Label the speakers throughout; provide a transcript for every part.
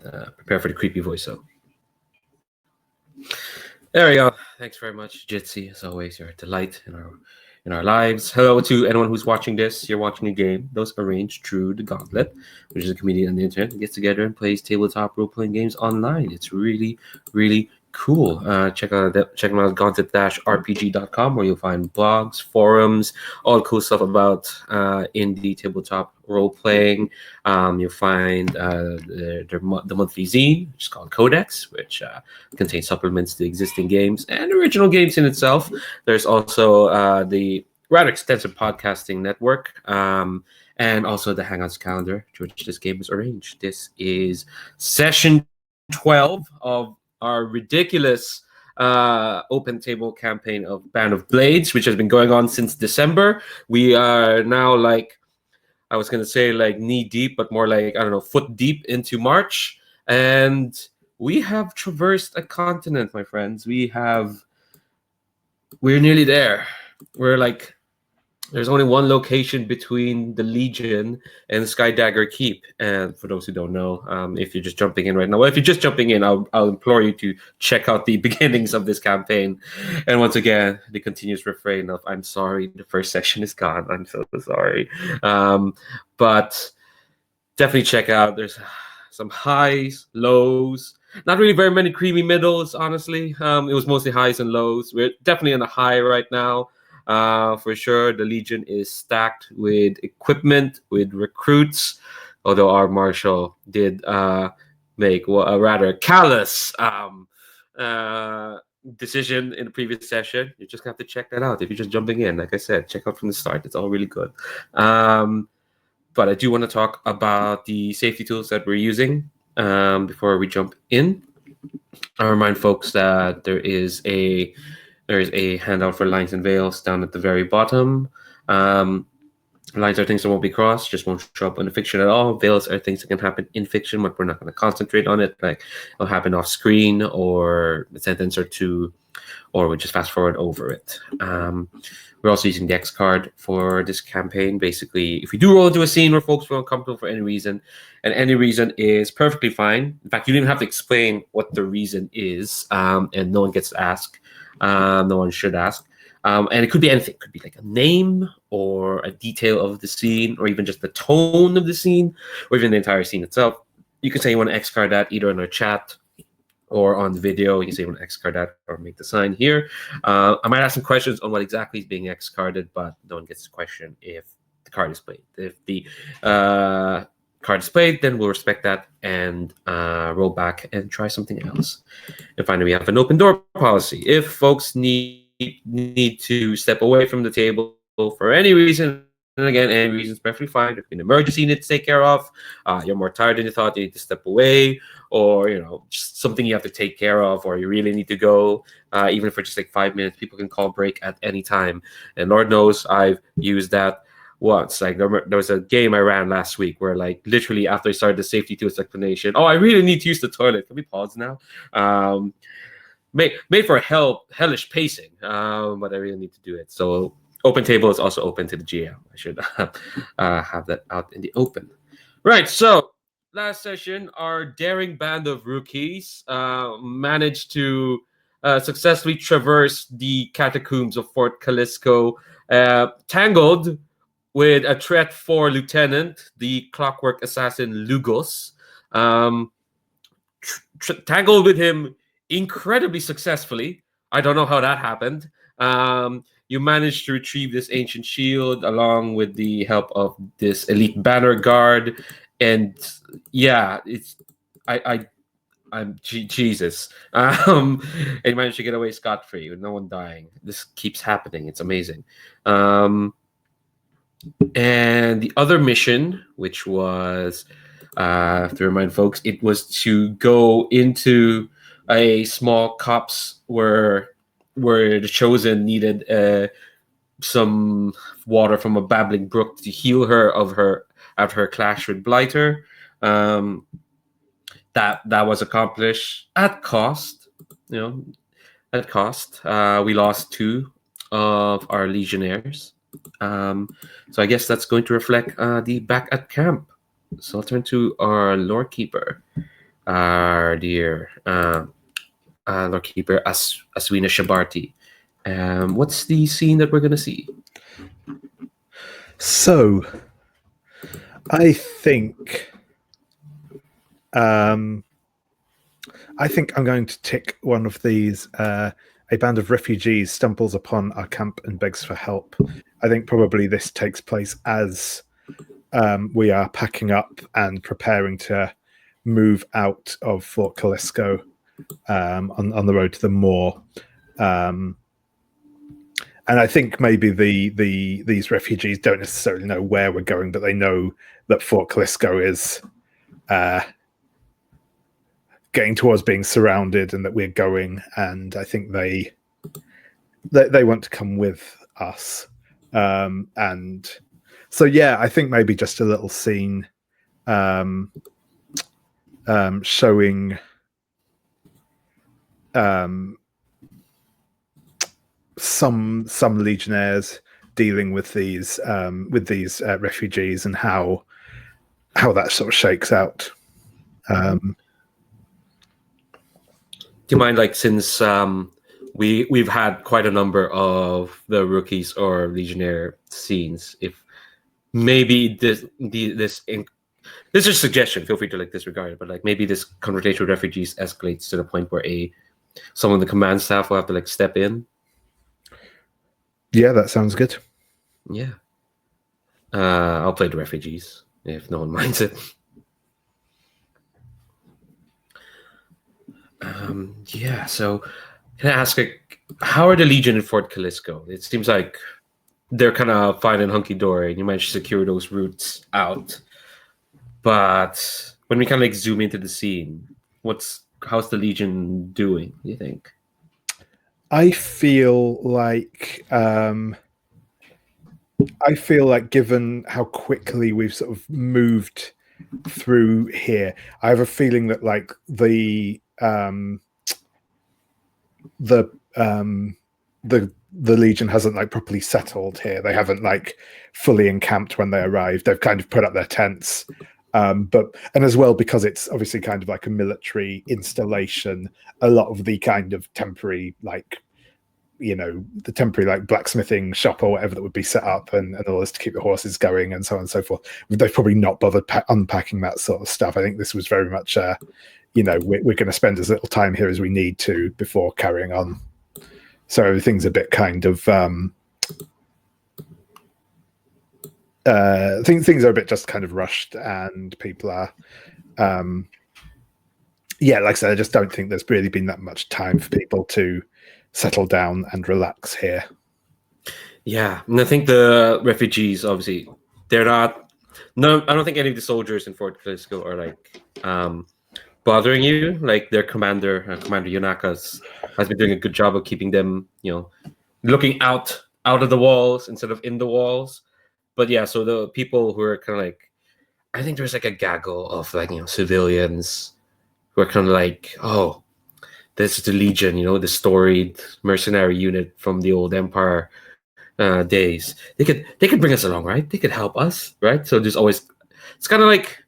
Speaker 1: Prepare for the creepy voice, though. There we go. Thanks very much, Jitsi. As always, you're a delight in our lives. Hello to anyone who's watching this. You're watching a game that was arranged through the Gauntlet, which is a community on the internet that gets together and plays tabletop role-playing games online. It's really, really cool. Check them out at gauntlet-rpg.com, where you'll find blogs, forums, all cool stuff about indie tabletop role playing. You'll find the monthly zine, which is called Codex, which contains supplements to existing games and original games in itself. There's also the rather extensive podcasting network. And also the Hangouts calendar, to which this game is arranged. This is session 12 of our ridiculous open table campaign of Band of Blades, which has been going on since December. We are now I was going to say knee deep, but more foot deep into March. And we have traversed a continent, my friends. We're nearly there. There's only one location between the Legion and Skydagger Keep. And for those who don't know, if you're just jumping in right now, well, if you're just jumping in, I'll implore you to check out the beginnings of this campaign. And once again, the continuous refrain of, I'm sorry, the first session is gone. I'm so sorry. But definitely check out. There's some highs, lows, not really very many creamy middles, honestly. It was mostly highs and lows. We're definitely on a high right now. For sure, the Legion is stacked with equipment, with recruits, although our Marshal did make a rather callous decision in the previous session. You just have to check that out. If you're just jumping in, like I said, check out from the start. It's all really good. But I do want to talk about the safety tools that we're using before we jump in. I remind folks that there is a handout for lines and veils down at the very bottom. Lines are things that won't be crossed, just won't show up in the fiction at all. Veils are things that can happen in fiction, but we're not going to concentrate on it. Like it'll happen off screen or a sentence or two, or we just fast forward over it. We're also using the X card for this campaign. Basically, if we do roll into a scene where folks feel uncomfortable for any reason, and any reason is perfectly fine. In fact, you don't even have to explain what the reason is, and no one gets to ask. No one should ask. And it could be anything. It could be like a name or a detail of the scene, or even just the tone of the scene, or even the entire scene itself. You can say you want to X card that either in our chat or on the video. You can say you want to X card that or make the sign here. I might ask some questions on what exactly is being X carded, but no one gets to question if the card is played. If the card is played, then we'll respect that and roll back and try something else. And finally, we have an open door policy. If folks need to step away from the table for any reason, and again, any reason is perfectly fine. If an emergency you need to take care of, you're more tired than you thought, you need to step away, or just something you have to take care of, or you really need to go, even for just 5 minutes, people can call break at any time. And Lord knows I've used that once. There was a game I ran last week where literally after I started the safety tools explanation, I really need to use the toilet. Can we pause now? Made for hellish pacing, but I really need to do it. So open table is also open to the GM. I should have that out in the open. Right, so last session, our daring band of rookies managed to successfully traverse the catacombs of Fort Callisto, tangled with a threat for Lieutenant, the clockwork assassin Lugos. Tangled with him incredibly successfully. I don't know how that happened. You managed to retrieve this ancient shield along with the help of this elite banner guard, and yeah, I'm Jesus. And you managed to get away scot-free with no one dying. This keeps happening. It's amazing. And the other mission, which was, to remind folks, it was to go into a small copse where the Chosen needed some water from a babbling brook to heal her after her clash with Blighter. That was accomplished at cost. At cost. We lost 2 of our legionnaires. So I guess that's going to reflect the back at camp. So I'll turn to our lore keeper. our dear Lord Keeper Aswina Shabarti. What's the scene that we're gonna see?
Speaker 2: So, I think I'm going to tick one of these. A band of refugees stumbles upon our camp and begs for help. I think probably this takes place as we are packing up and preparing to move out of Fort Callisto on the road to the moor. And I think maybe these refugees don't necessarily know where we're going, but they know that Fort Callisto is getting towards being surrounded, and that we're going. And I think they want to come with us. And so, yeah, I think maybe just a little scene showing some legionnaires dealing with these refugees, and how that sort of shakes out.
Speaker 1: Do you mind, like, since we've had quite a number of the rookies or legionnaire scenes, if maybe this is a suggestion, feel free to like disregard it, but like maybe this confrontation with refugees escalates to the point where someone in the command staff will have to like step in.
Speaker 2: Yeah, that sounds good.
Speaker 1: Yeah. I'll play the refugees if no one minds it. Yeah, so can I ask, like, how are the Legion in Fort Callisto? It seems like they're kind of fine and hunky-dory, and you managed to secure those routes out. But when we kind of like zoom into the scene, how's the Legion doing, do you think?
Speaker 2: I feel like given how quickly we've sort of moved through here, I have a feeling that like the Legion hasn't like properly settled here. They haven't like fully encamped when they arrived. They've kind of put up their tents. And as well, because it's obviously kind of like a military installation, a lot of the kind of temporary like, you know, the temporary like blacksmithing shop or whatever that would be set up and all this to keep the horses going and so on and so forth, they've probably not bothered unpacking that sort of stuff. I think this was very much you know, we're going to spend as little time here as we need to before carrying on. So everything's a bit kind of things are a bit just kind of rushed, and people are yeah, like I said, I just don't think there's really been that much time for people to settle down and relax here.
Speaker 1: Yeah, and I think the refugees, obviously, they're not. No, I don't think any of the soldiers in Fort Callisto are like bothering you. Like their commander, Commander Yonakas, has been doing a good job of keeping them, you know, looking out of the walls instead of in the walls. But yeah, so the people who are kind of like, I think there's like a gaggle of like, you know, civilians who are kind of like, oh, this is the Legion, you know, the storied mercenary unit from the old Empire days. They could bring us along, right? They could help us, right? So there's always, it's kind of like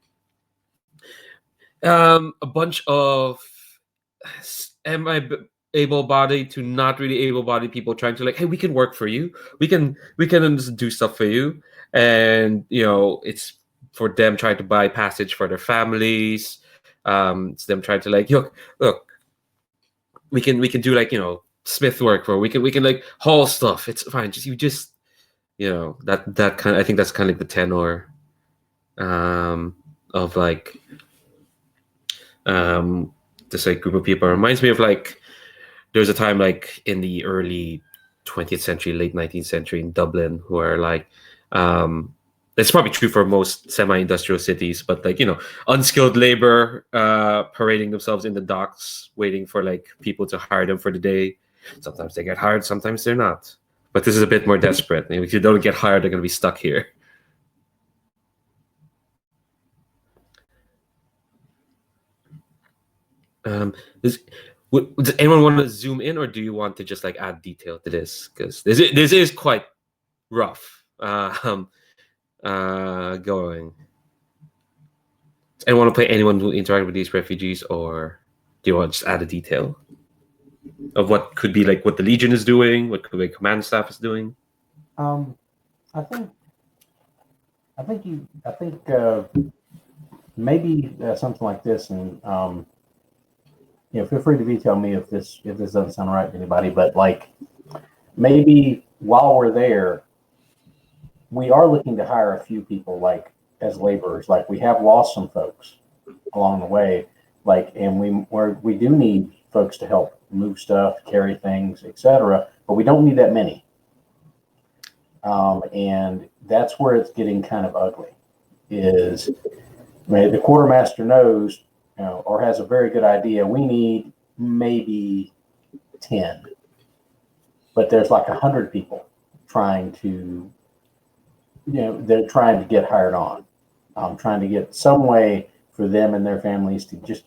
Speaker 1: a bunch of able-bodied to not really able-bodied people trying to like, hey, we can work for you. We can just do stuff for you, and you know, it's for them trying to buy passage for their families. It's them trying to like, look, we can do like, you know, smith work, or we can like haul stuff. It's fine. Just you know, that kind of, I think that's kind of like the tenor of like this like group of people. It reminds me of like there was a time like in the early 20th century, late 19th century in Dublin, where like it's probably true for most semi-industrial cities, but like, you know, unskilled labor parading themselves in the docks, waiting for like people to hire them for the day. Sometimes they get hired, sometimes they're not. But this is a bit more desperate. If you don't get hired, they're going to be stuck here. Does anyone want to zoom in, or do you want to just like add detail to this? Because this is quite rough going. And want to play anyone who interacted with these refugees, or do you want to just add a detail of what could be like what the Legion is doing, what could be command staff is doing?
Speaker 3: I think maybe something like this, and feel free to detail me if this doesn't sound right to anybody. But like maybe while we're there, we are looking to hire a few people like as laborers. Like we have lost some folks along the way, like, and we do need folks to help move stuff, carry things, etc. But we don't need that many. And that's where it's getting kind of ugly. Is the quartermaster knows, or has a very good idea. We need maybe 10, but there's like 100 people trying to, they're trying to get hired on. Trying to get some way for them and their families to just,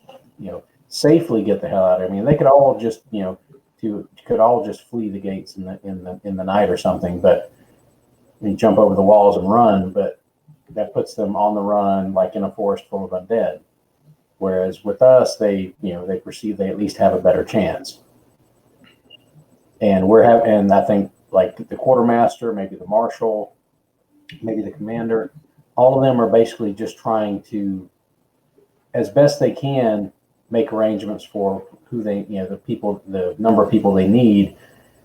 Speaker 3: safely get the hell out of there. I mean, they could all just, could all just flee the gates in the night or something, but jump over the walls and run. But that puts them on the run, like in a forest full of undead. Whereas with us, they perceive they at least have a better chance. And and I think like the quartermaster, maybe the marshal, maybe the commander, all of them are basically just trying to, as best they can, make arrangements for who they, the number of people they need,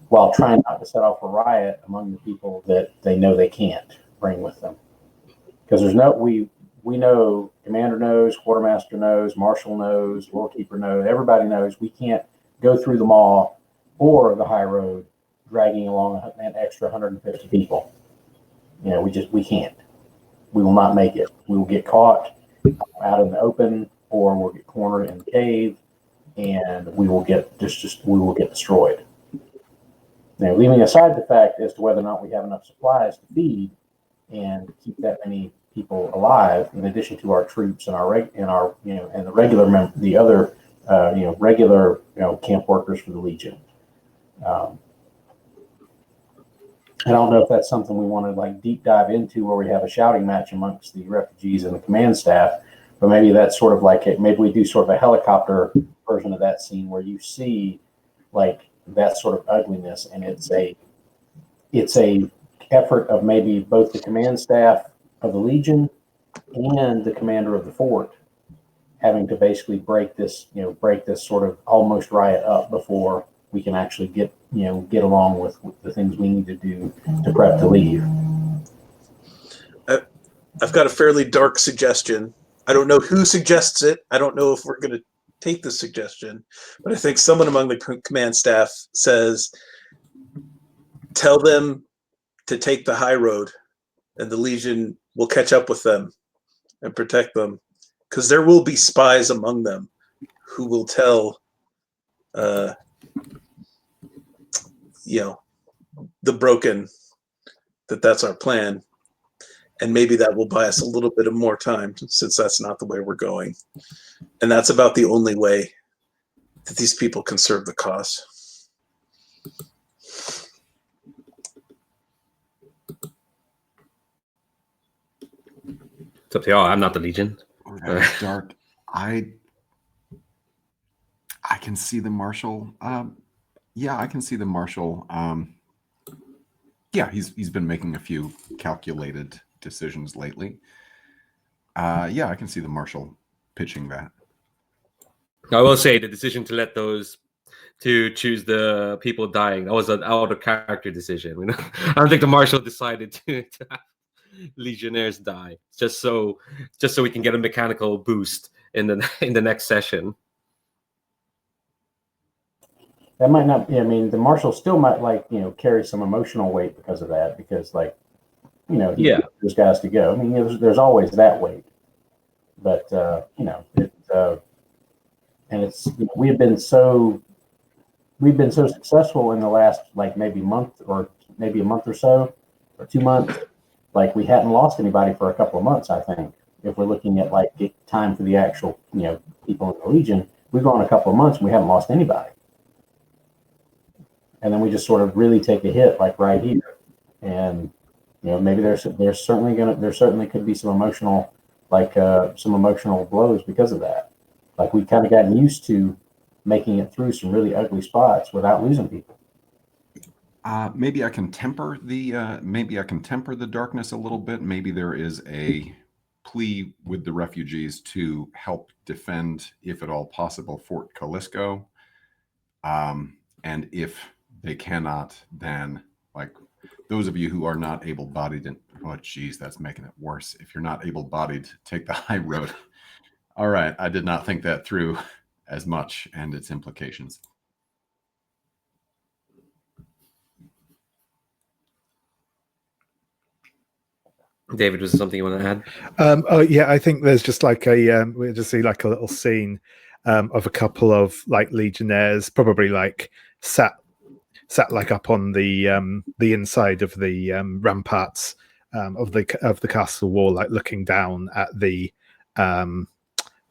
Speaker 3: while trying not to set off a riot among the people that they know they can't bring with them. Because we know, commander knows, quartermaster knows, marshal knows, lordkeeper knows, everybody knows we can't go through the mall or the high road dragging along an extra 150 people. We can't. We will not make it. We will get caught out in the open, or we'll get cornered in the cave, and we will get we will get destroyed. Now, leaving aside the fact as to whether or not we have enough supplies to feed and keep that many people alive, in addition to our troops and the regular the other regular camp workers for the Legion. I don't know if that's something we want to like deep dive into, where we have a shouting match amongst the refugees and the command staff, but maybe that's sort of like maybe we do sort of a helicopter version of that scene where you see like that sort of ugliness, and it's a effort of maybe both the command staff of the Legion and the commander of the fort having to basically break this sort of almost riot up before we can actually get along with the things we need to do to prep to leave.
Speaker 4: I've got a fairly dark suggestion. I don't know who suggests it. I don't know if we're going to take the suggestion, but I think someone among the command staff says, tell them to take the high road and the Legion will catch up with them and protect them, because there will be spies among them who will tell the broken that that's our plan, and maybe that will buy us a little bit of more time, since that's not the way we're going, and that's about the only way that these people can serve the cause.
Speaker 1: It's up to y'all. I'm not the Legion.
Speaker 5: Dark. I can see the marshal. Yeah, I can see the marshal. Yeah, he's been making a few calculated decisions lately. Yeah, I can see the marshal pitching that.
Speaker 1: I will say the decision to choose the people dying, that was an out of character decision. I don't think the marshal decided to have legionnaires die just so we can get a mechanical boost in the next session.
Speaker 3: That might not be. I mean, the marshal still might carry some emotional weight because of that, because those guys to go. I mean, there's always that weight, but and it's we've been so successful in the last maybe a month or so, or 2 months. Like we hadn't lost anybody for a couple of months. I think if we're looking at time for the actual people in the Legion, we've gone a couple of months and we haven't lost anybody. And then we just sort of really take a hit right here, and maybe there certainly could be some emotional like some emotional blows because of that. Like we kind of gotten used to making it through some really ugly spots without losing people.
Speaker 5: Maybe I can temper the darkness a little bit. Maybe there is a plea with the refugees to help defend, if at all possible, Fort Callisco. And if they cannot, then like those of you who are not able-bodied, and oh geez, that's making it worse. If you're not able-bodied, take the high road. All right, I did not think that through as much and its implications.
Speaker 1: David, was there something you want to add?
Speaker 2: Oh yeah, I think there's just like we just see like a little scene of a couple of like legionnaires, probably like sat like up on the inside of the ramparts of the castle wall, like looking down at the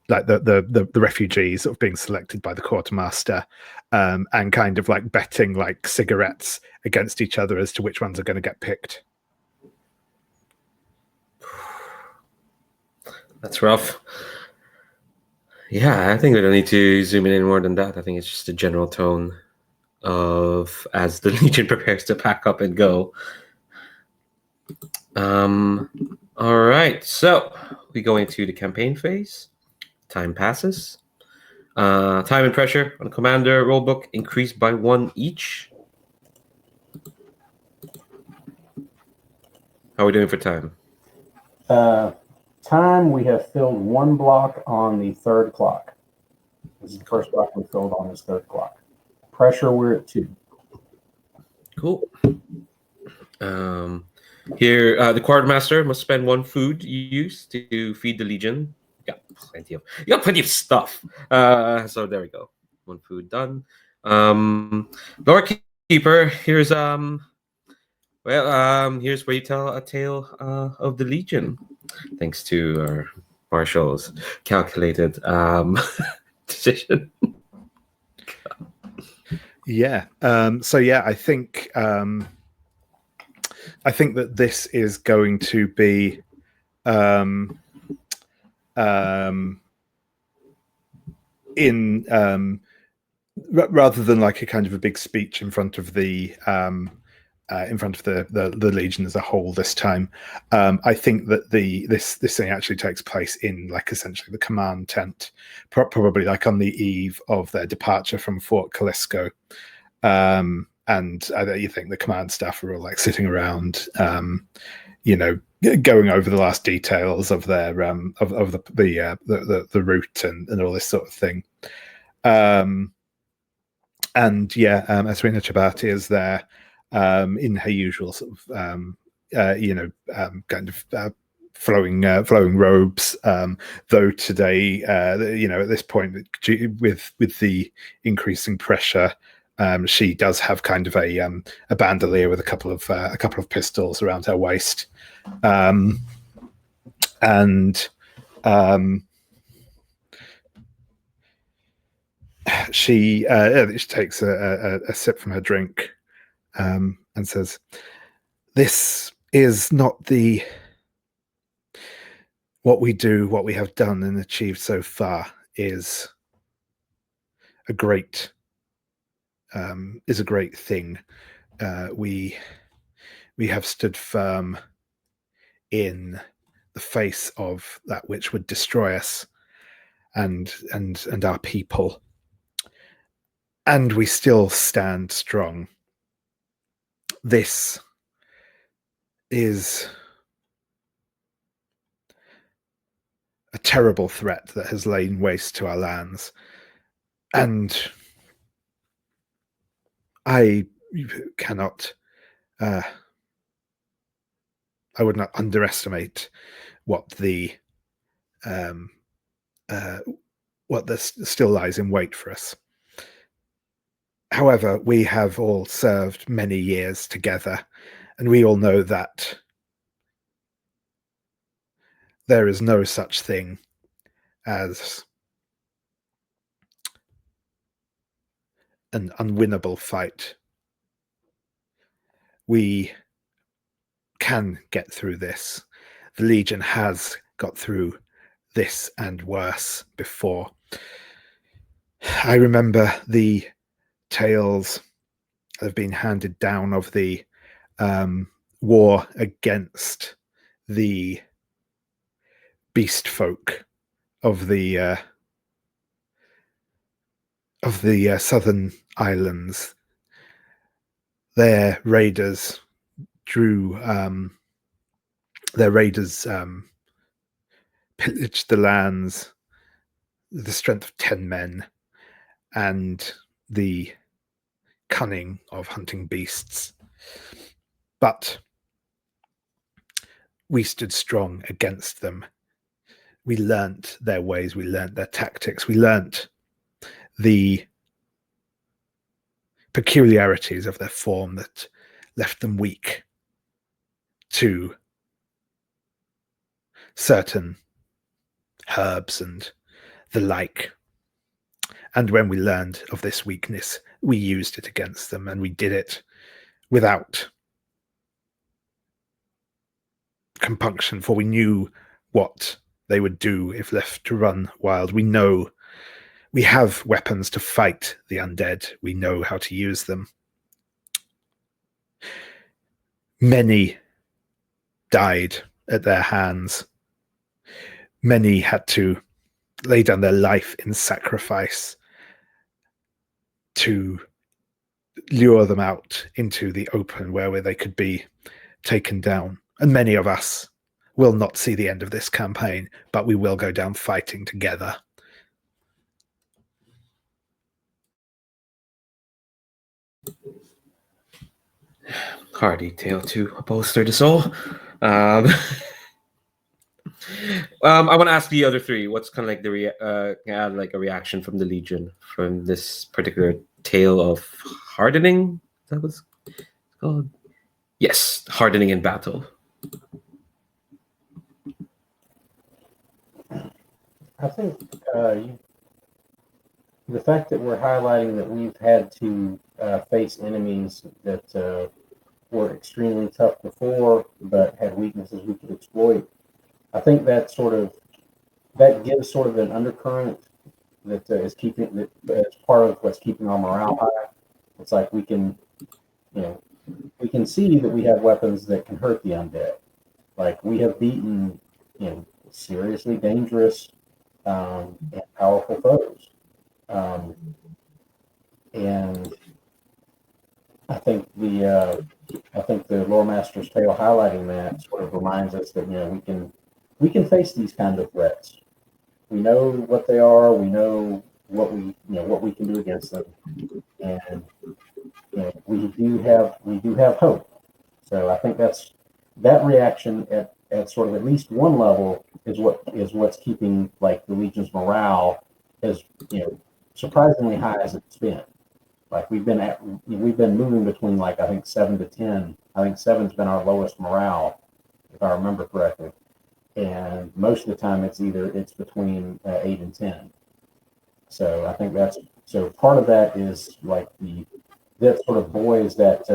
Speaker 2: like the refugees sort of being selected by the quartermaster, and kind of like betting like cigarettes against each other as to which ones are going to get picked.
Speaker 1: That's rough. Yeah, I think we don't need to zoom in any more than that. I think it's just a general tone of as the Legion prepares to pack up and go. All right, so we go into the campaign phase. Time passes. Time and pressure on commander rulebook increased by 1 each. How are we doing for time?
Speaker 3: Time, we have filled 1 block on the 3rd clock. This is the first block we filled on this 3rd clock. Pressure, we're at 2.
Speaker 1: Cool. Here, the quartermaster must spend 1 food use to feed the Legion. You got plenty of stuff. So there we go. 1 food done. Lord Keeper, here's here's where you tell a tale of the Legion, thanks to our Marshall's calculated decision.
Speaker 2: Yeah. So yeah, I think that this is going to be rather than like a kind of a big speech in front of the Legion as a whole this time. I think that this thing actually takes place in like essentially the command tent, probably like on the eve of their departure from Fort Callisco. And you think the command staff are all like sitting around, going over the last details of their the route and all this sort of thing. Asrina Chabati is there in her usual sort of kind of flowing robes. Though today, at this point, with the increasing pressure, she does have kind of a bandolier with a couple of pistols around her waist, she takes a sip from her drink and says, "This is not what we have done and achieved so far is a great thing. We have stood firm in the face of that which would destroy us and our people. And we still stand strong. This is a terrible threat that has lain waste to our lands. And I cannot, I would not underestimate what still lies in wait for us. However, we have all served many years together, and we all know that there is no such thing as an unwinnable fight. We can get through this. The Legion has got through this and worse before. I remember the tales that have been handed down of the war against the beast folk of the southern islands. Their raiders pillaged the lands, the strength of 10 men, and the cunning of hunting beasts. But we stood strong against them. We learnt their ways, we learnt their tactics, we learnt the peculiarities of their form that left them weak to certain herbs and the like. And when we learned of this weakness, we used it against them, and we did it without compunction, for we knew what they would do if left to run wild. We know we have weapons to fight the undead. We know how to use them. Many died at their hands. Many had to lay down their life in sacrifice to lure them out into the open where they could be taken down. And many of us will not see the end of this campaign, but we will go down fighting together.
Speaker 1: Hardy tale to bolster the soul. I want to ask the other three. What's kind of like like a reaction from the Legion from this particular tale of hardening? Is that what's called? Yes, hardening in battle.
Speaker 3: I think the fact that we're highlighting that we've had to face enemies that were extremely tough before, but had weaknesses we could exploit. I think that gives sort of an undercurrent that is keeping that's part of what's keeping our morale high. It's like we can see that we have weapons that can hurt the undead. Like we have beaten, seriously dangerous and powerful foes. And I think the Lore Master's Tale highlighting that sort of reminds us that we can face these kind of threats. We know what they are. We know what we can do against them, and we do have hope. So I think that reaction at sort of at least one level is what's keeping like the Legion's morale as surprisingly high as it's been. Like we've been moving between like I think 7 to 10. I think 7's been our lowest morale, if I remember correctly. And most of the time it's between 8 and 10. So I think part of that is like that sort of buoys that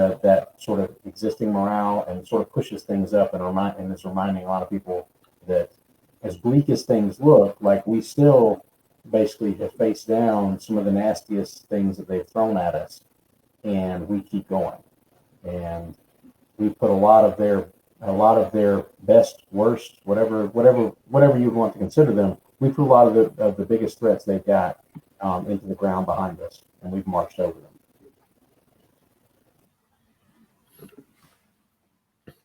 Speaker 3: sort of existing morale and sort of pushes things up and is reminding a lot of people that as bleak as things look, like we still basically have faced down some of the nastiest things that they've thrown at us, and we keep going. And we put a lot of their best, worst, whatever you want to consider them. We put a lot of the biggest threats they've got into the ground behind us, and we've marched over them.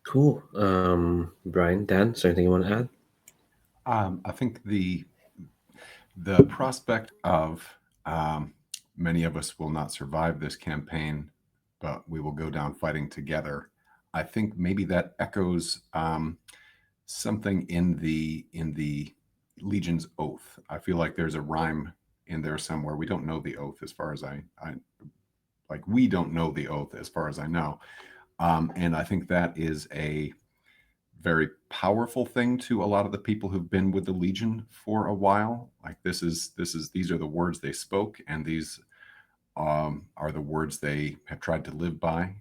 Speaker 1: Cool. Brian, Dan, is there anything you want to add?
Speaker 5: I think the prospect of many of us will not survive this campaign, but we will go down fighting together. I think maybe that echoes something in the Legion's oath. I feel like there's a rhyme in there somewhere. We don't know the oath as far as we don't know the oath as far as I know. And I think that is a very powerful thing to a lot of the people who've been with the Legion for a while. Like these are the words they spoke, and these are the words they have tried to live by.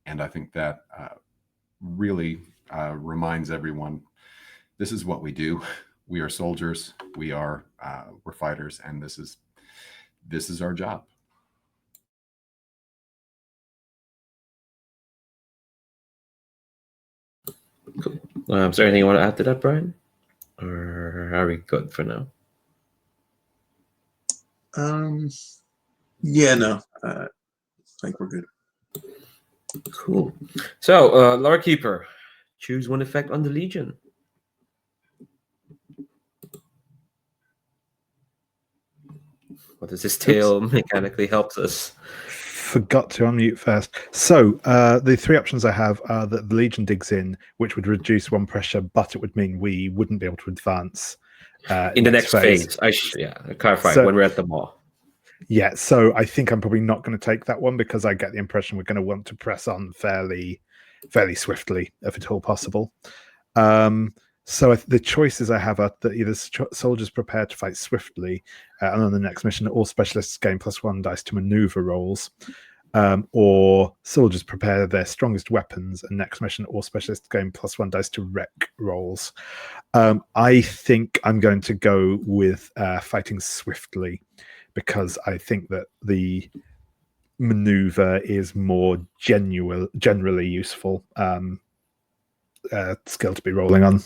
Speaker 5: And I think that really reminds everyone, this is what we do. We are soldiers. We're fighters, and this is our job.
Speaker 1: Cool. Is there anything you want to add to that, Brian? Or are we good for now?
Speaker 4: Yeah, no. I think we're good.
Speaker 1: Cool. So, Lore Keeper, choose one effect on the Legion. What does this tail mechanically helps us?
Speaker 2: Forgot to unmute first. So the three options I have are that the Legion digs in, which would reduce one pressure, but it would mean we wouldn't be able to advance
Speaker 1: In the next phase. I clarify
Speaker 2: So-
Speaker 1: when we're at the mall.
Speaker 2: Yeah, so I think I'm probably not going to take that one because I get the impression we're going to want to press on fairly swiftly, if at all possible. So the choices I have are that either soldiers prepare to fight swiftly, and on the next mission, all specialists gain +1 dice to maneuver rolls, or soldiers prepare their strongest weapons, and next mission, all specialists gain +1 dice to wreck rolls. I think I'm going to go with fighting swiftly, because I think that the maneuver is more generally useful skill to be rolling on.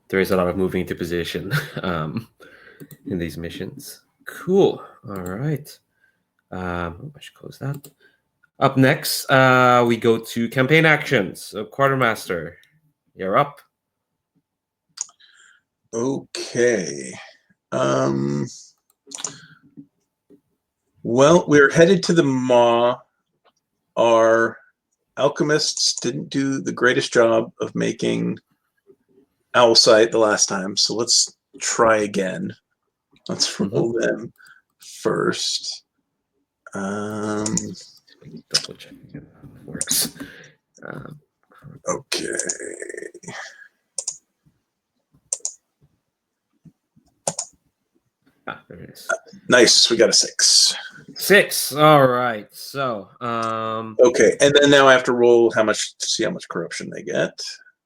Speaker 1: There is a lot of moving into position in these missions. Cool. All right. I should close that. Up next, we go to campaign actions. So, Quartermaster, you're up.
Speaker 4: Okay. Well, we're headed to the maw. Our alchemists didn't do the greatest job of making owl sight the last time, so let's try again. Let's roll them first.
Speaker 1: Double check if it works.
Speaker 4: Okay.
Speaker 1: There it is.
Speaker 4: Nice. We got a 6.
Speaker 1: 6. All right. So,
Speaker 4: Okay, and then now I have to roll how much to see how much corruption they get.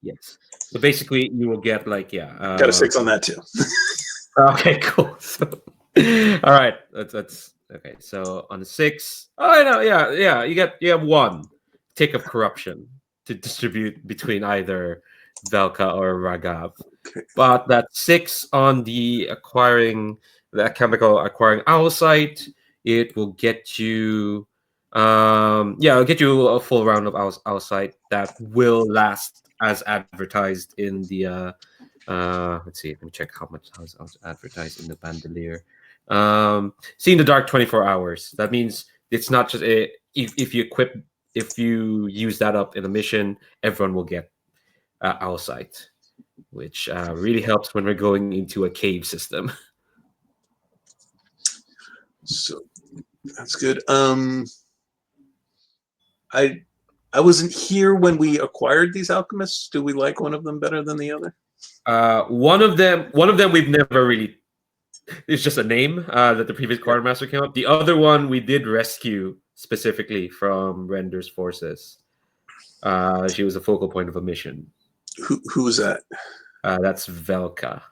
Speaker 1: yes. So basically, you will get like
Speaker 4: Got a 6 on that too.
Speaker 1: Okay, cool. So, all right, that's okay. So on the 6, oh no, yeah, you have 1 tick of corruption to distribute between either Velka or Ragav.
Speaker 4: Okay.
Speaker 1: But that 6 on the chemical acquiring owl sight, it will get you, it'll get you a full round of owl sight that will last as advertised in the. Let's see. Let me check how much was advertised in the bandolier. See in the dark 24 hours. That means it's not just if you use that up in a mission, everyone will get owl sight, which really helps when we're going into a cave system.
Speaker 4: So that's good. I wasn't here when we acquired these alchemists. Do we like one of them better than the other?
Speaker 1: One of them we've never really. It's just a name that the previous quartermaster came up. The other one we did rescue specifically from Render's forces. She was a focal point of a mission.
Speaker 4: Who was that?
Speaker 1: That's Velka.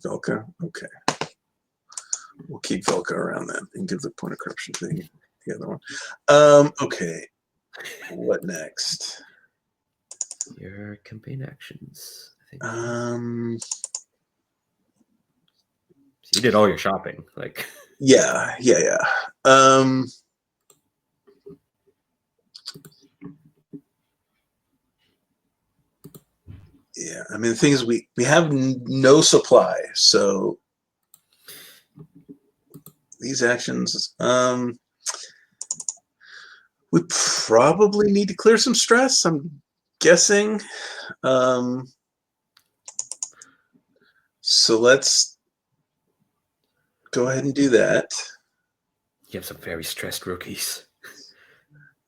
Speaker 4: Velka. Okay. We'll keep Velka around then and give the point of corruption to the other one. Okay. What next?
Speaker 1: Your campaign actions. I think. So you did all your shopping, like.
Speaker 4: Yeah. Yeah, I mean, the thing is, we have no supply, so these actions, we probably need to clear some stress, I'm guessing. So let's go ahead and do that.
Speaker 1: You have some very stressed rookies.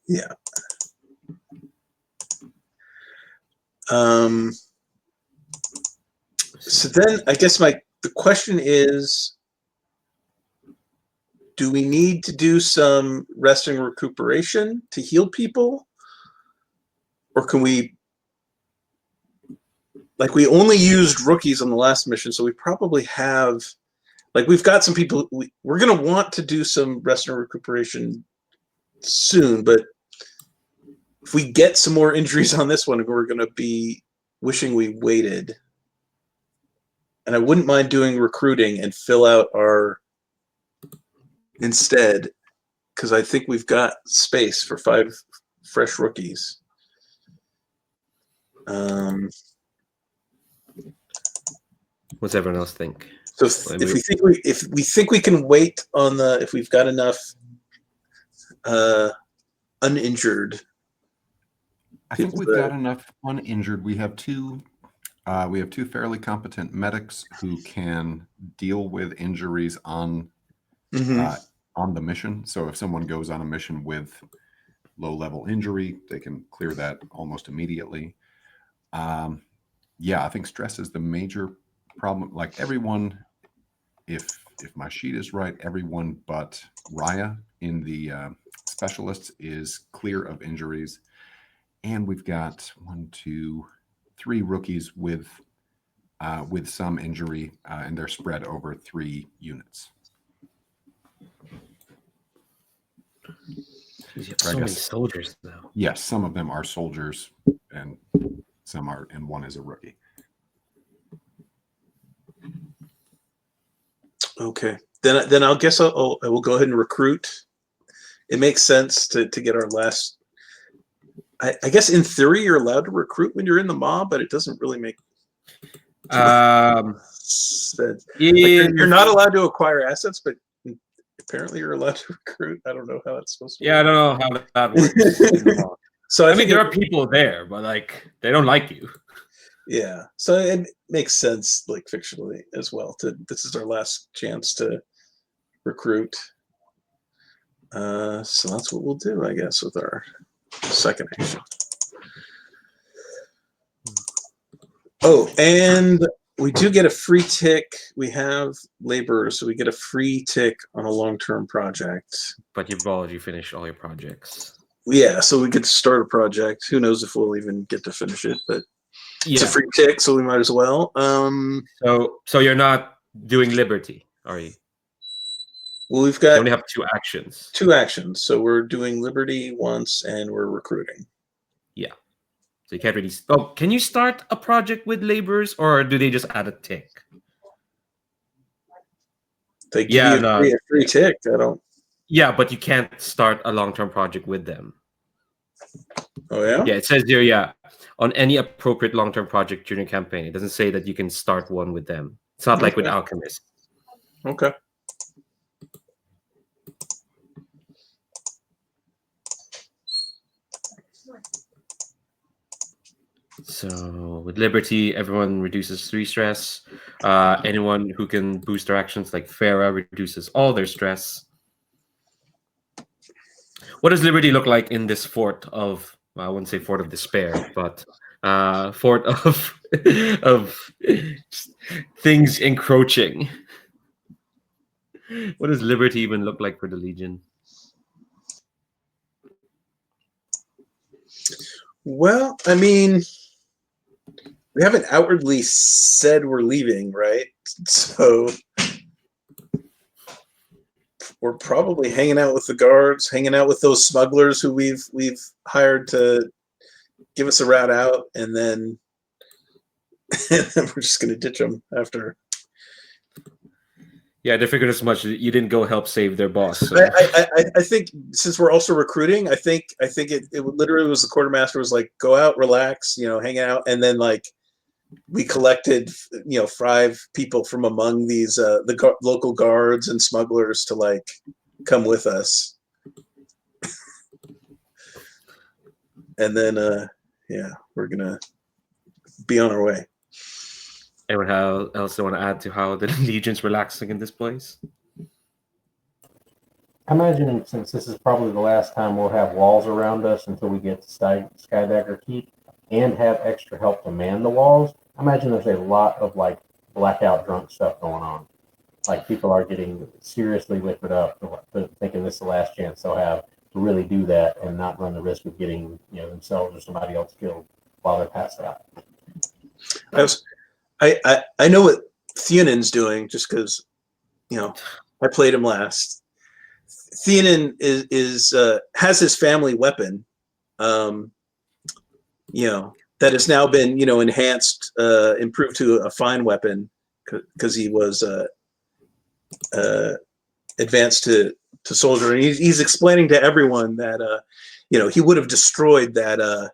Speaker 4: Yeah. So then I guess the question is, do we need to do some rest and recuperation to heal people? Or can we like we only used rookies on the last mission, so we probably have like we've got some people. We're gonna want to do some rest and recuperation soon, but if we get some more injuries on this one, we're gonna be wishing we waited. And I wouldn't mind doing recruiting and fill out our instead, because I think we've got space for 5 fresh rookies.
Speaker 1: What's everyone else think?
Speaker 4: So if we think we can wait on if we've got enough uninjured.
Speaker 5: I think we've got enough uninjured. We have two fairly competent medics who can deal with injuries on the mission. So if someone goes on a mission with low-level injury, they can clear that almost immediately. Yeah, I think stress is the major problem. Like everyone, if my sheet is right, everyone but Raya in the specialists is clear of injuries. And we've got 1, 2, 3 rookies with some injury, and they're spread over 3 units.
Speaker 1: You have so many soldiers now.
Speaker 5: Yes, some of them are soldiers, and some are, and one is a rookie.
Speaker 4: Okay, then I'll guess I will go ahead and recruit. It makes sense to get our last. I guess in theory you're allowed to recruit when you're in the mob, but it doesn't really make sense. You're not allowed to acquire assets, but apparently you're allowed to recruit. I don't know how that's supposed to work.
Speaker 1: Yeah, I don't know how that works.
Speaker 4: So
Speaker 1: I mean, there are people there, but like they don't like you.
Speaker 4: Yeah, so it makes sense, like fictionally as well. This is our last chance to recruit. So that's what we'll do, I guess, with our second action. Oh, and we do get a free tick. We have laborers, so we get a free tick on a long-term project.
Speaker 1: But you've already finished all your projects.
Speaker 4: Yeah, so we get to start a project. Who knows if we'll even get to finish it, but it's a free tick, so we might as well.
Speaker 1: So you're not doing Liberty, are you?
Speaker 4: Well, we've got
Speaker 1: you only have 2 actions.
Speaker 4: 2 actions. So we're doing Liberty once, and we're recruiting.
Speaker 1: Yeah. So you can't really. Oh, can you start a project with laborers, or do they just add a tick?
Speaker 4: They give you a free tick. I don't.
Speaker 1: Yeah, but you can't start a long-term project with them.
Speaker 4: Oh yeah.
Speaker 1: Yeah, it says here. Yeah, on any appropriate long-term project during a campaign. It doesn't say that you can start one with them. It's not like with alchemists.
Speaker 4: Okay.
Speaker 1: So with Liberty, everyone reduces 3 stress. Anyone who can boost their actions, like Farah, reduces all their stress. What does Liberty look like in this fort of? Well, I wouldn't say fort of despair, but fort of things encroaching. What does Liberty even look like for the Legion?
Speaker 4: Well, I mean, we haven't outwardly said we're leaving, right? So we're probably hanging out with the guards, hanging out with those smugglers who we've hired to give us a route out, and then we're just going to ditch them after.
Speaker 1: Yeah, they figured as much. You didn't go help save their boss. So.
Speaker 4: I think since we're also recruiting, I think it literally was the quartermaster was like, go out, relax, hang out, and then like we collected 5 people from among these the local guards and smugglers to like come with us, and then we're gonna be on our way.
Speaker 1: Anyone else want to add to how the Legion's relaxing in this place?
Speaker 3: I imagine since this is probably the last time we'll have walls around us until we get to Skydagger Keep and have extra help to man the walls, I imagine there's a lot of like blackout drunk stuff going on. Like people are getting seriously liquored up, thinking this is the last chance they'll have to really do that and not run the risk of getting themselves or somebody else killed while they're passed out.
Speaker 4: I know what Theonen's doing just because I played him last. Theonen is has his family weapon, that has now been enhanced, improved to a fine weapon because he was advanced to soldier, and he's explaining to everyone that he would have destroyed that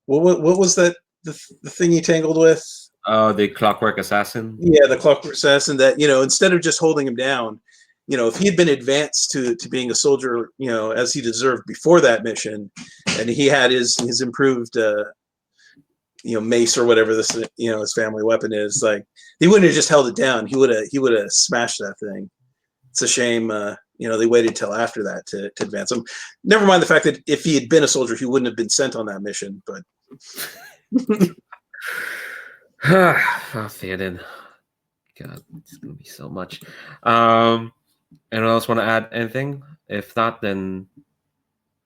Speaker 4: what was that the thing he tangled with?
Speaker 1: The Clockwork Assassin.
Speaker 4: Yeah, the Clockwork Assassin. That instead of just holding him down, if he had been advanced to being a soldier, as he deserved before that mission, and he had his improved mace or whatever this his family weapon is, like he wouldn't have just held it down. He would have smashed that thing. It's a shame, they waited till after that to advance him. Never mind the fact that if he had been a soldier, he wouldn't have been sent on that mission. But
Speaker 1: Theoden. God, it's gonna be so much. Anyone else want to add anything? If not, then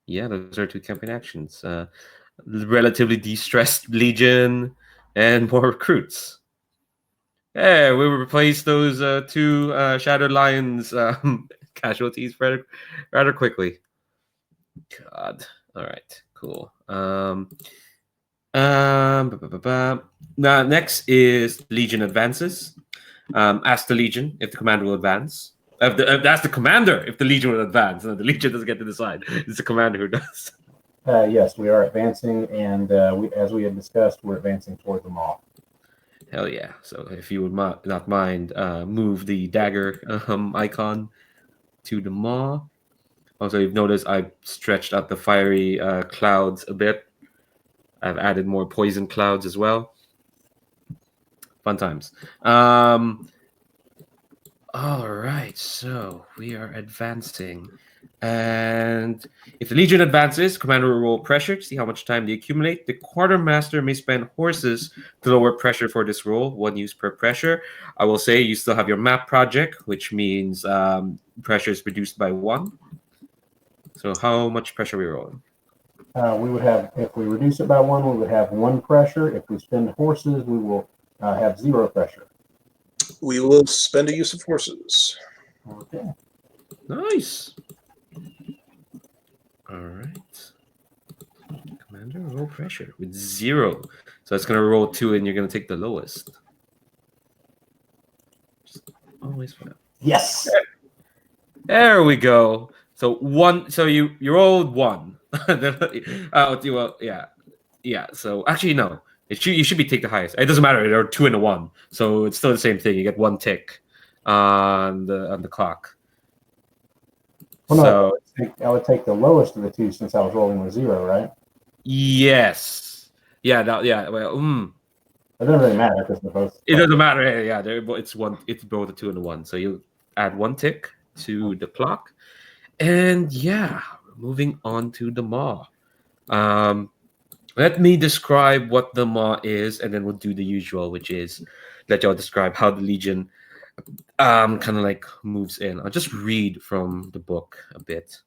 Speaker 1: yeah, those are two campaign actions. Relatively de-stressed Legion and more recruits. Hey, we replaced those two Shattered Lions casualties rather quickly. God. All right. Cool. Now next is Legion advances. Ask the Legion if the commander will advance. That's the commander if the Legion will advance. No, the Legion doesn't get to decide. It's the commander who does.
Speaker 3: Yes, we are advancing, and as we had discussed, we're advancing toward the mall.
Speaker 1: Hell yeah. So if you would not mind, move the dagger icon to the maw. Also, you've noticed I've stretched out the fiery clouds a bit. I've added more poison clouds as well. Fun times. All right, so we are advancing. And if the Legion advances, commander will roll pressure to see how much time they accumulate. The quartermaster may spend horses to lower pressure for this roll, 1 use per pressure. I will say you still have your map project, which means pressure is reduced by 1. So how much pressure are we rolling?
Speaker 3: We would have, if we reduce it by 1, we would have 1 pressure. If we spend horses, we will have 0 pressure.
Speaker 4: We will spend a use of horses.
Speaker 3: Okay.
Speaker 1: Nice. All right. Commander, roll pressure with 0. So it's going to roll 2 and you're going to take the lowest. Just always fun.
Speaker 3: Yes.
Speaker 1: There we go. So 1. So you rolled 1. Well, yeah. So actually, no. You should be take the highest. It doesn't matter. There are 2 and a 1, so it's still the same thing. You get 1 tick on the clock.
Speaker 3: Well,
Speaker 1: so
Speaker 3: no, I would take the lowest of the 2 since I was rolling with 0, right?
Speaker 1: Yes. Yeah. Well,
Speaker 3: It doesn't really matter because they're both.
Speaker 1: It doesn't matter. Yeah. It's one. It's both a 2 and a 1. So you add 1 tick to the clock, and yeah, moving on to the maw. Let me describe what the maw is, and then we'll do the usual, which is let y'all describe how the Legion kind of like moves in. I'll just read from the book a bit.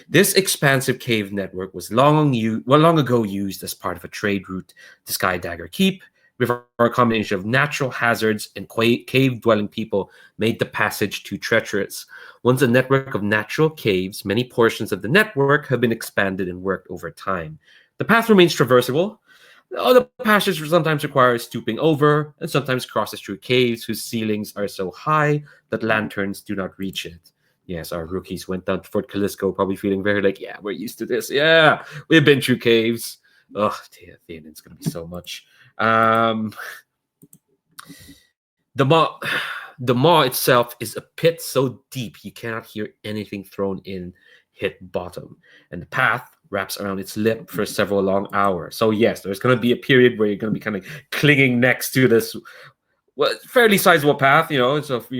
Speaker 1: This expansive cave network was long ago used as part of a trade route to Skydagger Keep, before a combination of natural hazards and cave-dwelling people made the passage too treacherous. Once a network of natural caves, many portions of the network have been expanded and worked over time. The path remains traversable, though the passage sometimes requires stooping over and sometimes crosses through caves whose ceilings are so high that lanterns do not reach it. Yes, our rookies went down to Fort Callisto probably feeling very like, yeah, we're used to this. Yeah, we've been through caves. Oh, it's going to be so much. The maw itself is a pit so deep you cannot hear anything thrown in hit bottom, and the path wraps around its lip for several long hours. So yes, there's going to be a period where you're going to be kind of clinging next to this fairly sizable path, so if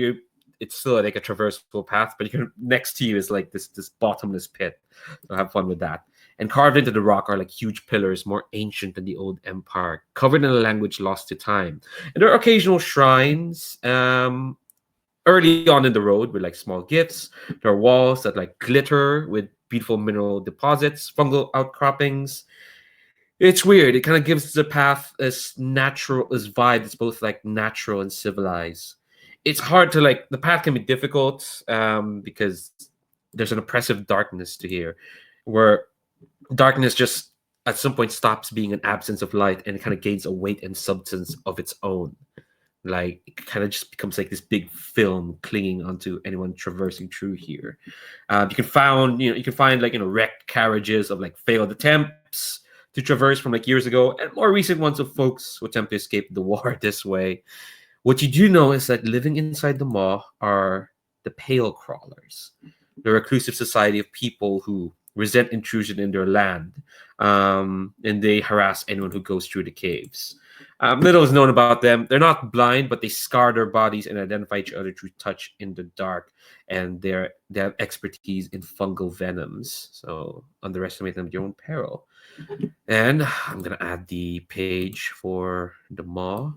Speaker 1: it's still like a traversable path, but next to you is like this bottomless pit. So have fun with that. And carved into the rock are like huge pillars, more ancient than the old empire, covered in a language lost to time. And there are occasional shrines early on in the road with like small gifts. There are walls that like glitter with beautiful mineral deposits, fungal outcroppings. It's weird. It kind of gives the path this natural, this vibe. It's both like natural and civilized. It's hard to like. The path can be difficult because there's an oppressive darkness to here, where darkness just at some point stops being an absence of light and it kind of gains a weight and substance of its own. Like it kind of just becomes like this big film clinging onto anyone traversing through here. You can find like wrecked carriages of like failed attempts to traverse from like years ago, and more recent ones of folks who attempt to escape the war this way. What you do know is that living inside the maw are the pale crawlers, the reclusive society of people who resent intrusion in their land, and they harass anyone who goes through the caves. Little is known about them. They're not blind, but they scar their bodies and identify each other through touch in the dark. And they have expertise in fungal venoms. So underestimate them at your own peril. And I'm gonna add the page for the maw.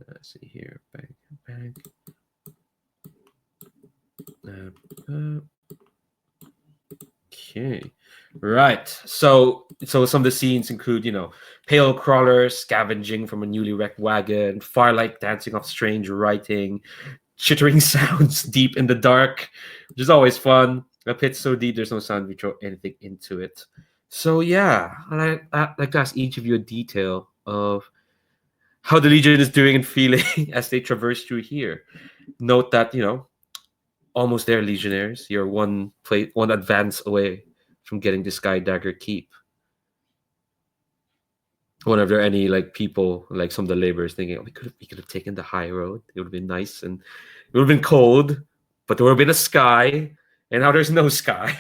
Speaker 1: Let's see here. Bank. Okay. Right. So some of the scenes include, pale crawlers scavenging from a newly wrecked wagon, firelight dancing off strange writing, chittering sounds deep in the dark, which is always fun. A pit so deep there's no sound if you throw anything into it. So yeah, I'd like to ask each of you a detail of how the Legion is doing and feeling as they traverse through here. Note that, almost there, Legionnaires. You're one advance away from getting to Skydagger Keep. I wonder if there are any like people, like some of the laborers, thinking, "Oh, we could have taken the high road. It would have been nice, and it would have been cold, but there would have been a sky, and now there's no sky."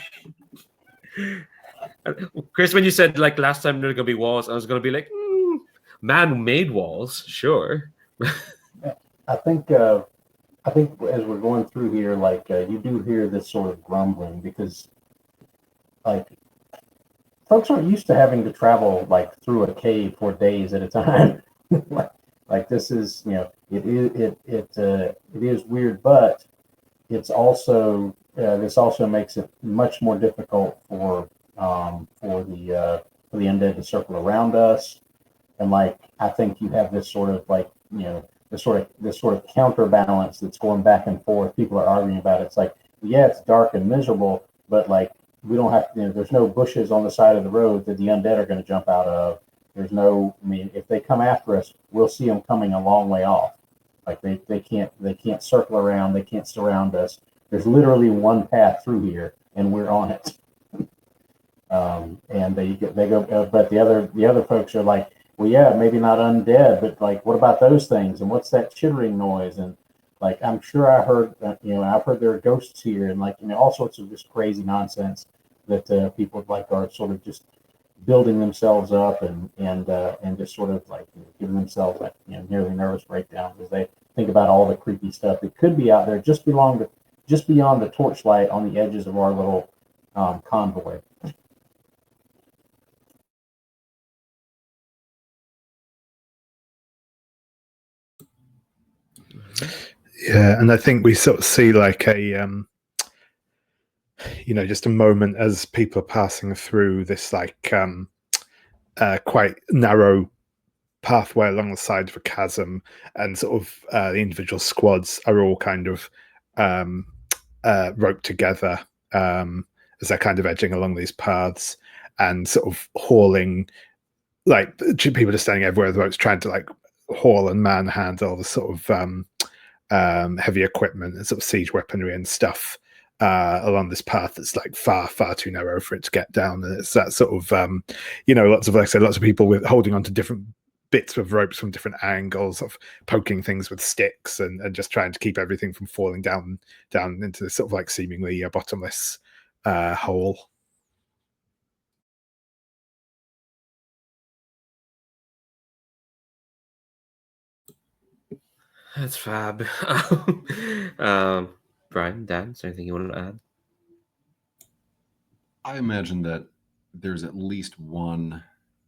Speaker 1: Chris, when you said like last time there are gonna be walls, I was gonna be like, man-made walls, sure.
Speaker 3: I think as we're going through here, like you do hear this sort of grumbling because, like, folks aren't used to having to travel like through a cave for days at a time. like this is, it is weird, but it's also this also makes it much more difficult for the undead to circle around us, and like I think you have this sort of like this sort of counterbalance that's going back and forth. People are arguing about it. It's like, yeah, it's dark and miserable, but like we don't have to. There's no bushes on the side of the road that the undead are going to jump out of. There's no. I mean, if they come after us, we'll see them coming a long way off. Like they can't circle around. They can't surround us. There's literally one path through here, and we're on it. And they go, but the other folks are like, well, yeah, maybe not undead, but like, what about those things? And what's that chittering noise? And like, I'm sure I heard, I've heard there are ghosts here, and like, all sorts of just crazy nonsense that people like are sort of just building themselves up and just sort of like giving themselves like nearly nervous breakdowns as they think about all the creepy stuff that could be out there just beyond the torchlight on the edges of our little convoy.
Speaker 2: Yeah, and I think we sort of see like a just a moment as people are passing through this like quite narrow pathway along the side of a chasm, and sort of the individual squads are all kind of roped together as they're kind of edging along these paths and sort of hauling, like people just standing everywhere with ropes trying to like haul and manhandle the sort of heavy equipment and sort of siege weaponry and stuff along this path that's like far too narrow for it to get down. And it's that sort of lots of, like I said, lots of people with holding on to different bits of ropes from different angles, of poking things with sticks and just trying to keep everything from falling down into this sort of like seemingly bottomless hole.
Speaker 1: That's fab. Brian, Dan, is there anything you want to add?
Speaker 5: I imagine that there's at least one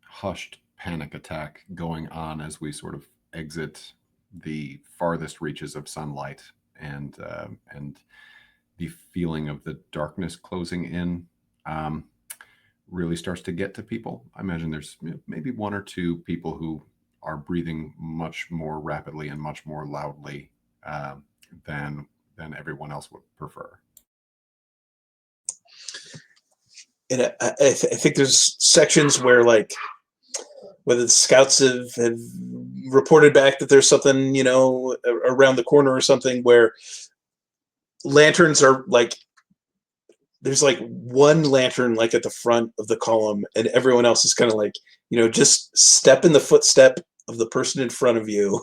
Speaker 5: hushed panic attack going on as we sort of exit the farthest reaches of sunlight and the feeling of the darkness closing in. really starts to get to people. I imagine there's maybe one or two people who are breathing much more rapidly and much more loudly than everyone else would prefer.
Speaker 4: And I think there's sections where, like, whether the scouts have reported back that there's something, you know, around the corner or something, where lanterns are like, there's like one lantern like at the front of the column, and everyone else is kind of like, you know, just step in the footstep of the person in front of you.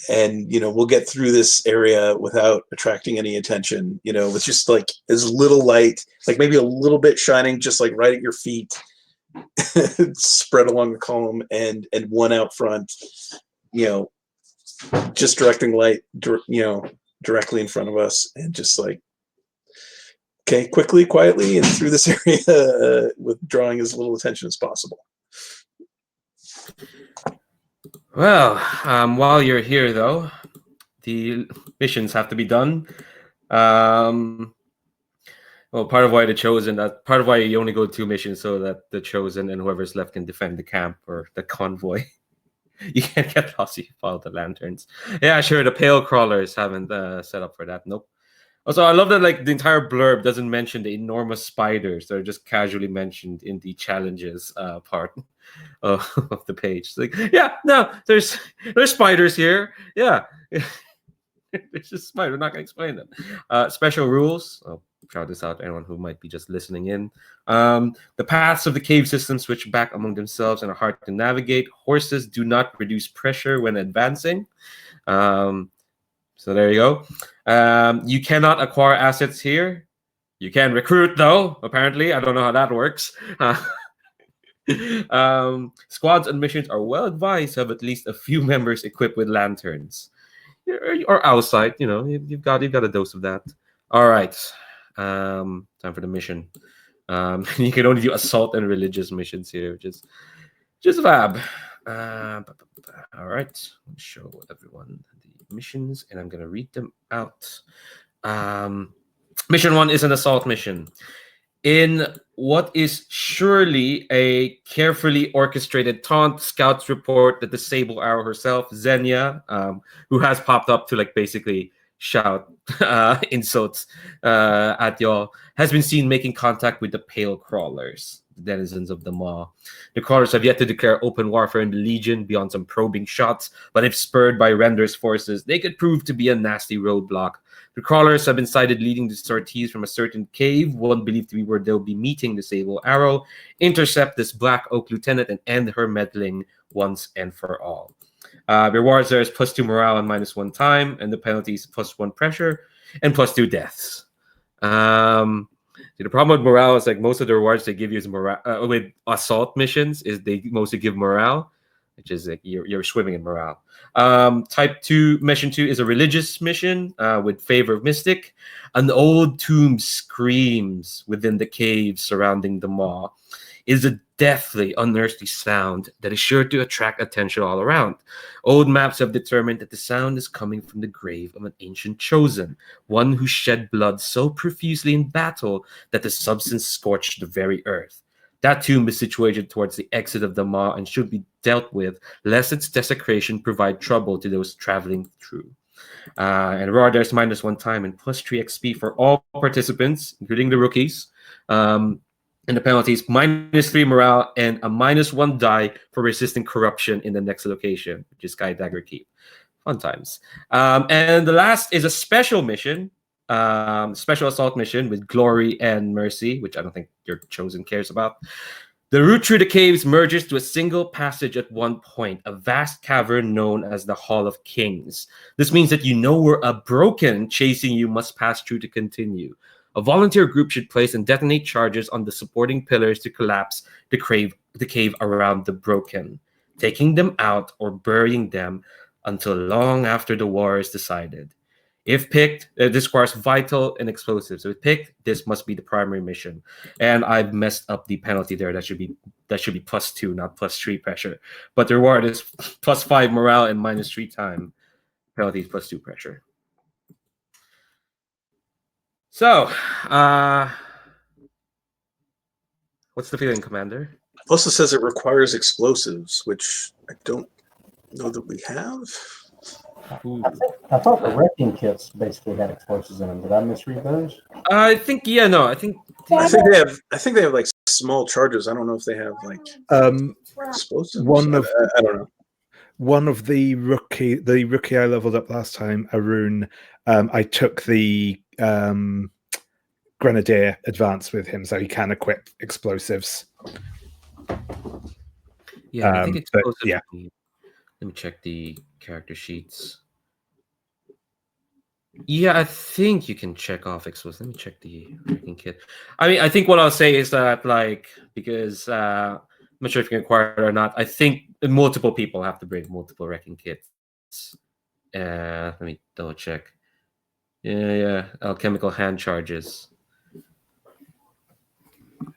Speaker 4: And, you know, we'll get through this area without attracting any attention, you know, with just like as little light, like maybe a little bit shining just like right at your feet, spread along the column, and one out front, you know, just directing light, you know, directly in front of us, and just like, okay, quickly, quietly, and through this area with drawing as little attention as possible.
Speaker 1: Well, while you're here, though, the missions have to be done. Well, part of why part of why you only go 2 missions, so that the chosen and whoever's left can defend the camp or the convoy. You can't get lost if you follow the lanterns. Yeah, sure. The pale crawlers haven't set up for that. Nope. Also, I love that like the entire blurb doesn't mention the enormous spiders that are just casually mentioned in the challenges part of the page. It's like, yeah, no, there's spiders here. Yeah. It's just spider. We're not gonna explain them. Special rules. I'll shout this out to anyone who might be just listening in. The paths of the cave system switch back among themselves and are hard to navigate. Horses do not reduce pressure when advancing. So there you go. You cannot acquire assets here. You can recruit, though, apparently. I don't know how that works. Squads and missions are well advised to have at least a few members equipped with lanterns. Or outside, you know, you've got a dose of that. All right. Time for the mission. You can only do assault and religious missions here, which is just fab. All right. Let me show everyone the missions, and I'm gonna read them out. Mission 1 is an assault mission. In what is surely a carefully orchestrated taunt, scouts report that the Sable Arrow herself, Xenia, who has popped up to like basically shout insults at y'all, has been seen making contact with the Pale Crawlers, the denizens of the Maw. The Crawlers have yet to declare open warfare in the Legion beyond some probing shots, but if spurred by Render's forces, they could prove to be a nasty roadblock. The Crawlers have been sighted leading the sorties from a certain cave, one believed to be where they'll be meeting the Sable Arrow, intercept this Black Oak Lieutenant, and end her meddling once and for all. Rewards there is +2 morale and -1 time, and the penalties +1 pressure and +2 deaths. The problem with morale is like most of the rewards they give you is morale. With assault missions, is they mostly give morale, which is like you're swimming in morale. Type 2 mission 2 is a religious mission with favor of mystic. An old tomb screams within the caves surrounding the Maw. It is a deathly, unearthly sound that is sure to attract attention all around. Old maps have determined that the sound is coming from the grave of an ancient chosen, one who shed blood so profusely in battle that the substance scorched the very earth. That tomb is situated towards the exit of the Maw and should be dealt with, lest its desecration provide trouble to those traveling through. And raw, there's -1 time and +3 XP for all participants, including the rookies. And the penalties, -3 morale and a -1 die for resisting corruption in the next location, which is Skydagger Keep. Fun times. And the last is a special mission. Special assault mission with glory and mercy, which I don't think your chosen cares about. The route through the caves merges to a single passage at one point, a vast cavern known as the Hall of Kings. This means that you know where a broken chasing you must pass through to continue. A volunteer group should place and detonate charges on the supporting pillars to collapse the cave around the broken, taking them out or burying them until long after the war is decided. If picked, this requires vital and explosives. So if picked, this must be the primary mission. And I've messed up the penalty there. That should be +2, not +3 pressure. But the reward is +5 morale and -3 time. Penalty is +2 pressure. So, What's the feeling, Commander?
Speaker 4: Also says it requires explosives, which I don't know that we have.
Speaker 1: Ooh.
Speaker 3: I thought the wrecking kits basically had explosives in them. Did I misread those?
Speaker 1: I think no. I think
Speaker 4: I think they have like small charges. I don't know if they have like explosives.
Speaker 2: One of
Speaker 4: I don't know.
Speaker 2: One of the rookie I leveled up last time, Arun, I took the Grenadier advance with him, so he can equip explosives.
Speaker 1: Yeah, I think explosives.
Speaker 2: Yeah.
Speaker 1: Let me check the character sheets. Yeah, I think you can check off explosives. Let me check the wrecking kit. I mean, I think what I'll say is that, like, because I'm not sure if you can acquire it or not. I think multiple people have to bring multiple wrecking kits. Let me double check. Yeah. Alchemical hand charges.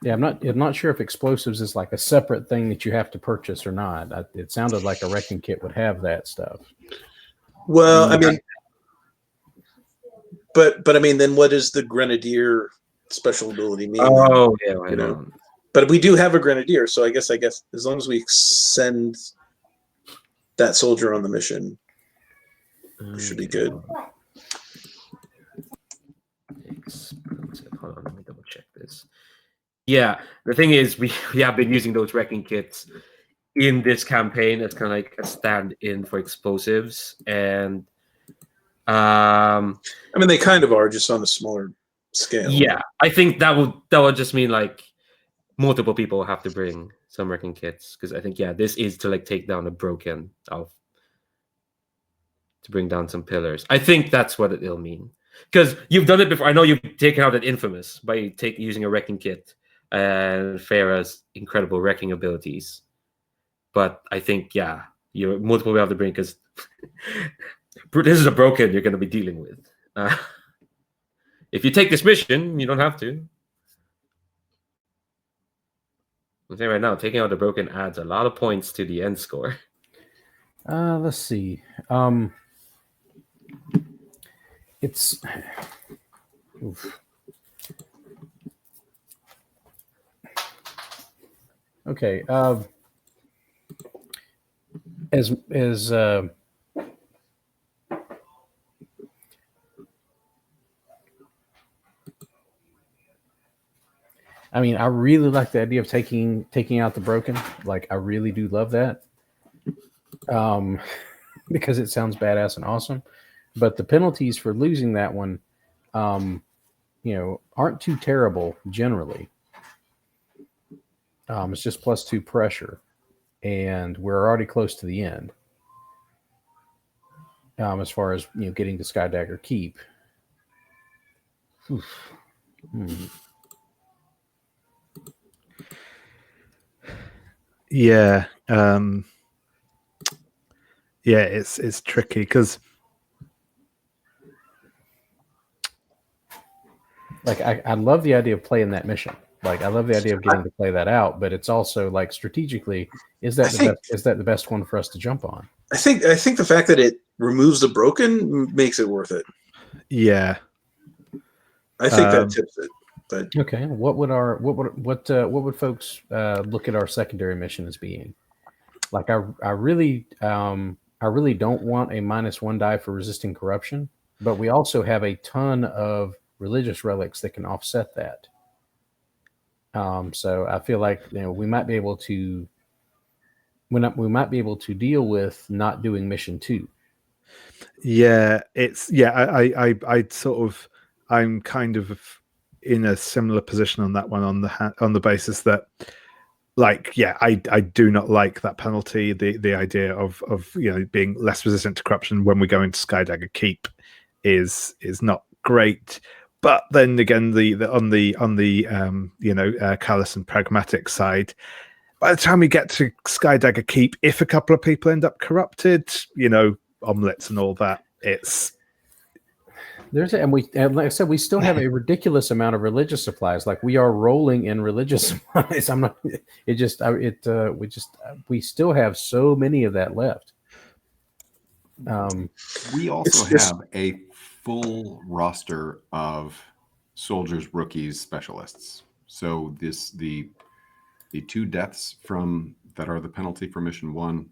Speaker 6: Yeah, I'm not sure if explosives is like a separate thing that you have to purchase or not. It sounded like a wrecking kit would have that stuff.
Speaker 4: Well, I mean, but I mean, then what does the Grenadier special ability mean?
Speaker 1: Oh, yeah, I
Speaker 4: you know.
Speaker 1: know.
Speaker 4: But we do have a Grenadier, so I guess as long as we send that soldier on the mission, we should be good.
Speaker 1: Hold on, let me double check this. Yeah, the thing is, we have been using those wrecking kits in this campaign as kind of like a stand-in for explosives, and
Speaker 4: I mean, they kind of are, just on a smaller scale.
Speaker 1: yeah, I think that would just mean like multiple people have to bring some wrecking kits, because I think this is to like take down a broken to bring down some pillars. I think that's what it'll mean, because you've done it before. I know you've taken out an Infamous by using a wrecking kit and Farah's incredible wrecking abilities. But I think, you're multiple we have to bring, because this is a broken you're going to be dealing with. If you take this mission, you don't have to. I'm saying right now, taking out the broken adds a lot of points to the end score.
Speaker 6: Let's see. It's oof. Okay. I mean, I really like the idea of taking out the broken. Like, I really do love that. Because it sounds badass and awesome. But the penalties for losing that one, aren't too terrible generally. It's just +2 pressure, and we're already close to the end. As far as getting to Skydagger Keep.
Speaker 2: Yeah. It's tricky because,
Speaker 6: like, I love the idea of playing that mission. Like, I love the idea of getting to play that out, but it's also like strategically, is that the best one for us to jump on?
Speaker 4: I think the fact that it removes the broken makes it worth it.
Speaker 2: Yeah.
Speaker 4: I think that tips it. But
Speaker 6: okay, what would folks look at our secondary mission as being? Like, I really don't want a -1 die for resisting corruption, but we also have a ton of religious relics that can offset that. So I feel like we might be able to deal with not doing mission 2.
Speaker 2: Yeah, I'm kind of in a similar position on that one, on the basis that, like, I do not like that penalty. The idea of being less resistant to corruption when we go into Skydagger Keep is not great. But then again, on the callous and pragmatic side, by the time we get to Skydagger Keep, if a couple of people end up corrupted, omelets and all that, it's
Speaker 6: and like I said, we still have a ridiculous amount of religious supplies. Like, we are rolling in religious supplies. We still have so many of that left.
Speaker 5: We also have a full roster of soldiers, rookies, specialists. So the the 2 deaths from that are the penalty for mission 1.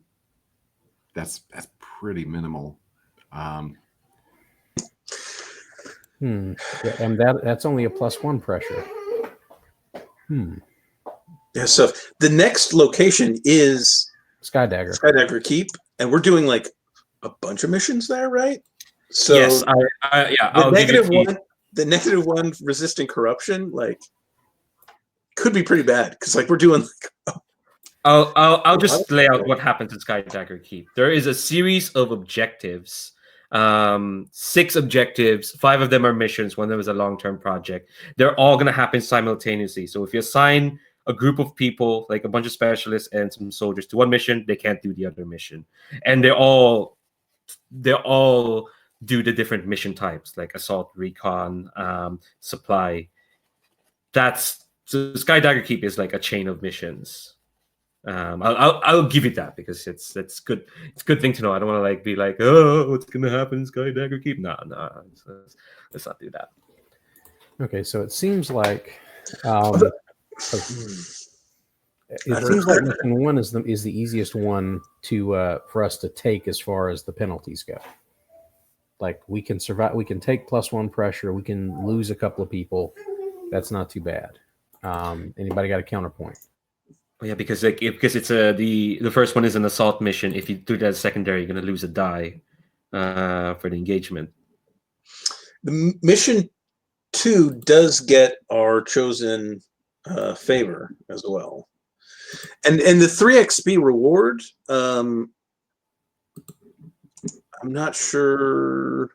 Speaker 5: That's pretty minimal.
Speaker 6: Yeah, and that's only a +1 pressure.
Speaker 4: Yeah, so the next location is
Speaker 6: Skydagger.
Speaker 4: Keep, and we're doing like a bunch of missions there, right? So
Speaker 1: Yes, I'll give you
Speaker 4: the -1 resisting corruption, like, could be pretty bad because like we're doing like
Speaker 1: I'll just lay out what happens in Skydagger Keep. There is a series of objectives. 6 objectives, 5 of them are missions, 1 of them is a long-term project. They're all going to happen simultaneously. So if you assign a group of people, like a bunch of specialists and some soldiers, to one mission, they can't do the other mission. And they all do the different mission types, like assault, recon, supply. So Skydagger Keep is like a chain of missions. I'll give you that because it's good. It's a good thing to know. I don't want to like be like, oh, what's gonna happen in Skydagger Keep? No, let's not do that.
Speaker 6: Okay, so it seems like mission 1 is the easiest one to for us to take as far as the penalties go. Like we can survive, we can take +1 pressure, we can lose a couple of people. That's not too bad. Anybody got a counterpoint?
Speaker 1: Oh, yeah, because it's the first one is an assault mission. If you do that as secondary, you're gonna lose a die for the engagement.
Speaker 4: the mission 2 does get our chosen favor as well, and the 3 XP reward. I'm not sure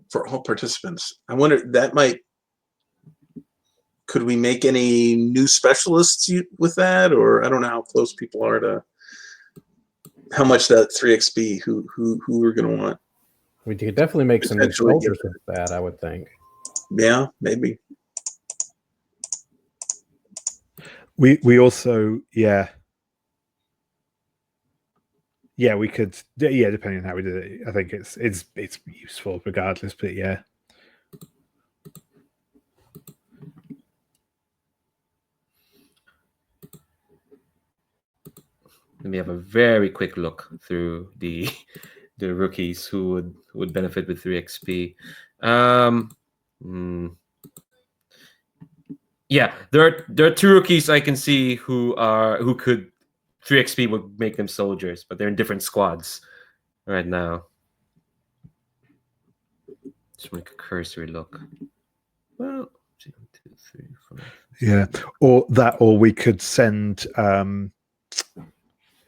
Speaker 4: for all participants. I wonder could we make any new specialists with that, or I don't know how close people are to how much that 3 XP. Who we're going to want?
Speaker 6: We could definitely make some new soldiers with that, I would think.
Speaker 4: Yeah, maybe.
Speaker 2: We also we could depending on how we did it. I think it's useful regardless, but yeah.
Speaker 1: Let me have a very quick look through the rookies who would benefit with 3 XP. Yeah, there are 2 rookies I can see who could 3 XP would make them soldiers, but they're in different squads right now. Just make a cursory look. Well, 1, 2, 3, 4.
Speaker 2: Yeah, or we could send.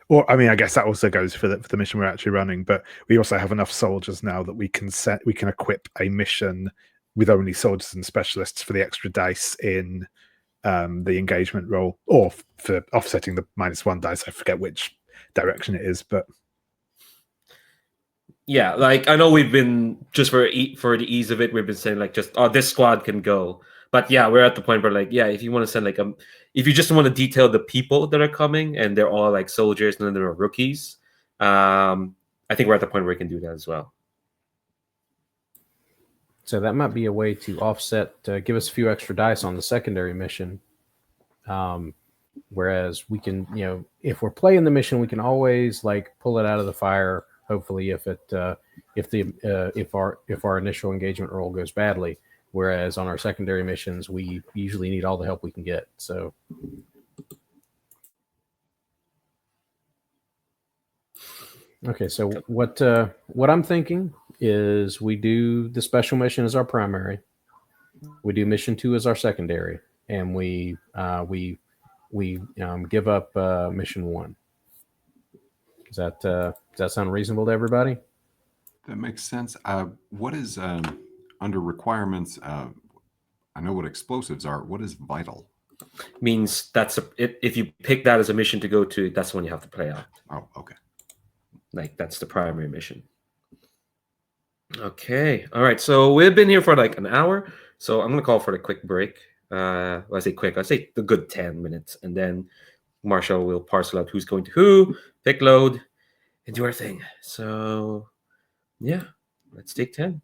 Speaker 2: Or I mean, I guess that also goes for the mission we're actually running. But we also have enough soldiers now that we can equip a mission with only soldiers and specialists for the extra dice in the engagement roll, or for offsetting the -1 dice. I forget which direction it is, but
Speaker 1: yeah, like I know we've been just for the ease of it, we've been saying like just this squad can go. But yeah, we're at the point where like if you want to send like if you just want to detail the people that are coming and they're all like soldiers and then there are rookies, I think we're at the point where we can do that as well.
Speaker 6: So that might be a way to offset, give us a few extra dice on the secondary mission. Whereas we can, if we're playing the mission, we can always like pull it out of the fire. Hopefully, if our initial engagement roll goes badly. Whereas on our secondary missions, we usually need all the help we can get. So, okay. So what I'm thinking is we do the special mission as our primary. We do mission 2 as our secondary, and we give up mission 1. Does that sound reasonable to everybody?
Speaker 5: That makes sense. What is under requirements? I know what explosives are. What is vital?
Speaker 1: Means if you pick that as a mission to go to, that's the one you have to play out.
Speaker 5: Oh, okay.
Speaker 1: Like that's the primary mission. Okay. All right. So we've been here for like an hour. So I'm gonna call for the quick break. When I say quick, I say the good 10 minutes, and then Marshall will parcel out who's going to who, pick load, and do our thing. So yeah, let's take 10.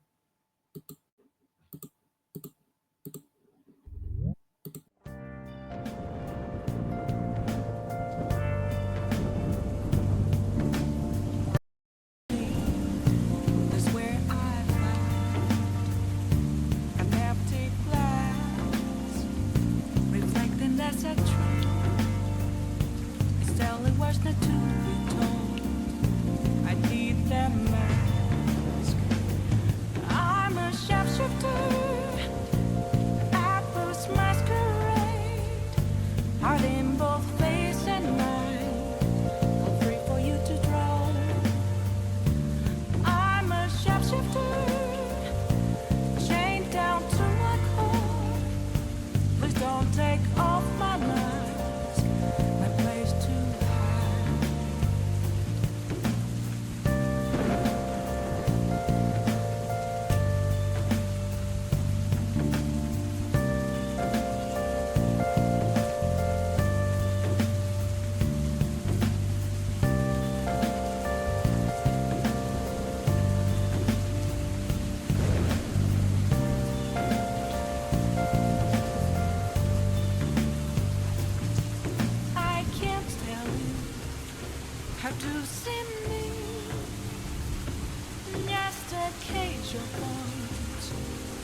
Speaker 7: at your bones.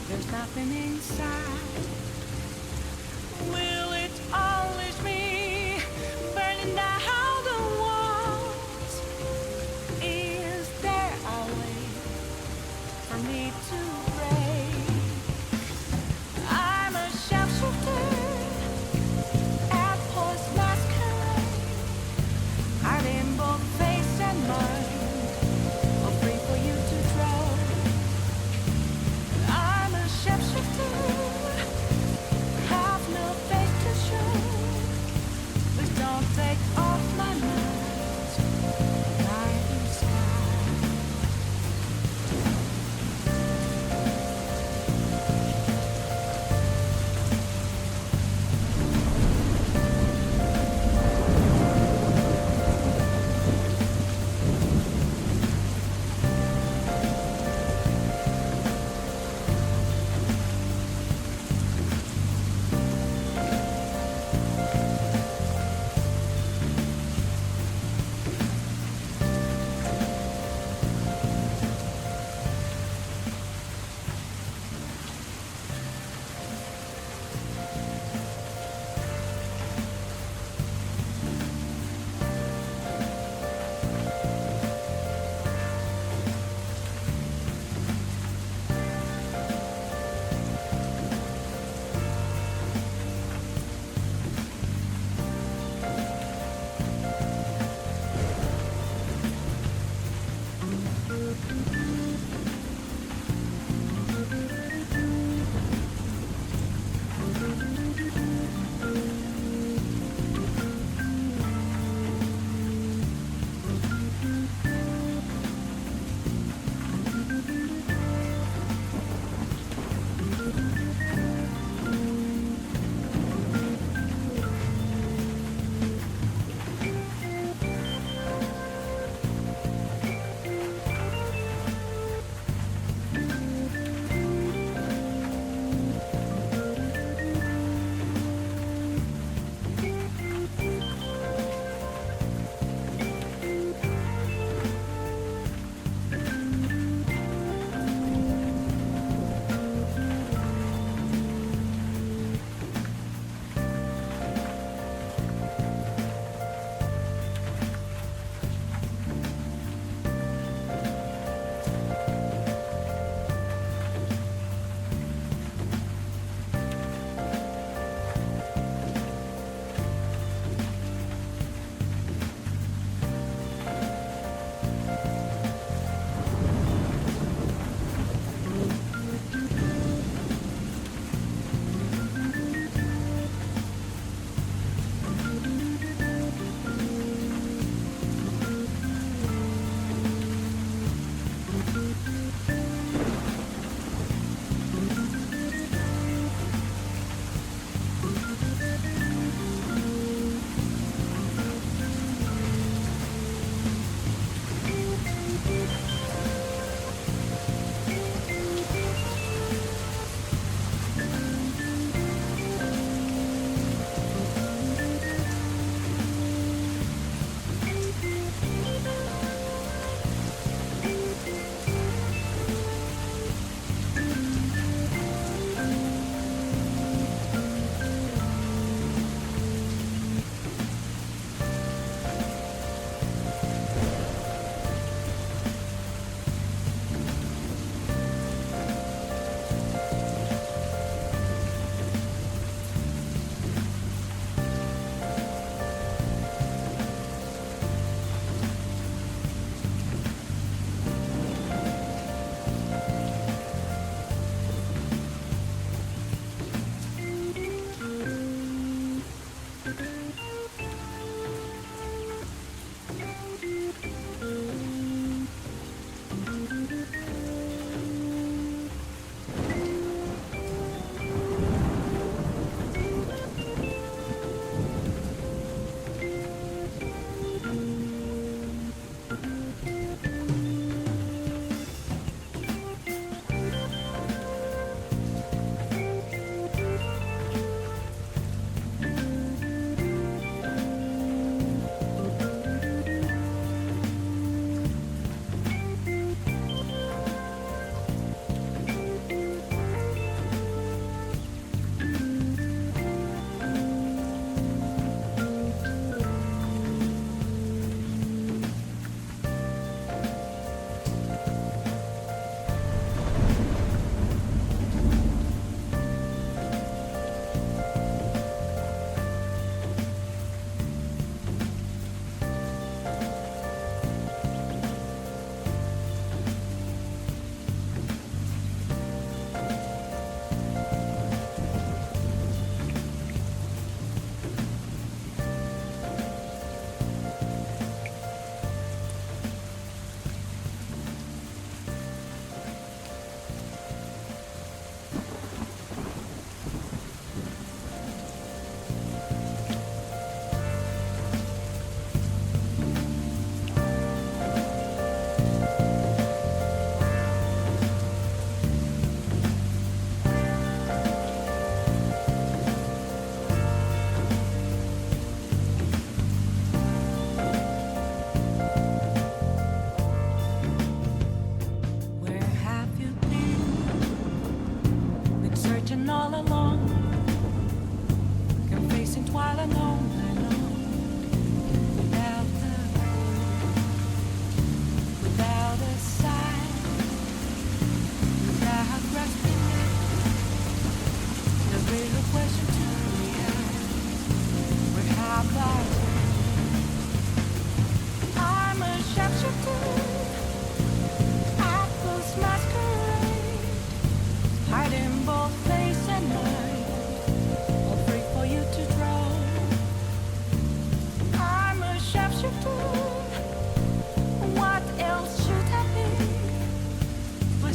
Speaker 7: There's nothing inside. Will it always be burning down the walls? Is there a way for me to break? I'm a sharpshooter at Post Masquerade. Heart in both face and mind, all free for you to throw. I'm a sharpshooter, have no face to show. Please don't take off my mask, night sky.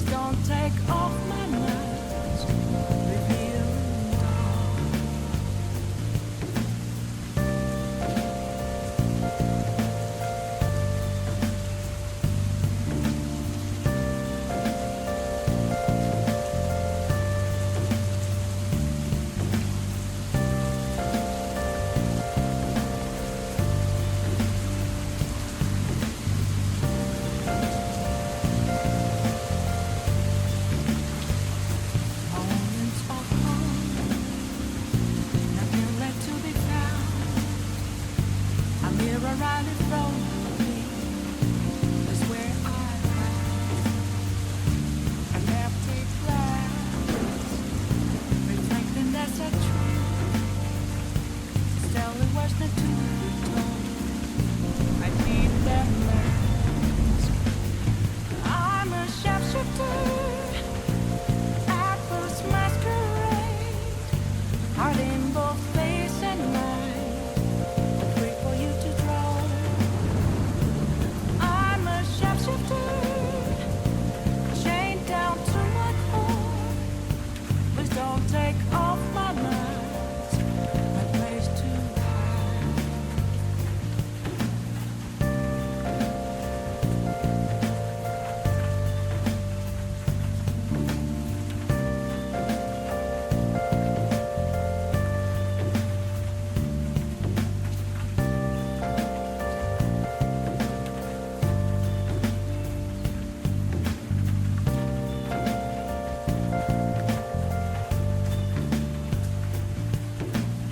Speaker 7: Please don't take off my mask. Revealing dawn. Moments of home, nothing left to be found. A mirror right in front of me is where I found an empty glass, reflecting that's a truth. Still, it was not to be told. I need that mask. I'm a sharpshooter. Apples masquerade, heart in both face and mind, free for you to draw. I'm a sharpshooter, chained down to my core. Please don't take off my mask, my place to hide.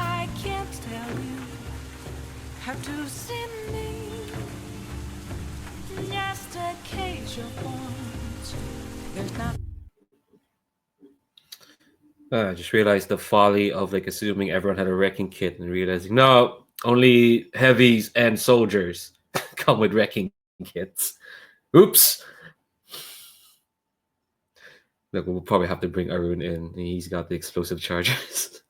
Speaker 7: I can't tell you how to see me. Just a cage of bones. There's not.
Speaker 1: I just realized the folly of like assuming everyone had a wrecking kit and realizing no, only heavies and soldiers come with wrecking kits. Oops. Look, we'll probably have to bring Arun in. He's got the explosive charges.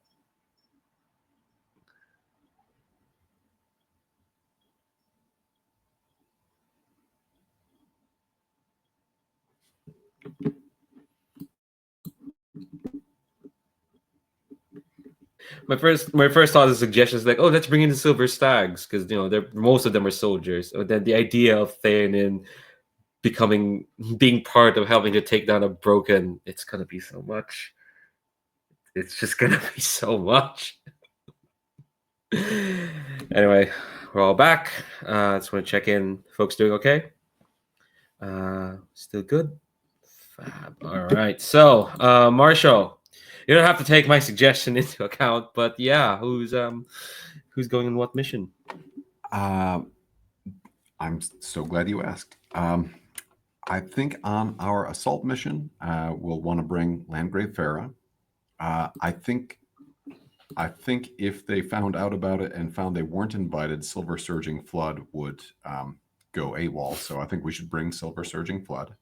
Speaker 1: my first thought is suggestion is like, oh, let's bring in the silver stags because most of them are soldiers. But then the idea of Theonin being part of helping to take down a broken, it's gonna be so much. It's just gonna be so much. Anyway, we're all back. Just want to check in. Folks doing okay? Still good? Fab. All right. So, Marshall, you don't have to take my suggestion into account, but yeah, who's going on what mission?
Speaker 5: I'm so glad you asked. I think on our assault mission, we'll want to bring Landgrave Farah. I think if they found out about it and found they weren't invited, Silver Surging Flood would go AWOL. So I think we should bring Silver Surging Flood.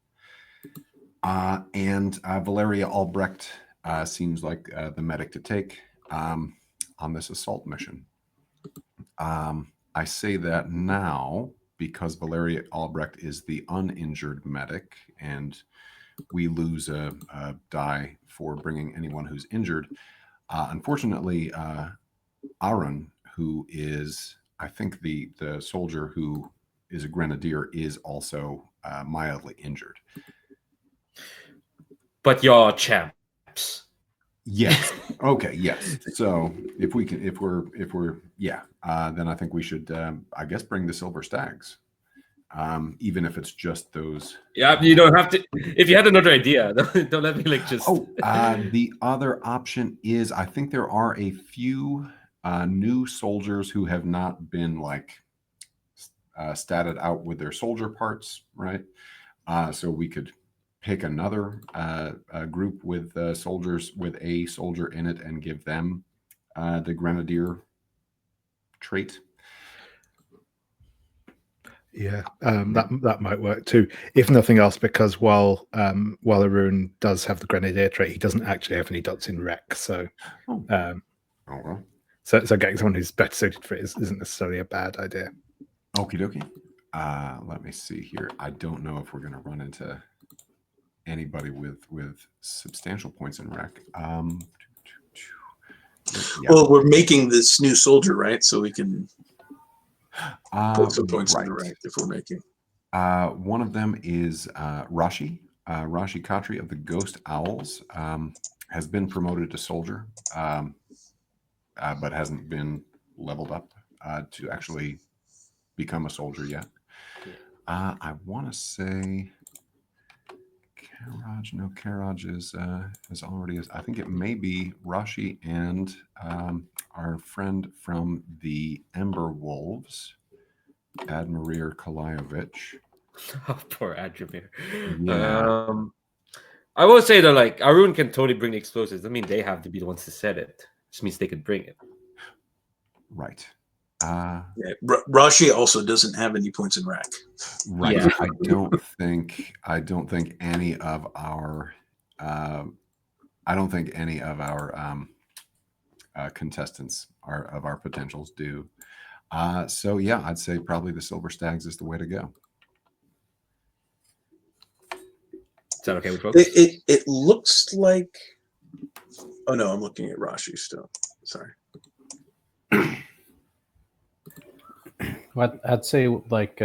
Speaker 5: And Valeria Albrecht seems like the medic to take on this assault mission. I say that now because Valeria Albrecht is the uninjured medic, and we lose a die for bringing anyone who's injured. Unfortunately, Arun, who is, I think, the soldier who is a grenadier, is also mildly injured.
Speaker 1: But you're champs.
Speaker 5: Yes. Okay. Yes. So if we're then I think we should, I guess, bring the Silver Stags, even if it's just those.
Speaker 1: Yeah, you don't have to. If you had another idea, don't let me just.
Speaker 5: The other option is, I think there are a few new soldiers who have not been statted out with their soldier parts, right? So we could pick another group with soldiers with a soldier in it and give them the grenadier trait.
Speaker 2: Yeah, that might work too. If nothing else, because while Arun does have the grenadier trait, he doesn't actually have any dots in rec. So, so getting someone who's better suited for it isn't necessarily a bad idea.
Speaker 5: Okie dokie. Let me see here. I don't know if we're going to run into anybody with substantial points in rec. Yeah.
Speaker 4: Well, we're making this new soldier, right? So we can put some points in the
Speaker 5: right.
Speaker 4: rank if we're making.
Speaker 5: One of them is Rashi. Rashi Khatri of the Ghost Owls has been promoted to soldier, but hasn't been leveled up to actually become a soldier yet. I want to say Karaj. No, Karaj is already. I think it may be Rashi and our friend from the Ember Wolves, Admiral Kalayovich.
Speaker 1: Oh, poor Adramir.
Speaker 5: Yeah.
Speaker 1: I will say that like Arun can totally bring the explosives. I mean, they have to be the ones to set it. Which means they could bring it.
Speaker 5: Right.
Speaker 4: Yeah, Rashi also doesn't have any points in rack.
Speaker 5: Right.
Speaker 1: Yeah.
Speaker 5: I don't think any of our contestants of our potentials do. So yeah, I'd say probably the Silver Stags is the way to go.
Speaker 1: Is that okay with folks?
Speaker 4: It looks like. Oh no, I'm looking at Rashi still. Sorry.
Speaker 6: Well, I'd say like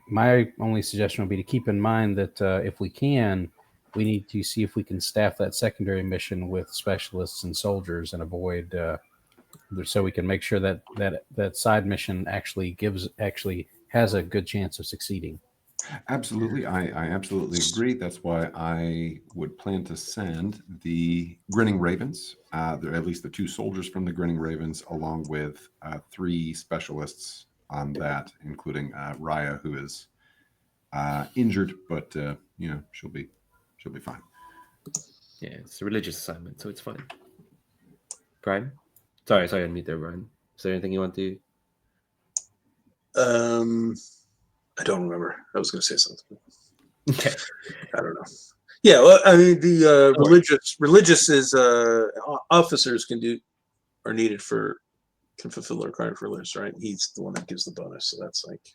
Speaker 6: my only suggestion would be to keep in mind that if we can, we need to see if we can staff that secondary mission with specialists and soldiers and avoid so we can make sure that that side mission actually has a good chance of succeeding.
Speaker 5: Absolutely. I absolutely agree. That's why I would plan to send the Grinning Ravens, at least the 2 soldiers from the Grinning Ravens, along with 3 specialists on that, including Raya, who is injured, but she'll be fine.
Speaker 1: Yeah, it's a religious assignment, so it's fine. Brian? Sorry, I didn't meet there, Brian. Is there anything you want to?
Speaker 4: I don't remember. I was going to say something.
Speaker 1: Okay.
Speaker 4: I don't know. Yeah, well, I mean, the religious is officers are needed can fulfill the requirement for religious, right? He's the one that gives the bonus, so that's like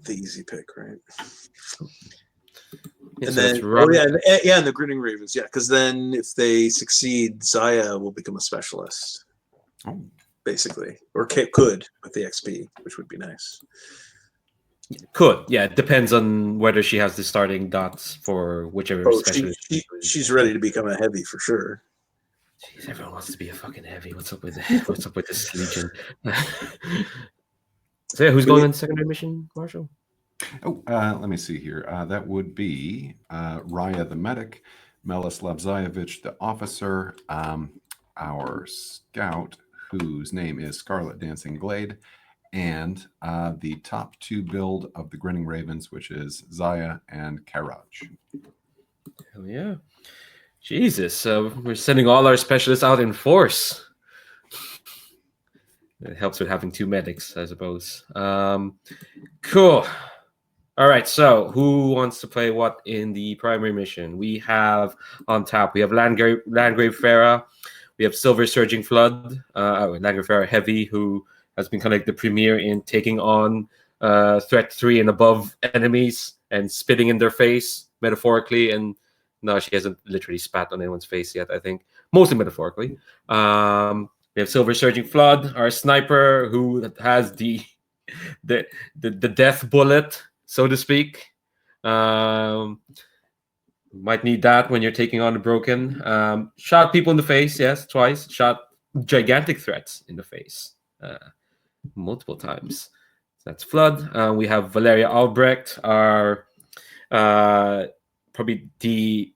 Speaker 4: the easy pick, right?
Speaker 1: Yeah,
Speaker 4: And
Speaker 1: so
Speaker 4: then, and the Grinning Ravens, yeah, because then if they succeed, Zaya will become a specialist.
Speaker 5: Oh.
Speaker 4: Basically, or could with the XP, which would be nice.
Speaker 1: Could, yeah. It depends on whether she has the starting dots for whichever specialist.
Speaker 4: She's ready to become a heavy for sure.
Speaker 1: Jeez, everyone wants to be a fucking heavy. What's up with this Legion? So yeah, who's going on the secondary mission, Marshall?
Speaker 5: Oh, let me see here. That would be Raya the medic, Melis Labzayevich the officer, our scout, whose name is Scarlet Dancing Glade, and the top 2 build of the Grinning Ravens, which is Zaya and Karaj.
Speaker 1: Hell yeah. Jesus, we're sending all our specialists out in force. It helps with having 2 medics, I suppose. Cool. All right, so who wants to play what in the primary mission? We have on top, we have Landgrave Farah, we have Silver Surging Flood, Landgrave Farah Heavy, who has been kind of like the premier in taking on threat 3 and above enemies and spitting in their face, metaphorically. And no, she hasn't literally spat on anyone's face yet, I think. Mostly metaphorically. We have Silver Surging Flood, our sniper, who has the death bullet, so to speak. Might need that when you're taking on the broken. Shot people in the face, yes, twice. Shot gigantic threats in the face multiple times. So that's Flood. We have Valeria Albrecht, our probably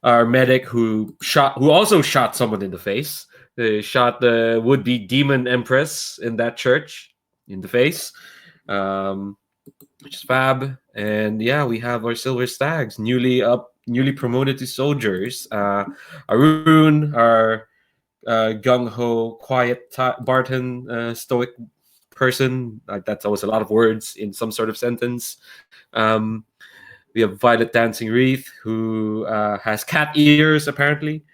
Speaker 1: our medic who also shot someone in the face. They shot the would-be demon empress in that church in the face, which is fab. And yeah, we have our Silver Stags, newly promoted to soldiers. Arun, our gung-ho, quiet Barton, stoic person. That's always a lot of words in some sort of sentence. We have Violet Dancing Wreath, who has cat ears, apparently.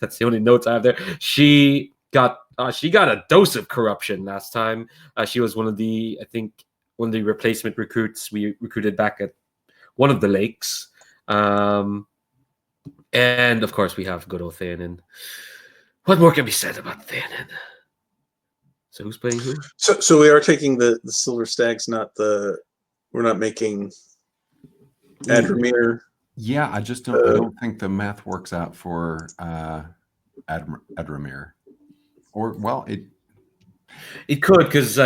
Speaker 1: That's the only notes I have there. She got a dose of corruption last time. She was one of the one of the replacement recruits we recruited back at one of the lakes. And of course, we have good old Theonin. What more can be said about Theonin? So who's playing who?
Speaker 4: So we are taking the silver stags, we're not making Adramir.
Speaker 5: Yeah, I just don't. I don't think the math works out for Adramir. Or well,
Speaker 1: It could, because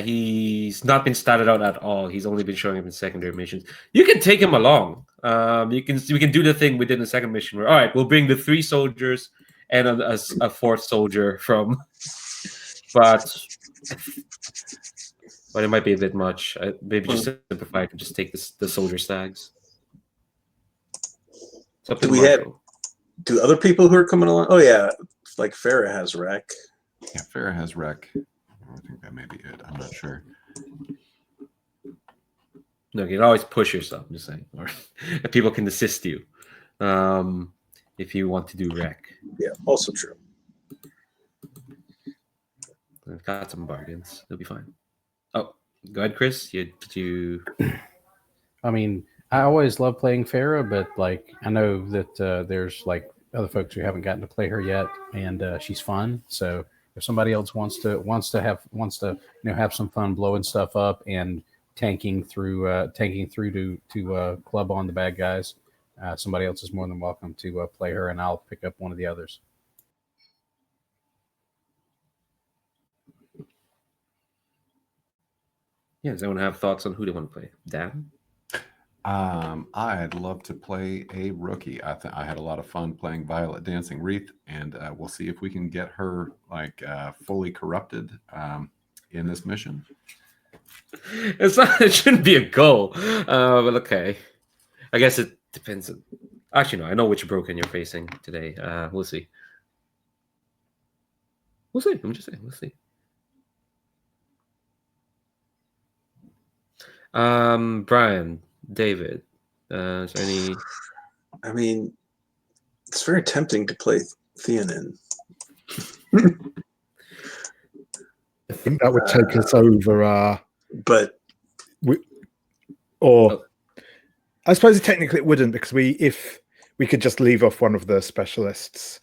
Speaker 1: he's not been started out at all. He's only been showing up in secondary missions. You can take him along. We can do the thing we did in the second mission where, all right, we'll bring the 3 soldiers and a 4th soldier from, but it might be a bit much. Maybe just simplify it and just take the soldier stags.
Speaker 4: Do other people who are coming along? Oh yeah, like Farah has wreck.
Speaker 5: Yeah, Farah has wreck. I think that may be it. I'm not sure.
Speaker 1: No, you can always push yourself. I'm just saying, or people can assist you if you want to do wreck.
Speaker 4: Yeah, also true.
Speaker 1: I've got some bargains. It'll be fine. Oh, go ahead, Chris. Did you?
Speaker 6: I mean, I always love playing Farah, but like I know that there's like other folks who haven't gotten to play her yet, and she's fun. So if somebody else wants to have some fun blowing stuff up and tanking through to club on the bad guys, somebody else is more than welcome to play her, and I'll pick up one of the others.
Speaker 1: Yeah, does anyone have thoughts on who they want to play? Dan?
Speaker 5: I'd love to play a rookie. I had a lot of fun playing Violet Dancing Wreath, and we'll see if we can get her fully corrupted in this mission.
Speaker 1: It shouldn't be a goal, but okay. I guess it depends. Actually, no. I know which broken you're facing today. We'll see. We'll see. I'm just saying. We'll see. Brian, David, is there any?
Speaker 4: I mean, it's very tempting to play Theonin.
Speaker 2: I think that would take us over
Speaker 4: but
Speaker 2: I suppose technically it wouldn't, because if we could just leave off one of the specialists.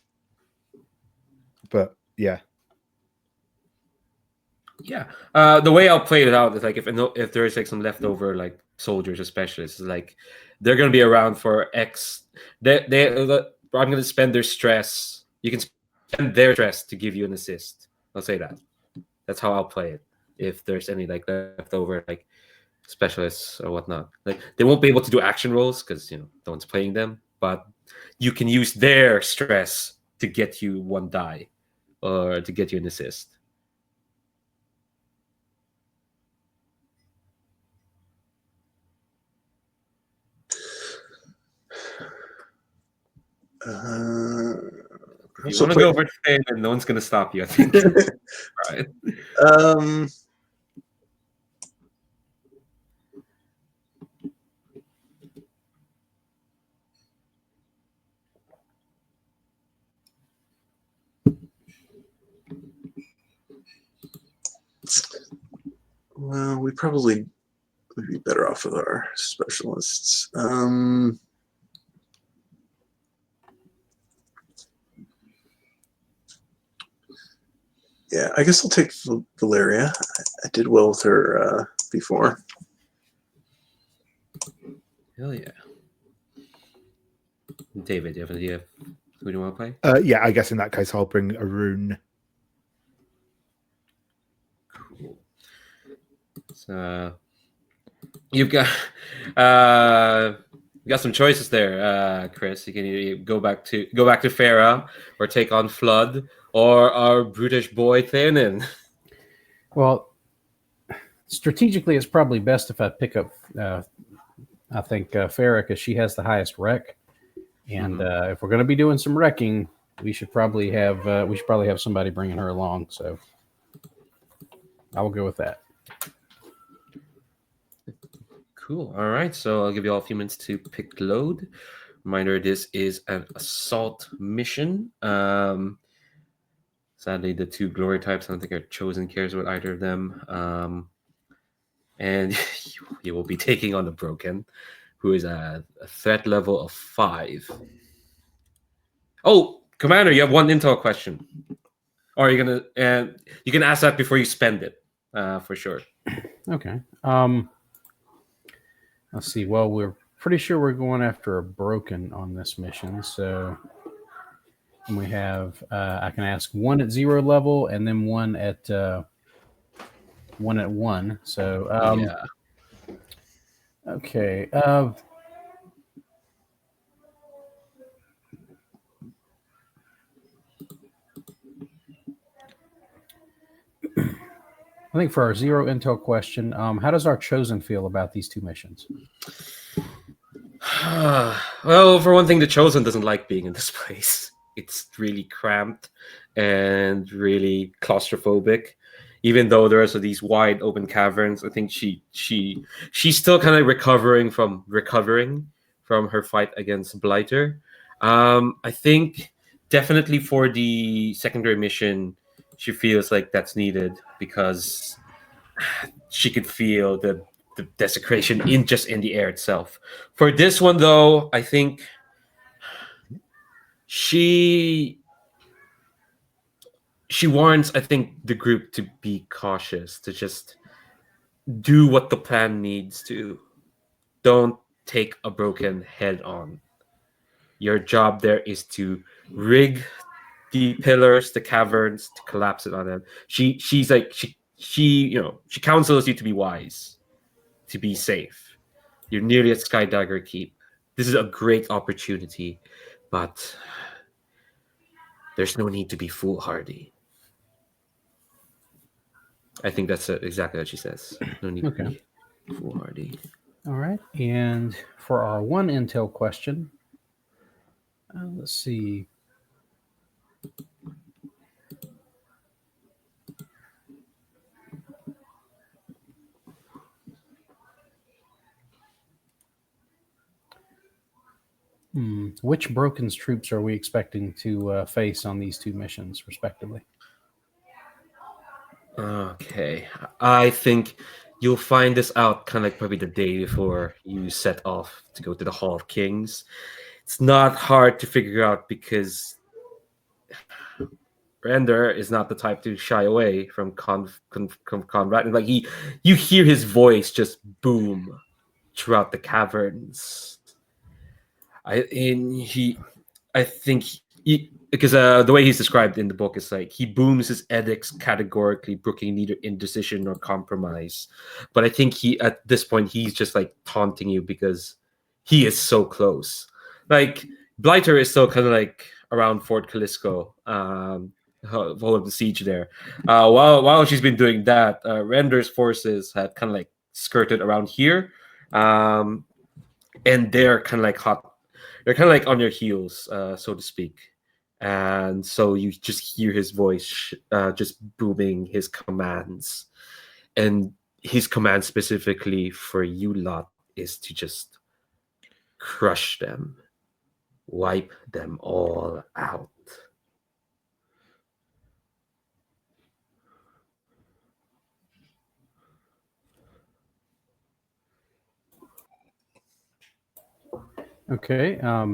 Speaker 2: But yeah.
Speaker 1: Yeah. The way I'll play it out is like if there is like some leftover like soldiers or specialists, like they're gonna be around for X. I'm gonna spend their stress. You can spend their stress to give you an assist. I'll say that. That's how I'll play it. If there's any like leftover like specialists or whatnot, like they won't be able to do action rolls because no one's playing them. But you can use their stress to get you 1 die or to get you an assist. If you want to go over to and no one's going to stop you, I think. Right.
Speaker 4: Well, we probably would be better off with our specialists. Yeah, I guess I'll take Valeria. I did well with her before.
Speaker 1: Hell yeah. David, do you have an idea of who do you want to play?
Speaker 2: Yeah, I guess in that case I'll bring Arun.
Speaker 1: Cool. So you've got some choices there, Chris. You can either go back to Farah or take on Flood or our brutish boy Thanon.
Speaker 6: Well, strategically, it's probably best if I pick up. I think Farah, because she has the highest wreck, and if we're going to be doing some wrecking, we should probably have somebody bringing her along. So I will go with that.
Speaker 1: Cool. All right. So I'll give you all a few minutes to pick load. Reminder: this is an assault mission. Sadly, the 2 glory types, I don't think our chosen cares about either of them. and you will be taking on the Broken, who is a threat level of 5. Oh, Commander, you have one intel question. Or are you gonna and you can ask that before you spend it, for sure.
Speaker 6: Okay. Let's see. Well, we're pretty sure we're going after a Broken on this mission, so and we have I can ask one at 0 level and then one at 1. So
Speaker 1: Yeah.
Speaker 6: okay. I think for our 0 intel question, how does our chosen feel about these 2 missions?
Speaker 1: Well, for one thing, the Chosen doesn't like being in this place. It's really cramped and really claustrophobic. Even though there are these wide open caverns, I think she's still kind of recovering from her fight against Blighter. I think definitely for the secondary mission, she feels like that's needed because she could feel the desecration in the air itself. For this one, though, I think she warns, I think, the group to be cautious, to just do what the plan needs to. Don't take a Broken head on. Your job there is to rig the pillars, the caverns, to collapse it on them. She's like she counsels you to be wise, to be safe. You're nearly at Skydagger Keep. This is a great opportunity, but there's no need to be foolhardy. I think that's exactly what she says. No need to be foolhardy.
Speaker 6: All right. And for our 1 intel question, let's see. Which Broken's troops are we expecting to face on these 2 missions, respectively?
Speaker 1: Okay. I think you'll find this out kind of like probably the day before you set off to go to the Hall of Kings. It's not hard to figure out because Render is not the type to shy away from combat. Like you hear his voice just boom throughout the caverns. I think because the way he's described in the book is like he booms his edicts categorically, brooking neither indecision nor compromise. But I think at this point he's just like taunting you because he is so close. Like Blighter is still kind of like around Fort Callisto, holding the siege there. While she's been doing that, Render's forces had kind of like skirted around here, and they're kind of like hot. They're kind of like on your heels, so to speak. And so you just hear his voice just booming his commands. And his command specifically for you lot is to just crush them, wipe them all out.
Speaker 6: Okay. I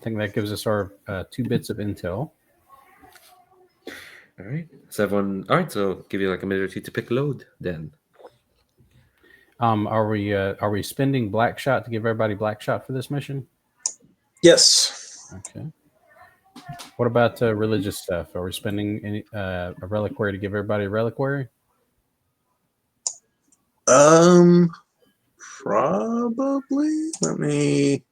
Speaker 6: think that gives us our 2 bits of intel.
Speaker 1: All right. So everyone, all right. So give you like a minute or 2 to pick load then.
Speaker 6: Are we spending Black Shot to give everybody Black Shot for this mission?
Speaker 4: Yes.
Speaker 6: Okay. What about religious stuff? Are we spending any, a reliquary to give everybody a reliquary?
Speaker 4: Probably. Let me.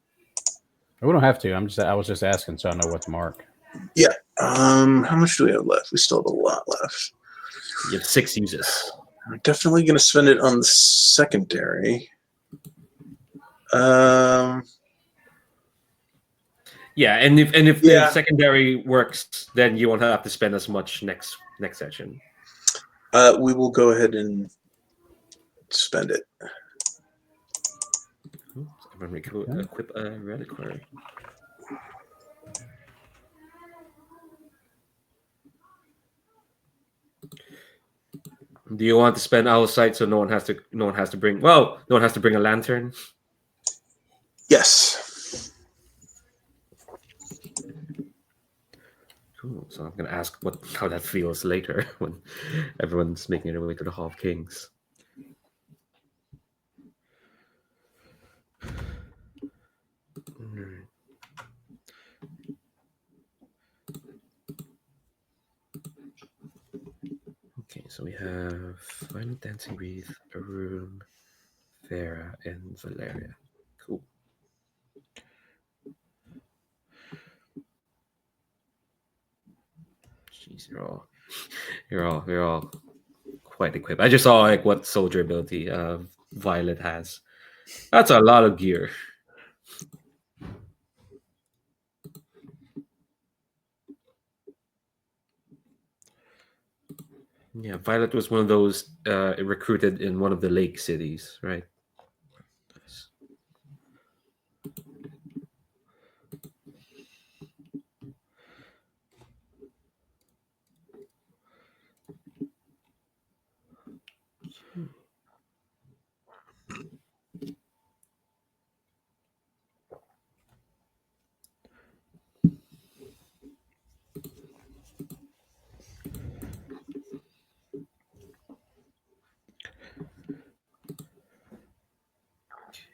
Speaker 6: We don't have to. I was just asking so I know what to mark.
Speaker 4: Yeah. How much do we have left? We still have a lot left.
Speaker 1: You have 6 uses.
Speaker 4: I'm definitely going to spend it on the secondary.
Speaker 1: Yeah, and if
Speaker 4: Yeah.
Speaker 1: the secondary works, then you won't have to spend as much next session.
Speaker 4: We will go ahead and spend it.
Speaker 1: Everyone equip a reliquary. Do you want to spend owl sight so no one has to bring? Well, no one has to bring a lantern.
Speaker 4: Yes.
Speaker 1: Cool. So I'm gonna ask how that feels later when everyone's making their way to the Hall of Kings. Alright. Okay, so we have Final Dancing Breathe, Arun, Farah, and Valeria. Cool. Jeez, you're all quite equipped. I just saw like what soldier ability Violet has. That's a lot of gear. Yeah, Violet was one of those recruited in one of the lake cities, right?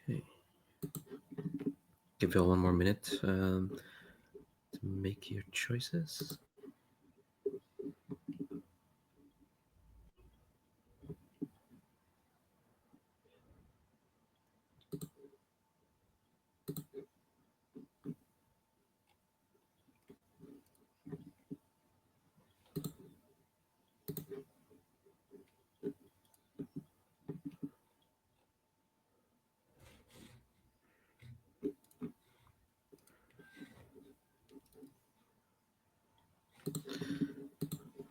Speaker 1: Okay. Give you all one more minute to make your choices.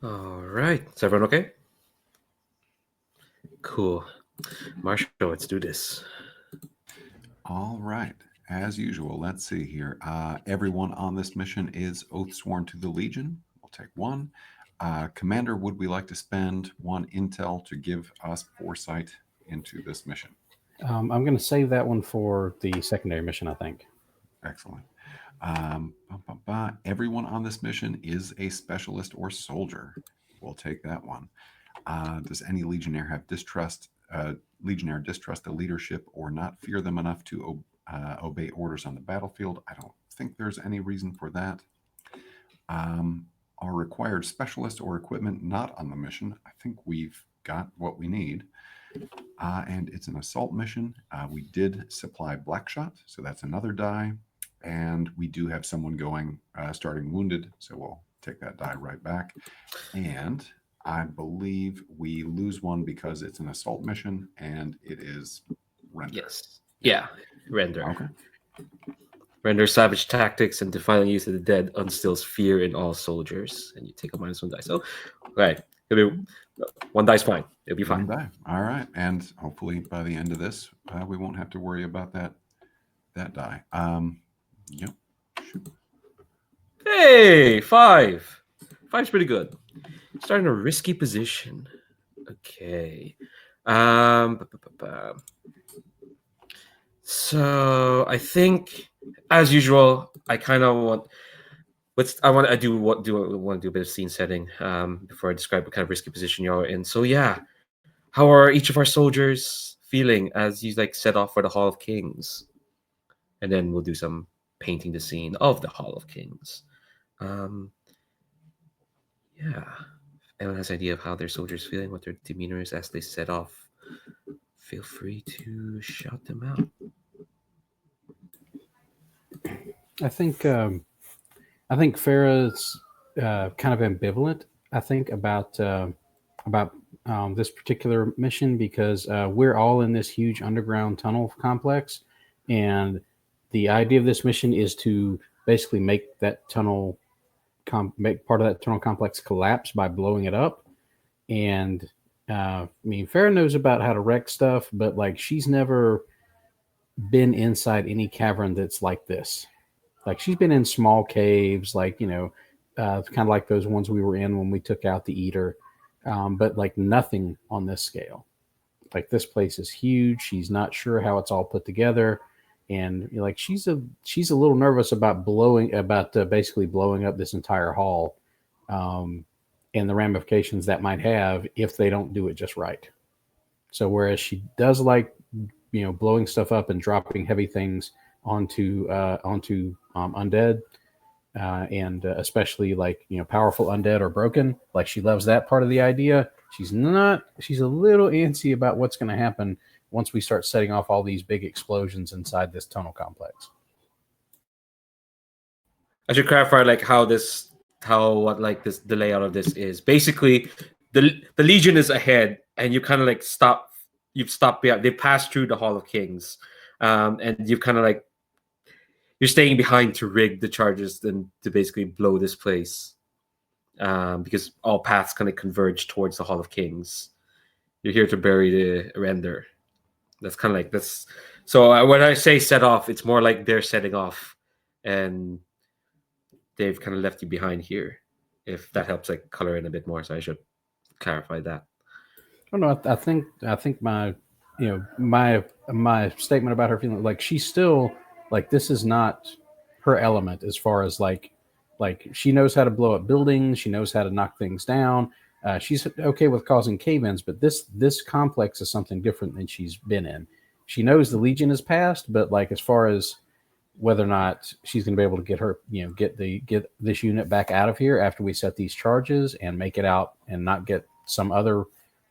Speaker 1: All right. Is everyone okay? Cool. Marshall, let's do this.
Speaker 5: All right. As usual, let's see here. Everyone on this mission is oath sworn to the Legion. We'll take one. Commander, would we like to spend one intel to give us foresight into this mission?
Speaker 6: I'm going to save that one for the secondary mission, I think.
Speaker 5: Excellent. Everyone on this mission is a specialist or soldier. We'll take that one. Does any legionnaire have distrust? Legionnaire distrust the leadership or not fear them enough to obey orders on the battlefield? I don't think there's any reason for that. Are required specialist or equipment not on the mission? I think we've got what we need. And it's an assault mission. We did supply Blackshot, so that's another die. And we do have someone going, starting wounded, so we'll take that die right back. And I believe we lose one because it's an assault mission, and it is render.
Speaker 1: Yes. Yeah, render.
Speaker 5: Okay.
Speaker 1: Render savage tactics and defiling use of the dead instills fear in all soldiers, and you take a -1 die. So, okay, it'll be, one die's fine. It'll be fine.
Speaker 5: One die. All right, and hopefully by the end of this, we won't have to worry about that die. Yep. Shoot.
Speaker 1: Hey, 5. 5's pretty good. Starting a risky position. Okay. So I think, as usual, I kind of want. I want to do a bit of scene setting before I describe what kind of risky position you're in. So yeah, how are each of our soldiers feeling as you like set off for the Hall of Kings, and then we'll do some painting the scene of the Hall of Kings. Yeah. Anyone has an idea of how their soldiers feeling, what their demeanor is as they set off, feel free to shout them out.
Speaker 6: I think Farah's kind of ambivalent. I think about this particular mission because we're all in this huge underground tunnel complex, and the idea of this mission is to basically make that tunnel make part of that tunnel complex collapse by blowing it up. And I mean, Farah knows about how to wreck stuff, but like she's never been inside any cavern that's like this. Like she's been in small caves, like kind of like those ones we were in when we took out the Eater. but like nothing on this scale. Like this place is huge. She's not sure how it's all put together, and like she's a little nervous about basically blowing up this entire hall, and the ramifications that might have if they don't do it just right. So whereas she does like blowing stuff up and dropping heavy things onto undead, and especially like powerful undead or broken, like she loves that part of the idea. She's a little antsy about what's going to happen once we start setting off all these big explosions inside this tunnel complex.
Speaker 1: I should clarify like the layout of this is. Basically, the Legion is ahead, and you kind of like stop. You've stopped behind. They passed through the Hall of Kings, and you've kind of like you're staying behind to rig the charges and to basically blow this place, because all paths kind of converge towards the Hall of Kings. You're here to bury the render. That's kind of like this. So when I say set off, it's more like they're setting off, and they've kind of left you behind here. If that helps, like color in a bit more, so I should clarify that.
Speaker 6: Oh no, I think my my statement about her feeling like she's still like this is not her element as far as like she knows how to blow up buildings, she knows how to knock things down. She's okay with causing cave-ins, but this complex is something different than she's been in. She knows the Legion is past, but like as far as whether or not she's going to be able to get this unit back out of here after we set these charges and make it out and not get some other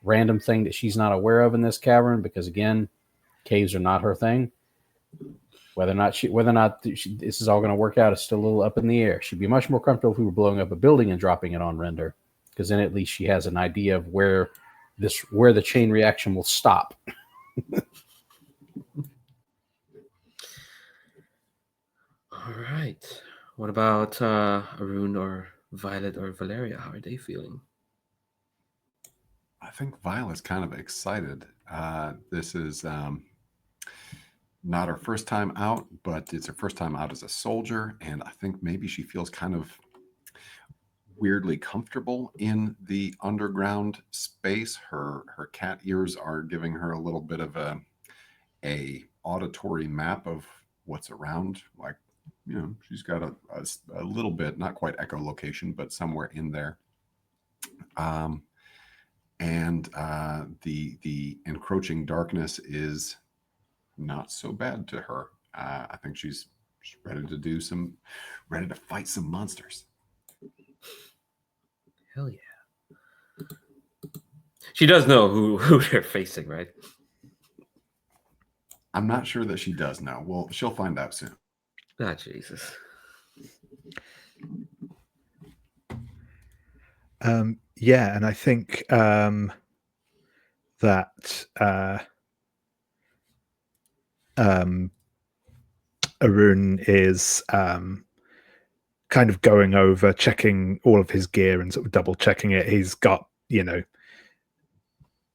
Speaker 6: random thing that she's not aware of in this cavern, because again, caves are not her thing. Whether or not this is all going to work out is still a little up in the air. She'd be much more comfortable if we were blowing up a building and dropping it on render, because then at least she has an idea of where the chain reaction will stop.
Speaker 1: All right. What about Arun or Violet or Valeria? How are they feeling?
Speaker 5: I think Violet's kind of excited. This is not her first time out, but it's her first time out as a soldier, and I think maybe she feels kind of weirdly comfortable in the underground space. Her cat ears are giving her a little bit of a auditory map of what's around. Like, she's got a little bit, not quite echolocation, but somewhere in there. And the encroaching darkness is not so bad to her. I think she's ready to fight some monsters.
Speaker 1: Hell yeah. She does know who they're facing, right?
Speaker 5: I'm not sure that she does know. Well, she'll find out soon.
Speaker 1: Ah, Jesus.
Speaker 2: Yeah, and I think that Arun is kind of going over, checking all of his gear and sort of double checking it. He's got,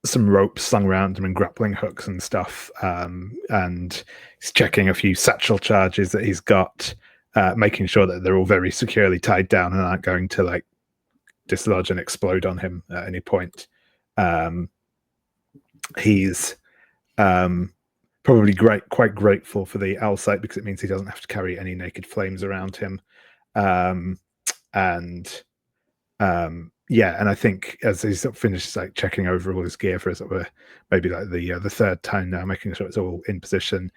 Speaker 2: some ropes slung around him and grappling hooks and stuff. And he's checking a few satchel charges that he's got, making sure that they're all very securely tied down and aren't going to like dislodge and explode on him at any point. He's probably quite grateful for the owl sight, because it means he doesn't have to carry any naked flames around him. And I think as he sort of finishes like checking over all his gear for sort of maybe like the third time now, making sure it's all in position,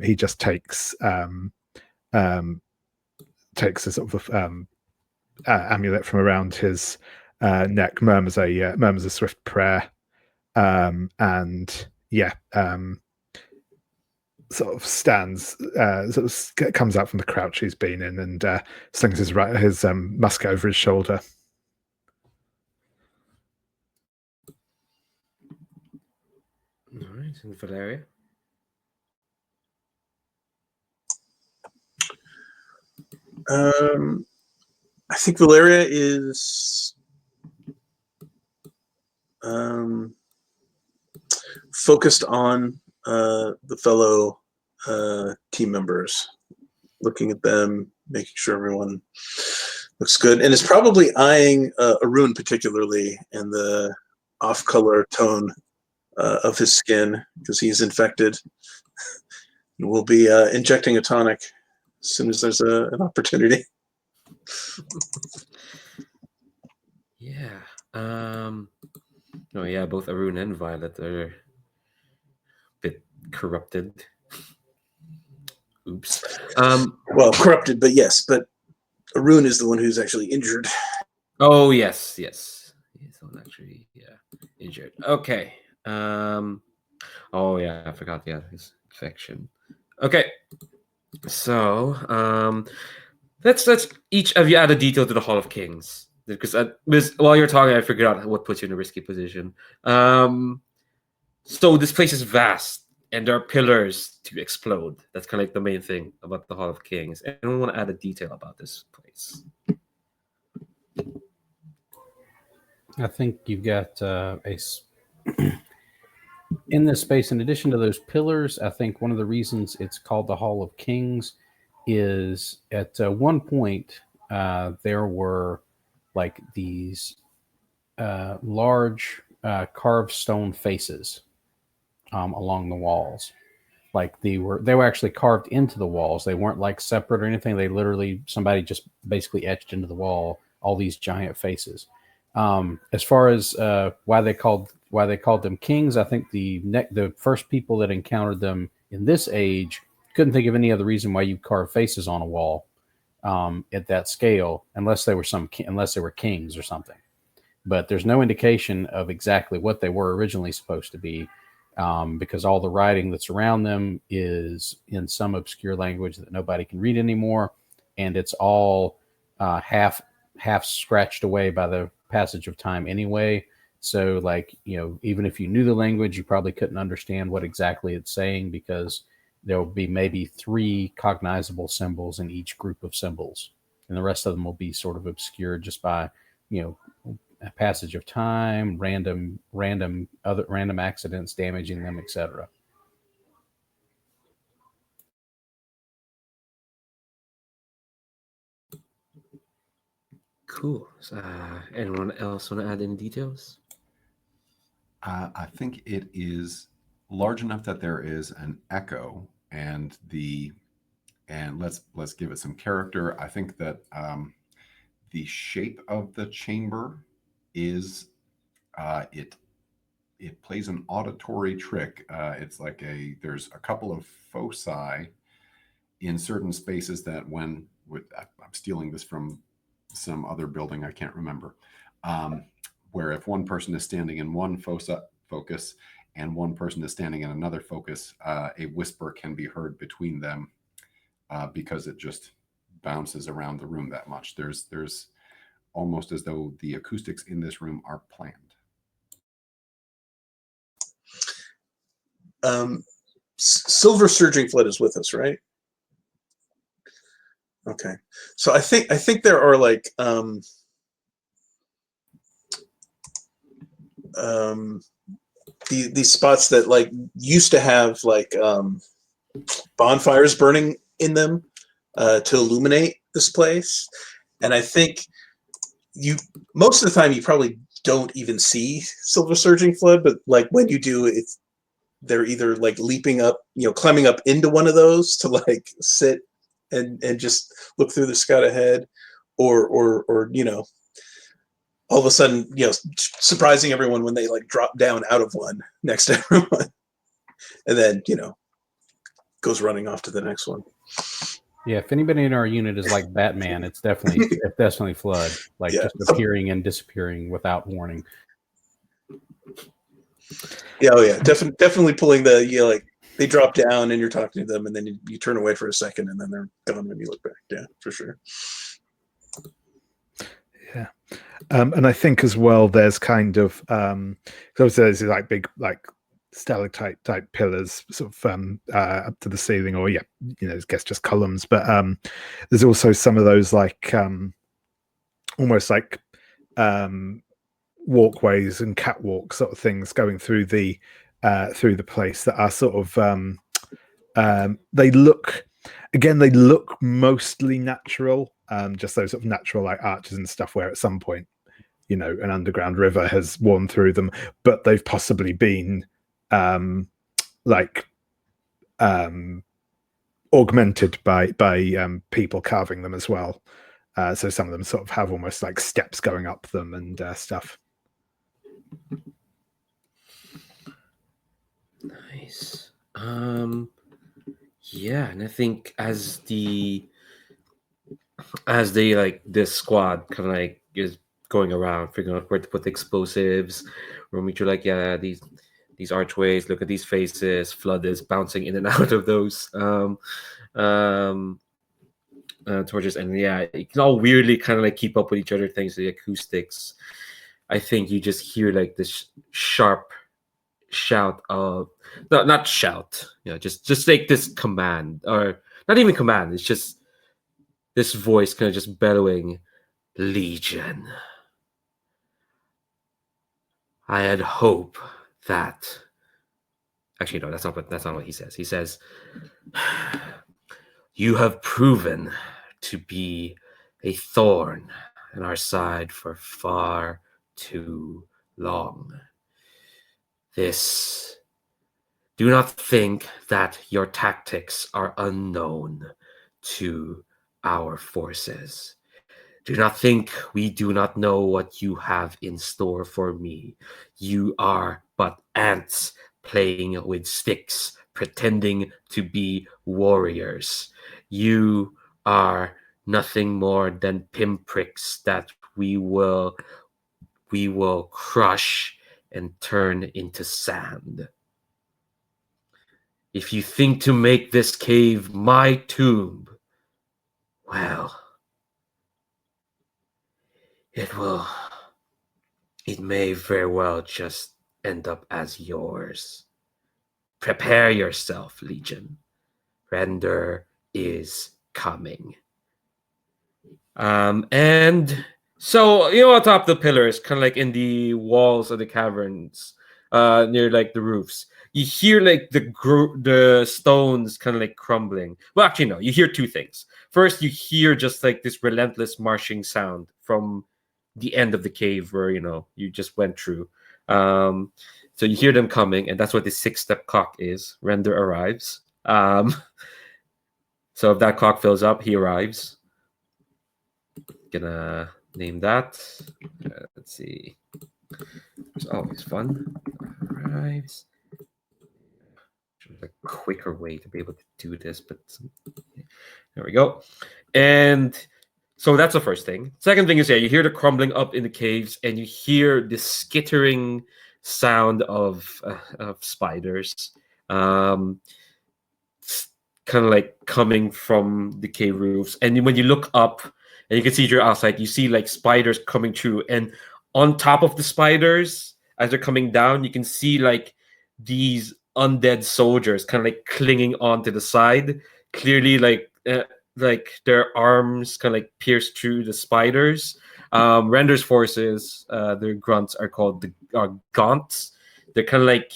Speaker 2: he just takes a sort of amulet from around his neck, murmurs a swift prayer, and sort of stands, sort of comes out from the crouch he's been in, and slings his musket over his shoulder.
Speaker 1: All right, and Valeria.
Speaker 4: I think Valeria is focused on the fellow team members, looking at them, making sure everyone Looks good, and it's probably eyeing Arun particularly, and the off-color tone of his skin because he's infected. We'll be injecting a tonic as soon as there's an opportunity.
Speaker 1: Yeah. Oh yeah, both Arun and Violet are a bit corrupted. Oops.
Speaker 4: Well, corrupted, but yes, but Arun is the one who's actually injured.
Speaker 1: Oh yes, yes. He's the one actually, injured. Okay. Oh yeah, I forgot. Yeah, his infection. Okay. So let's each of you add a detail to the Hall of Kings because while you're talking, I figured out what puts you in a risky position. So this place is vast, and there are pillars to explode. That's kind of like the main thing about the Hall of Kings. Anyone want to add a detail about this place?
Speaker 6: I think you've got in this space, in addition to those pillars, I think one of the reasons it's called the Hall of Kings is at one point there were like these large carved stone faces along the walls. Like they were actually carved into the walls. They weren't like separate or anything. They literally, somebody just basically etched into the wall all these giant faces. As far as why they called them kings, I think the first people that encountered them in this age couldn't think of any other reason why you carve faces on a wall at that scale, unless they were kings or something. But there's no indication of exactly what they were originally supposed to be, because all the writing that's around them is in some obscure language that nobody can read anymore, and it's all half scratched away by the passage of time anyway. So, like, even if you knew the language, you probably couldn't understand what exactly it's saying, because there will be maybe 3 cognizable symbols in each group of symbols, and the rest of them will be sort of obscured just by a passage of time, random accidents damaging them, etc.
Speaker 1: Cool. Anyone else want to add any details?
Speaker 5: I think it is large enough that there is an echo, and let's give it some character. I think that the shape of the chamber is it plays an auditory trick. It's like there's a couple of foci in certain spaces that I'm stealing this from some other building, I can't remember, where if one person is standing in one focus and one person is standing in another focus, a whisper can be heard between them because it just bounces around the room that much. There's almost as though the acoustics in this room are planned.
Speaker 4: Silver Surging Flood is with us, right? Okay, so I think there are like these spots that like used to have like bonfires burning in them to illuminate this place, and I think most of the time you probably don't even see Silver Surging Flood, but like when you do, they're either like leaping up, climbing up into one of those to like sit and just look through the scout ahead, or all of a sudden, surprising everyone when they like drop down out of one next to everyone, and then goes running off to the next one.
Speaker 6: Yeah, if anybody in our unit is like Batman, it's definitely Flood, like just appearing and disappearing without warning.
Speaker 4: Yeah, oh yeah, definitely pulling the like they drop down and you're talking to them, and then you turn away for a second, and then they're gone when you look back. Yeah, for sure.
Speaker 2: Yeah, and I think as well, there's kind of there's like big like stalactite type pillars sort of up to the ceiling, or I guess just columns. But there's also some of those like almost like walkways and catwalk sort of things going through the place that are sort of they look mostly natural, just those sort of natural like arches and stuff where at some point, you know, an underground river has worn through them, but they've possibly been augmented by people carving them as well. So some of them sort of have almost like steps going up them and stuff.
Speaker 1: Nice. Yeah, and I think as they like this squad kind of like is going around figuring out where to put the explosives, you're like, yeah, these archways, look at these faces, flood is bouncing in and out of those torches, and yeah, you can all weirdly kind of like keep up with each other thanks to the acoustics. I think you just hear like this sharp shout of not shout, you know, just like this command, or not even command, it's just this voice kind of just bellowing, Legion. I had hope that actually no, that's not what he says. He says, you have proven to be a thorn in our side for far too long. Do not think that your tactics are unknown to our forces. Do not think we do not know what you have in store for me. You are but ants playing with sticks, pretending to be warriors. You are nothing more than pinpricks that we will crush and turn into sand. If you think to make this cave my tomb, well, it may very well just end up as yours. Prepare yourself, Legion. Render is coming. And so, you know, on top of the pillars, kind of like in the walls of the caverns, near like the roofs, you hear like the stones kind of like crumbling. Well, actually, no, you hear two things. First, you hear just like this relentless marching sound from the end of the cave where, you know, you just went through. So you hear them coming, and that's what the 6-step clock is. Render arrives. So if that clock fills up, he arrives. Gonna name that. Let's see. It's always fun. Arrives. A quicker way to be able to do this, but there we go. And so that's the first thing. Second thing is, yeah, you hear the crumbling up in the caves, and you hear the skittering sound of spiders, kind of like coming from the cave roofs. And when you look up, and you can see you're outside, you see like spiders coming through, and on top of the spiders, as they're coming down, you can see like these undead soldiers kind of like clinging onto the side, clearly like their arms kind of like pierce through the spiders. Render's forces, their grunts are called the gaunts. They're kind of like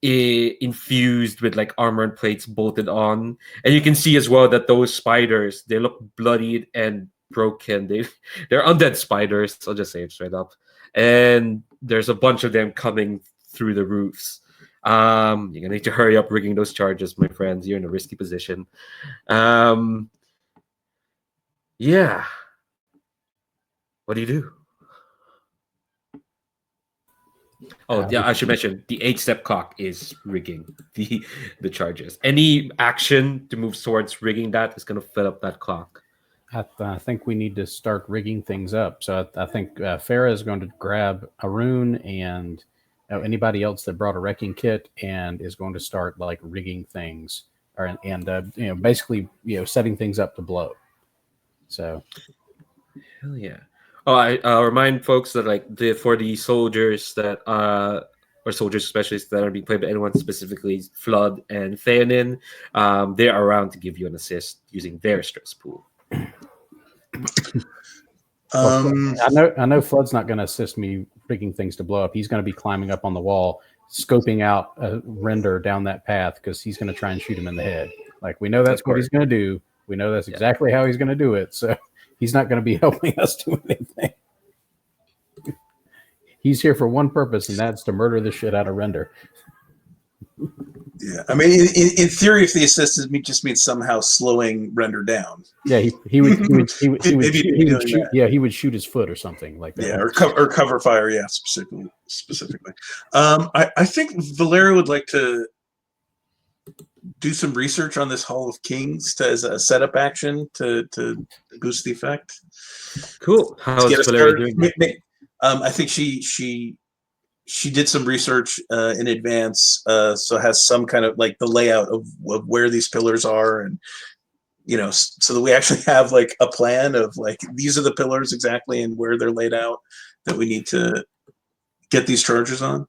Speaker 1: infused with like armor and plates bolted on, and you can see as well that those spiders, they look bloodied and broken. They're undead spiders, I'll just say it straight up, and there's a bunch of them coming through the roofs. You're gonna need to hurry up rigging those charges, my friends. You're in a risky position. Yeah. What do you do? Oh, yeah, I should mention the 8-step clock is rigging the charges. Any action to move towards rigging that is going to fill up that clock.
Speaker 6: I think we need to start rigging things up. So I think Farah is going to grab Arun and anybody else that brought a wrecking kit and is going to start like rigging things and basically setting things up to blow. So,
Speaker 1: hell yeah! Oh, I'll remind folks that like for the soldiers that or soldier specialists that are being played by anyone, specifically Flood and Theonin, they're around to give you an assist using their stress pool.
Speaker 6: I know Flood's not going to assist me rigging things to blow up. He's going to be climbing up on the wall, scoping out a Render down that path because he's going to try and shoot him in the head. Like we know that's what he's going to do. We know that's exactly how he's going to do it. So He's not going to be helping us do anything. He's here for one purpose, and that's to murder the shit out of Render.
Speaker 4: Yeah, I mean, in theory, if the assist just means somehow slowing Render down.
Speaker 6: Yeah, he would shoot.
Speaker 4: That.
Speaker 6: Yeah, he would shoot his foot or something like that.
Speaker 4: Yeah, or cover fire. Yeah, specifically. I think Valeria would like to do some research on this Hall of Kings as a setup action to boost the effect.
Speaker 1: Cool. How is Valeria doing that?
Speaker 4: I think she did some research in advance, so has some kind of like the layout of where these pillars are, and so that we actually have like a plan of like these are the pillars exactly and where they're laid out that we need to get these charges on.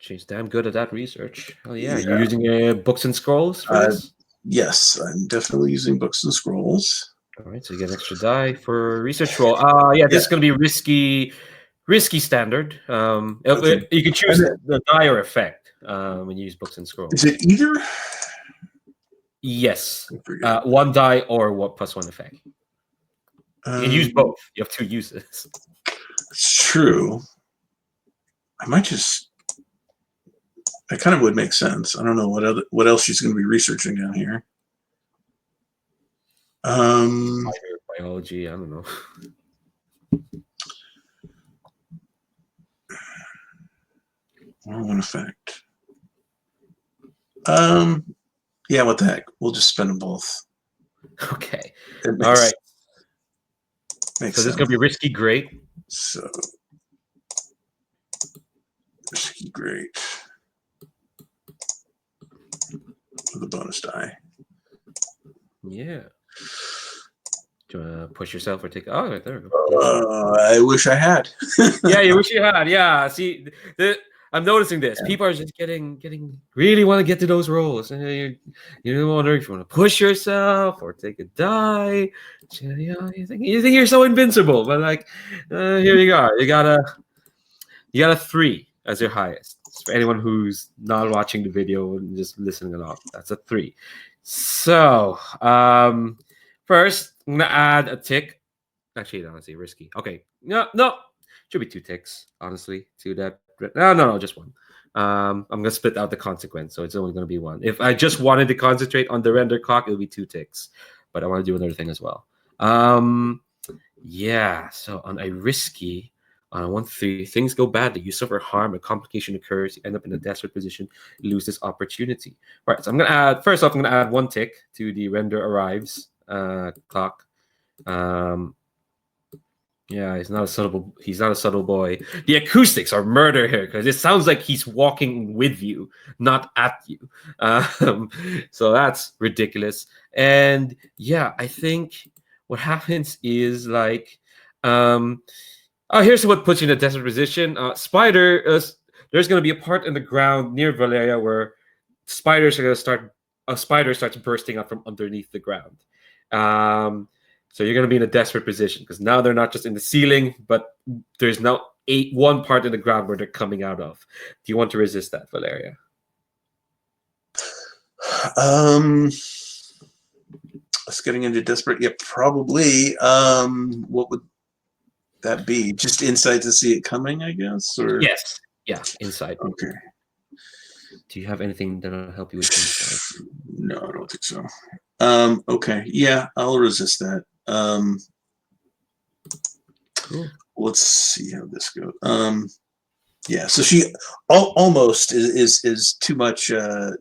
Speaker 1: She's damn good at that research. Oh yeah, you're using books and scrolls for this?
Speaker 4: Yes, I'm definitely using books and scrolls.
Speaker 1: All right, so you get an extra die for research roll. This is going to be risky standard.
Speaker 4: Okay.
Speaker 1: You can choose the die or effect when you use books and scrolls.
Speaker 4: Is it either?
Speaker 1: Yes, one die or what +1 effect. You can use both. You have 2 uses.
Speaker 4: It's true. I might just. That kind of would make sense. I don't know what else she's going to be researching down here.
Speaker 1: Biology. I don't know.
Speaker 4: One effect. Yeah, what the heck? We'll just spend them both.
Speaker 1: Okay. All right. So this is going to be risky great.
Speaker 4: So risky great. With a bonus die.
Speaker 1: Yeah. Do you want to push yourself or take? Oh, right there we go.
Speaker 4: I wish I had.
Speaker 1: Yeah, you wish you had. Yeah. See, I'm noticing this. Yeah. People are just getting really want to get to those rolls. And you're wondering if you want to push yourself or take a die. You think you're so invincible, but like, here you go. You got a 3 as your highest. For anyone who's not watching the video and just listening along, that's a 3. So, first, I'm gonna add a tick. Actually, honestly, risky. Okay, no, should be 2 ticks. Honestly, to that. No, just 1. I'm gonna split out the consequence, so it's only gonna be 1. If I just wanted to concentrate on the render clock, it would be 2 ticks. But I want to do another thing as well. Yeah. So on a risky. On a 1-3, things go badly. You suffer harm, a complication occurs, you end up in a desperate position, you lose this opportunity. All right, so I'm gonna add 1 tick to the render arrives clock. Yeah, he's not a subtle boy. The acoustics are murder here because it sounds like he's walking with you, not at you. So that's ridiculous. And yeah, I think what happens is like here's what puts you in a desperate position. Spider, there's going to be a part in the ground near Valeria where spiders are going to start. A spider starts bursting up from underneath the ground. So you're going to be in a desperate position because now they're not just in the ceiling, but there's now one part in the ground where they're coming out of. Do you want to resist that, Valeria?
Speaker 4: Us getting into desperate. Yeah, probably. What would that be? Just insight to see it coming, I guess? Or
Speaker 1: yes. Yeah, insight.
Speaker 4: Okay.
Speaker 1: Do you have anything that'll help you with insight?
Speaker 4: No, I don't think so. Okay. Yeah, I'll resist that.
Speaker 1: Cool.
Speaker 4: Let's see how this goes. Yeah, so she almost is too much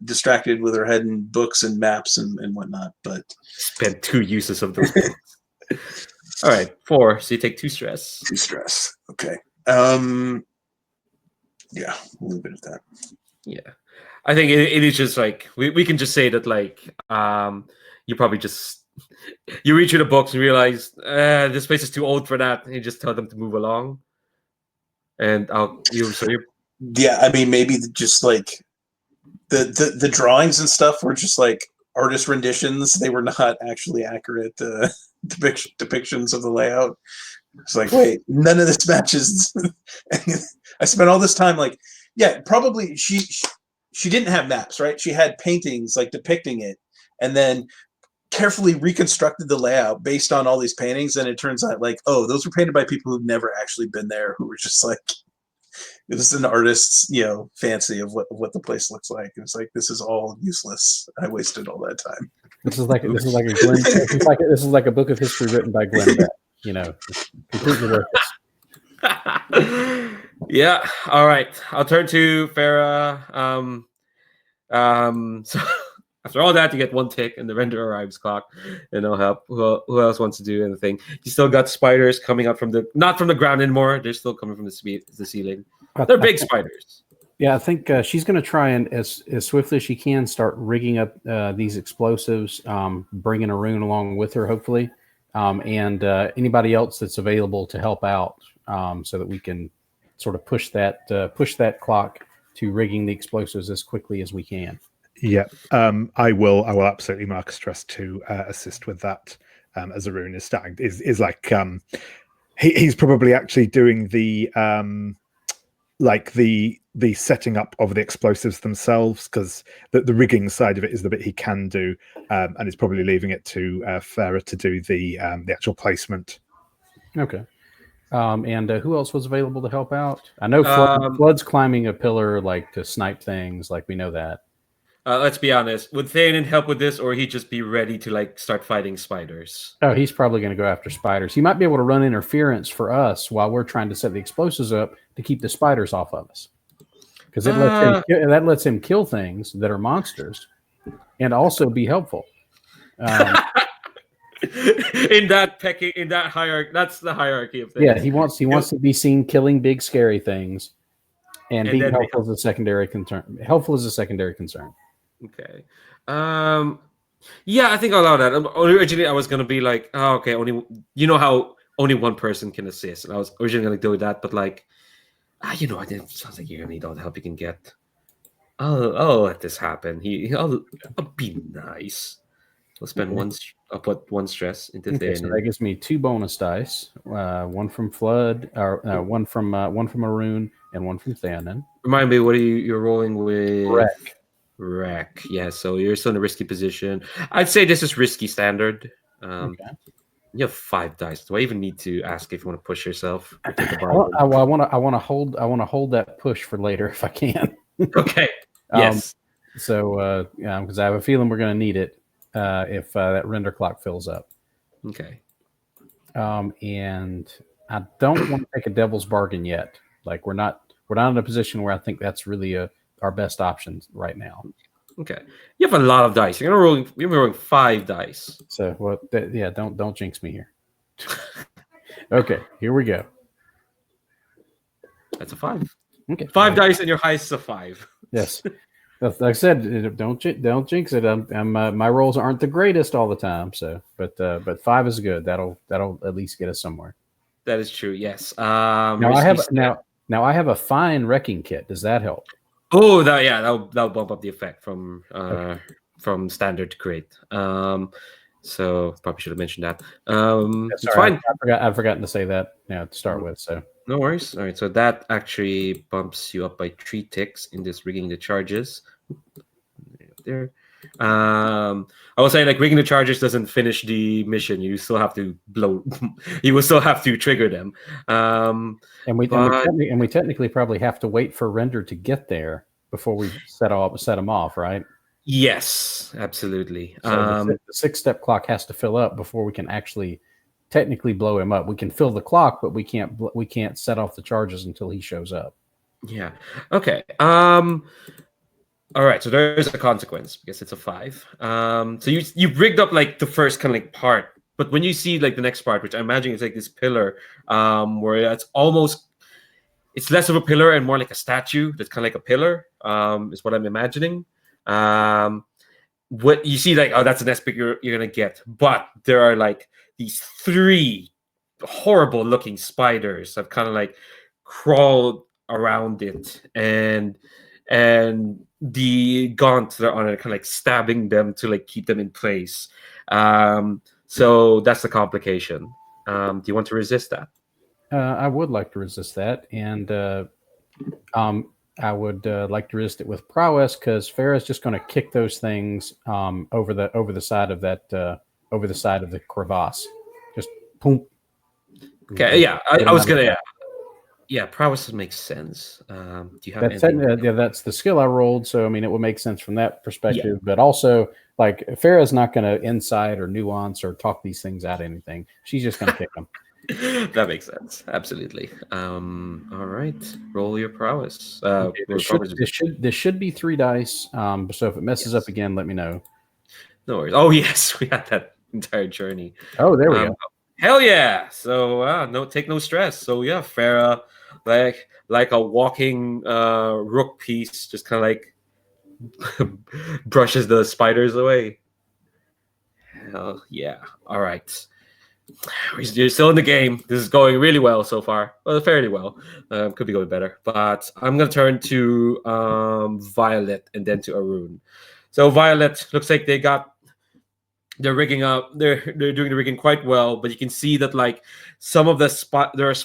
Speaker 4: distracted with her head in books and maps and whatnot, but
Speaker 1: spent 2 uses of those books. All right, 4. So you take 2 stress.
Speaker 4: 2 stress. Okay. Yeah, we'll leave it at that.
Speaker 1: Yeah, I think it is just like we can just say that like you probably just you read through the books and realize this place is too old for that, and you just tell them to move along. And
Speaker 4: yeah, I mean maybe just like the drawings and stuff were just like artist renditions. They were not actually accurate depictions of the layout. It's like, wait, none of this matches. I spent all this time like, yeah, probably she didn't have maps, right? She had paintings like depicting it, and then carefully reconstructed the layout based on all these paintings, and it turns out like, oh, those were painted by people who've never actually been there, who were just like, it was an artist's, fancy of what the place looks like. It's like, this is all useless. I wasted all that time.
Speaker 6: This is like a Glenn. This is like a book of history written by Glenn Beck. Completely worthless.
Speaker 1: Yeah. All right. I'll turn to Farah. So after all that, you get 1 tick, and the render arrives clock, and it'll help. Who else wants to do anything? You still got spiders coming up not from the ground anymore. They're still coming from the ceiling. They're big spiders.
Speaker 6: Yeah, I think she's going to try and as swiftly as she can start rigging up these explosives, bringing Arun along with her, hopefully, and anybody else that's available to help out, so that we can sort of push that clock to rigging the explosives as quickly as we can.
Speaker 2: Yeah, I will absolutely mark a stress to assist with that. As Arun is starting, is like he's probably actually doing the the setting up of the explosives themselves, because the rigging side of it is the bit he can do, and he's probably leaving it to Farah to do the actual placement.
Speaker 6: Okay. And who else was available to help out? I know Flood's climbing a pillar, like to snipe things. Like, we know that.
Speaker 1: Let's be honest. Would Thanon help with this, or he'd just be ready to like start fighting spiders?
Speaker 6: Oh, he's probably going to go after spiders. He might be able to run interference for us while we're trying to set the explosives up to keep the spiders off of us, because that lets him kill things that are monsters, and also be helpful.
Speaker 1: in that hierarchy, that's the hierarchy of things.
Speaker 6: Yeah, he wants to be seen killing big scary things, and being helpful as a secondary concern. Helpful as a secondary concern.
Speaker 1: Okay. Yeah, I think I'll allow that. Originally, I was gonna be like, oh, okay, how only one person can assist, and I was originally gonna do that, but like, I didn't. Sounds like you're gonna need all the help you can get. I'll let this happen. I'll be nice. I'll spend I'll put 1 stress into Thanon.
Speaker 6: So that gives me 2 bonus dice. 1 from Flood, or 1 from Arun, and 1 from Thanon.
Speaker 1: Remind me, what you're rolling with?
Speaker 6: Wreck.
Speaker 1: Yeah, so you're still in a risky position. I'd say this is risky standard. You have 5 dice. Do I even need to ask if you want to push yourself? Or take a
Speaker 6: I want to hold that push for later if I can.
Speaker 1: Okay. Yes.
Speaker 6: So because I have a feeling we're going to need it if that render clock fills up.
Speaker 1: Okay.
Speaker 6: And I don't want to take a devil's bargain yet. Like, we're not in a position where I think that's really our best option right now.
Speaker 1: Okay. You have a lot of dice. You're rolling 5 dice.
Speaker 6: So don't jinx me here. Okay, here we go.
Speaker 1: That's a 5.
Speaker 6: Okay.
Speaker 1: 5 dice, and your highest is a 5.
Speaker 6: Yes. Like I said, don't jinx it. My rolls aren't the greatest all the time. So, but 5 is good. That'll at least get us somewhere.
Speaker 1: That is true. Yes.
Speaker 6: Now I have a fine wrecking kit. Does that help?
Speaker 1: Oh, that'll bump up the effect from standard to great. So probably should have mentioned that. It's fine.
Speaker 6: I've forgotten to say that to start with. So
Speaker 1: no worries. All right. So that actually bumps you up by 3 ticks in this rigging the charges. There. I will say, like, rigging the charges doesn't finish the mission. You still have to you will still have to trigger them.
Speaker 6: And we technically probably have to wait for render to get there before we set them off, right?
Speaker 1: Yes, absolutely.
Speaker 6: So the 6-step clock has to fill up before we can actually technically blow him up. We can fill the clock, but we can't set off the charges until he shows up.
Speaker 1: Yeah. Okay. All right, so there's a consequence because it's a 5. So you've rigged up like the first kind of like part, but when you see like the next part, which I imagine is like this pillar, where it's less of a pillar and more like a statue that's kind of like a pillar, is what I'm imagining. What you see, like, oh, that's an aspect you're gonna get, but there are like these 3 horrible looking spiders have kind of like crawled around it, and the gaunts that are on it kind of like stabbing them to like keep them in place. So that's the complication. Do you want to resist that?
Speaker 6: I would like to resist that, and like to resist it with prowess because Farah's just going to kick those things over the side of that over the side of the crevasse. Just boom.
Speaker 1: Okay, yeah,
Speaker 6: Get
Speaker 1: I
Speaker 6: 'em
Speaker 1: was
Speaker 6: out of
Speaker 1: gonna.
Speaker 6: the way.
Speaker 1: Yeah, prowess makes sense. Do you have
Speaker 6: That's
Speaker 1: anything?
Speaker 6: that's the skill I rolled, so I mean it would make sense from that perspective. But also, like Farah's not going to insight or nuance or talk these things out of anything. She's just going to kick them.
Speaker 1: That makes sense. Absolutely. All right. Roll your prowess.
Speaker 6: Okay,
Speaker 1: Roll your prowess.
Speaker 6: this should be 3 dice. So if it messes up again, let me know.
Speaker 1: No worries. Oh yes, we had that entire journey.
Speaker 6: Oh, there we go.
Speaker 1: Hell yeah! So no, take no stress. So yeah, Farah, like a walking rook piece, just kind of like brushes the spiders away. Hell yeah! All right. You're still in the game. This is going really well so far. Well, fairly well. Could be going better. But I'm going to turn to Violet and then to Arun. So Violet, looks like they're rigging up. They're doing the rigging quite well, but you can see that like some of there are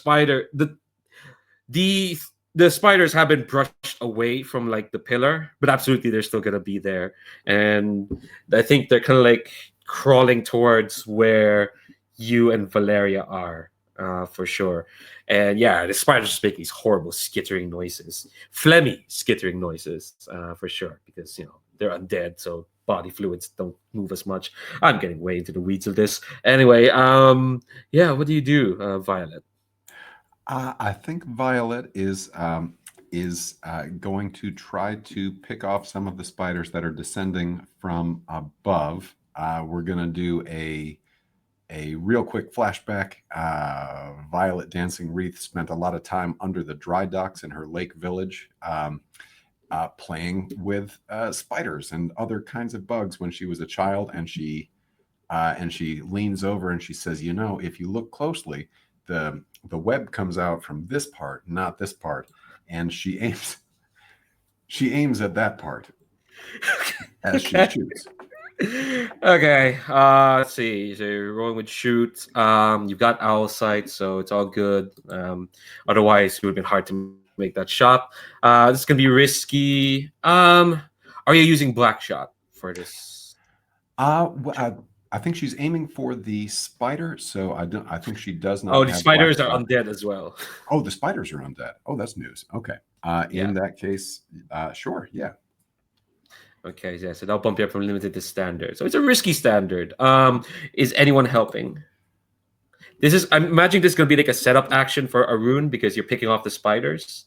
Speaker 1: the the spiders have been brushed away from like the pillar, but absolutely they're still going to be there. And I think they're kind of like crawling towards where you and Valeria are, for sure. And yeah, the spiders just make these horrible skittering noises, phlegmy skittering noises, for sure, because they're undead, so body fluids don't move as much. I'm getting way into the weeds of this. Anyway, yeah, what do you do, Violet?
Speaker 5: I think Violet is going to try to pick off some of the spiders that are descending from above. We're going to do a real quick flashback. Violet Dancing Wreath spent a lot of time under the dry docks in her lake village, playing with spiders and other kinds of bugs when she was a child. And she leans over and she says, if you look closely, the web comes out from this part, not this part. And she aims at that part as she shoots.
Speaker 1: Okay, let's see. So you're rolling with shoot. You've got owl sight, so it's all good. Otherwise, it would have been hard to make that shot. This is gonna be risky. Are you using black shot for this?
Speaker 5: I think she's aiming for the spider, so I think she does not.
Speaker 1: Oh, the
Speaker 5: have
Speaker 1: spiders
Speaker 5: black
Speaker 1: are
Speaker 5: shot.
Speaker 1: undead as well.
Speaker 5: Oh, the spiders are undead. Oh, that's news. Okay. In that case, sure, yeah.
Speaker 1: Okay, yeah, so that'll bump you up from limited to standard. So it's a risky standard. Is anyone helping? I'm imagining this is going to be like a setup action for Arun because you're picking off the spiders.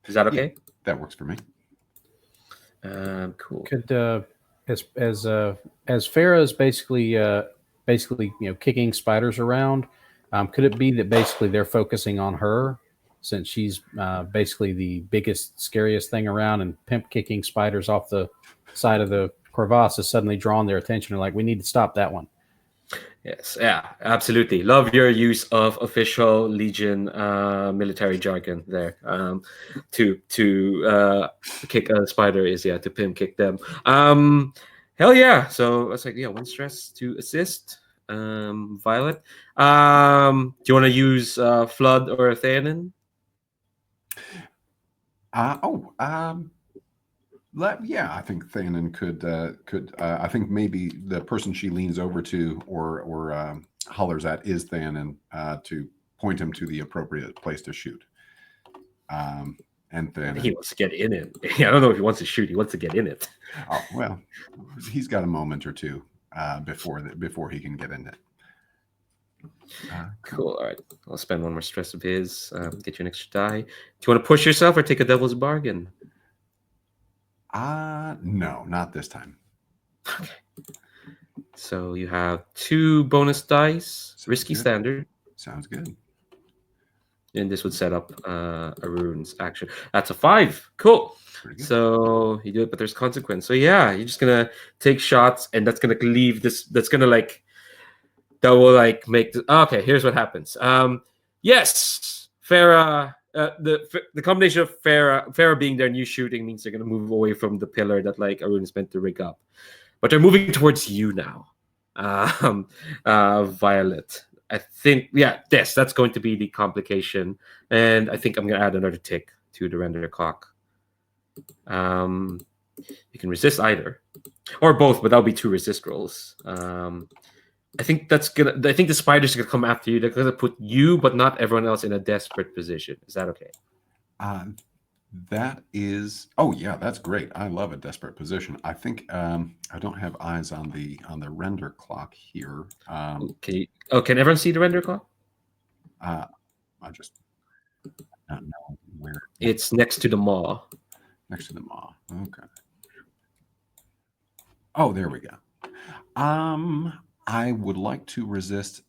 Speaker 1: Is that okay?
Speaker 5: Yeah, that works for me.
Speaker 1: Cool.
Speaker 6: Could as Farah is basically kicking spiders around, could it be that basically they're focusing on her since she's basically the biggest, scariest thing around, and pimp kicking spiders off the side of the crevasse has suddenly drawn their attention and like, we need to stop that one.
Speaker 1: Yes, yeah, absolutely. Love your use of official Legion military jargon there. To kick a spider is to pimp kick them. Hell yeah! So it's like 1 stress to assist. Violet. Do you want to use Flood or Theanin?
Speaker 5: I think Thanon could. I think maybe the person she leans over to or hollers at is Thanon to point him to the appropriate place to shoot. And Thanon,
Speaker 1: he wants to get in it. I don't know if he wants to shoot. He wants to get in it.
Speaker 5: Oh well, he's got a moment or two before he can get in it.
Speaker 1: Cool. All right. I'll spend 1 more stress of his. Get you an extra die. Do you want to push yourself or take a devil's bargain?
Speaker 5: No, not this time.
Speaker 1: Okay. So you have 2 bonus dice, risky
Speaker 5: good.
Speaker 1: standard.
Speaker 5: Sounds good.
Speaker 1: And this would set up Arun's action. That's a 5. Cool. So you do it, but there's consequence. So yeah, you're just gonna take shots, and that's gonna leave this. That's gonna that will make. Okay, here's what happens. Yes, Farah. The combination of Farah being there and you shooting means they're gonna move away from the pillar that Arun is meant to rig up, but they're moving towards you now, Violet. I think that's going to be the complication, and I think I'm gonna add another tick to the render clock. You can resist either, or both, but that'll be 2 resist rolls. I think that's gonna. I think the spiders are gonna come after you. They're gonna put you, but not everyone else, in a desperate position. Is that okay?
Speaker 5: That is. Oh yeah, that's great. I love a desperate position. I think I don't have eyes on the render clock here.
Speaker 1: Okay. Oh, can everyone see the render clock?
Speaker 5: I just don't know where.
Speaker 1: It's next to the maw.
Speaker 5: Next to the maw. Okay. Oh, there we go. I would like to resist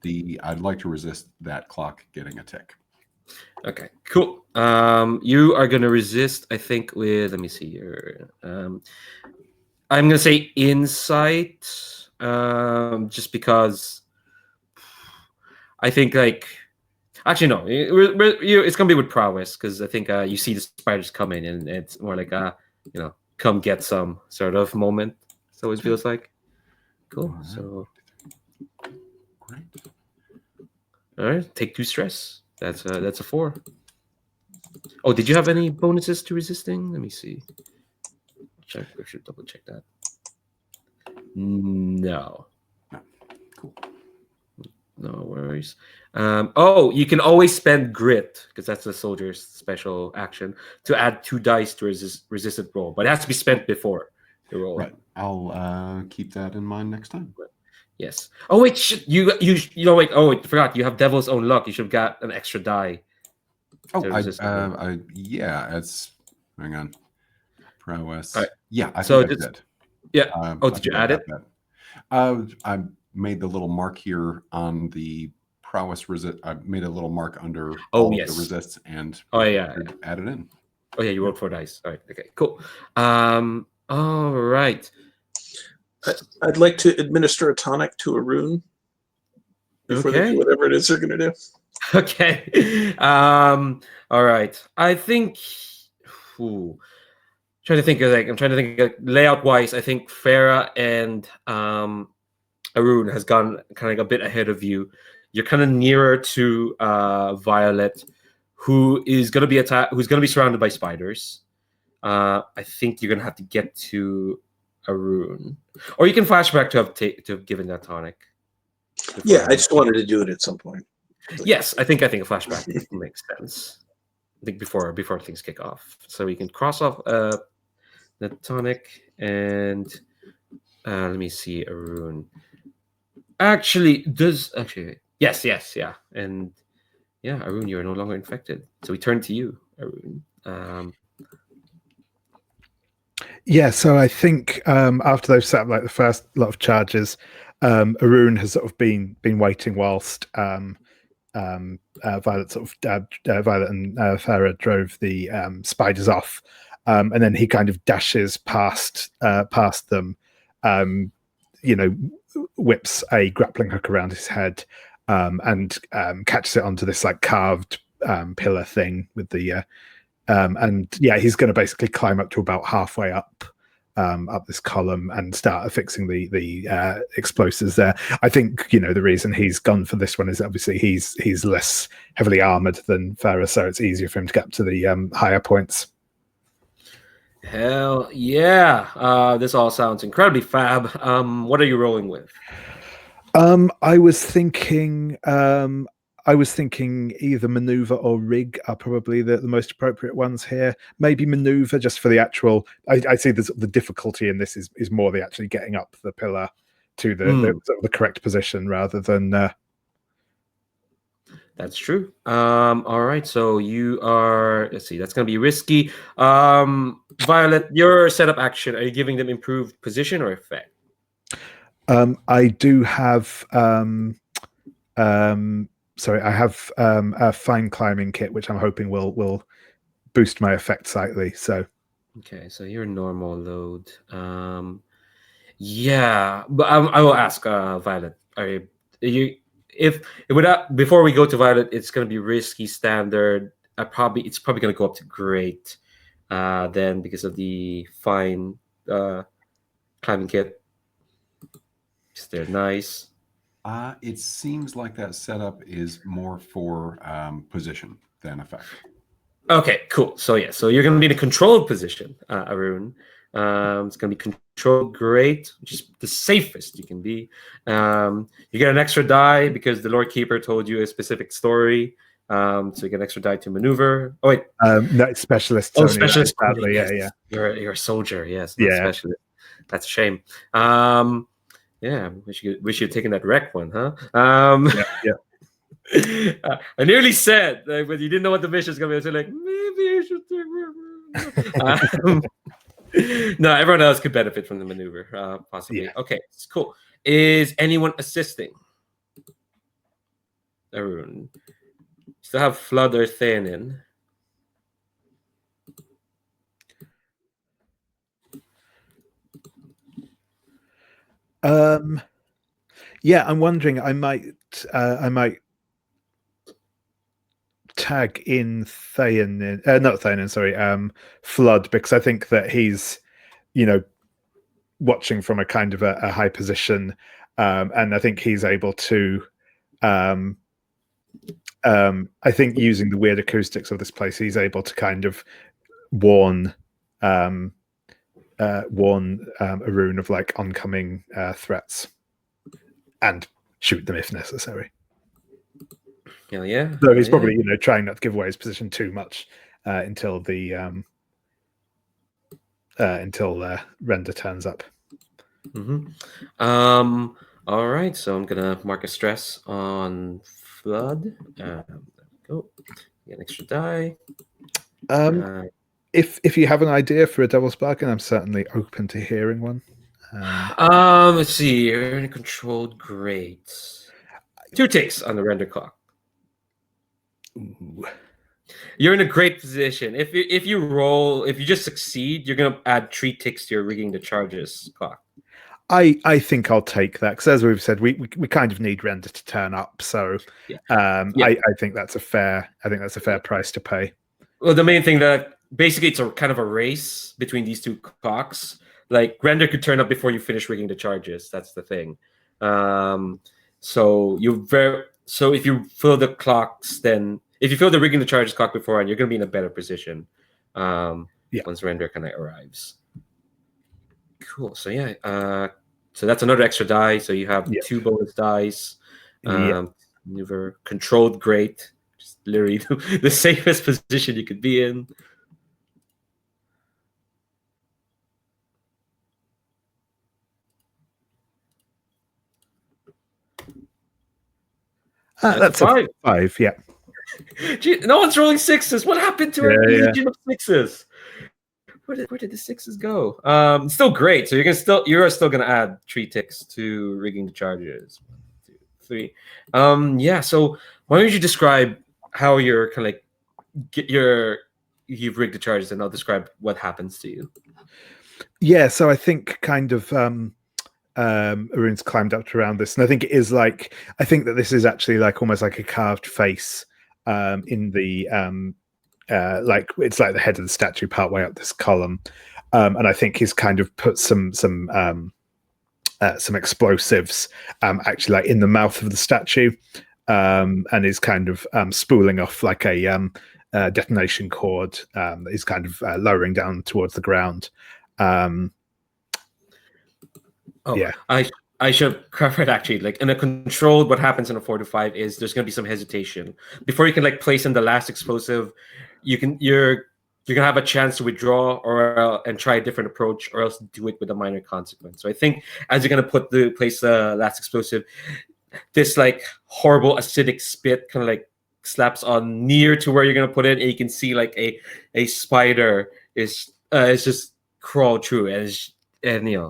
Speaker 5: I'd like to resist that clock getting a tick.
Speaker 1: Okay, cool. You are gonna resist, I think, with, let me see here. I'm gonna say insight, just because I think, like, actually no, it's gonna be with prowess, because I think you see the spiders come in, and it's more like come get some sort of moment. So it feels like. Cool.
Speaker 5: All right.
Speaker 1: So
Speaker 5: Great.
Speaker 1: all right, take 2 stress. That's a 4. Oh, did you have any bonuses to resisting? Let me see. Check. I should double check that. No.
Speaker 5: Cool.
Speaker 1: No worries. Oh, you can always spend grit, because that's the soldier's special action, to add 2 dice to resisted roll, but it has to be spent before the roll.
Speaker 5: Right. I'll keep that in mind next time.
Speaker 1: Yes. Oh wait, shit. You know, wait. Oh, wait, I forgot. You have Devil's Own Luck. You should have got an extra die.
Speaker 5: Oh,
Speaker 1: Yeah.
Speaker 5: it's hang on. Prowess.
Speaker 1: All right.
Speaker 5: Yeah, I
Speaker 1: So
Speaker 5: think I did.
Speaker 1: Yeah. Oh,
Speaker 5: I
Speaker 1: did you
Speaker 5: think I
Speaker 1: add
Speaker 5: got
Speaker 1: it?
Speaker 5: that. I made the little mark here on the prowess resist. I made a little mark under all of the resists and add it in.
Speaker 1: Oh yeah, you rolled 4 dice. All right. Okay. Cool. All right.
Speaker 4: I'd like to administer a tonic to a rune before they do whatever it is they're going to do.
Speaker 1: Okay. All right. I think. Trying to think of layout wise. I think Farah and Arun has gone kind of a bit ahead of you. You're kind of nearer to Violet, who is going to be who's going to be surrounded by spiders. I think you're going to have to get to Arun, or you can flashback to have given that tonic.
Speaker 4: Yeah, I just wanted to do it at some point.
Speaker 1: Yes, I think a flashback makes sense. I think before things kick off, so we can cross off the tonic, and let me see, Arun. Yes, yeah, and yeah, Arun, you are no longer infected, so we turn to you, Arun.
Speaker 2: Yeah, so I think after they've set up like the first lot of charges, Arun has sort of been waiting whilst Violet Violet and Farah drove the spiders off, and then he kind of dashes past them, whips a grappling hook around his head, and catches it onto this like carved pillar thing with the and yeah, he's going to basically climb up to about halfway up this column and start affixing the explosives there. I think the reason he's gone for this one is obviously he's less heavily armored than Farah, so it's easier for him to get up to the higher points.
Speaker 1: Hell yeah! This all sounds incredibly fab. What are you rolling with?
Speaker 2: I was thinking either maneuver or rig are probably the most appropriate ones here. Maybe maneuver just for the actual. I see the difficulty in this is more the actually getting up the pillar to the correct position rather than.
Speaker 1: That's true. All right, so you are. Let's see. That's going to be risky. Violet, your setup action. Are you giving them improved position or effect?
Speaker 2: I do have. Sorry, I have a fine climbing kit, which I'm hoping will boost my effect slightly. So,
Speaker 1: okay, so your normal load. Yeah, but I will ask Violet. Are you if without before we go to Violet, it's going to be risky standard. It's probably going to go up to great. Then because of the fine climbing kit, they're nice.
Speaker 5: It seems like that setup is more for position than effect.
Speaker 1: Okay, cool. So yeah, so you're gonna be in a controlled position, Arun. It's gonna be controlled great, which is the safest you can be. You get an extra die because the Lord Keeper told you a specific story. So you get an extra die to maneuver. Oh wait,
Speaker 2: No, it's specialists
Speaker 1: oh
Speaker 2: only. That is
Speaker 1: specialist.
Speaker 2: sadly,
Speaker 1: Yes,
Speaker 2: yeah.
Speaker 1: you're a soldier. Yes, not
Speaker 2: Yeah.
Speaker 1: specialist. That's a shame. Yeah, wish you'd taken that wreck one, huh?
Speaker 2: Yeah.
Speaker 1: I nearly said, like, but you didn't know what the mission is going to be. I was like, maybe I should take. No, everyone else could benefit from the maneuver, possibly.
Speaker 2: Yeah.
Speaker 1: Okay, it's cool. Is anyone assisting? Arun. Still have Flood or Theanin.
Speaker 2: Yeah, I'm wondering. I might tag in Theanin, not Theanin, sorry, Flood, because I think that he's, watching from a kind of a high position, and I think he's able to. I think using the weird acoustics of this place, he's able to kind of warn Arun of like oncoming threats and shoot them if necessary.
Speaker 1: Hell yeah.
Speaker 2: So he's probably trying not to give away his position too much until Render turns up.
Speaker 1: All right, so I'm gonna mark a stress on Flood. Go get an extra die.
Speaker 2: If you have an idea for a devil's bargain, I'm certainly open to hearing one.
Speaker 1: Let's see. You're in a controlled grade. 2 ticks on the render clock.
Speaker 2: Ooh.
Speaker 1: You're in a great position. If you just succeed, you're gonna add 3 ticks to your rigging the charges clock.
Speaker 2: I think I'll take that because, as we've said, we kind of need Render to turn up. So I think that's a fair price to pay.
Speaker 1: Well, the main thing that basically it's a kind of a race between these 2 clocks. Like Render could turn up before you finish rigging the charges. That's the thing. So if you fill the clocks, then if you fill the rigging the charges clock beforehand, you're going to be in a better position once Render kind of arrives. Cool. So yeah, so that's another extra die. So you have 2 bonus dice. Maneuver controlled great. Just literally the safest position you could be in.
Speaker 2: That's a 5. Yeah.
Speaker 1: Gee, no one's rolling 6s. What happened to our legion of 6s? Where did the 6s go? Still great. So you're still gonna add 3 ticks to rigging the charges. 1, 2, 3. Yeah. So why don't you describe how you're kind of like you've rigged the charges, and I'll describe what happens to you.
Speaker 2: Yeah. So I think kind of Arun's climbed up to around this, and I think it is like that this is actually like almost like a carved face in the like it's like the head of the statue partway up this column, and I think he's kind of put some explosives actually like in the mouth of the statue, and is kind of spooling off like a detonation cord that is kind of lowering down towards the ground.
Speaker 1: I should have covered actually. Like in a controlled, what happens in a 4 to 5 is there's going to be some hesitation before you can like place in the last explosive. You're gonna have a chance to withdraw and try a different approach, or else do it with a minor consequence. So I think as you're gonna place the last explosive, this like horrible acidic spit kind of like slaps on near to where you're gonna put it, and you can see like a spider is just crawl through, and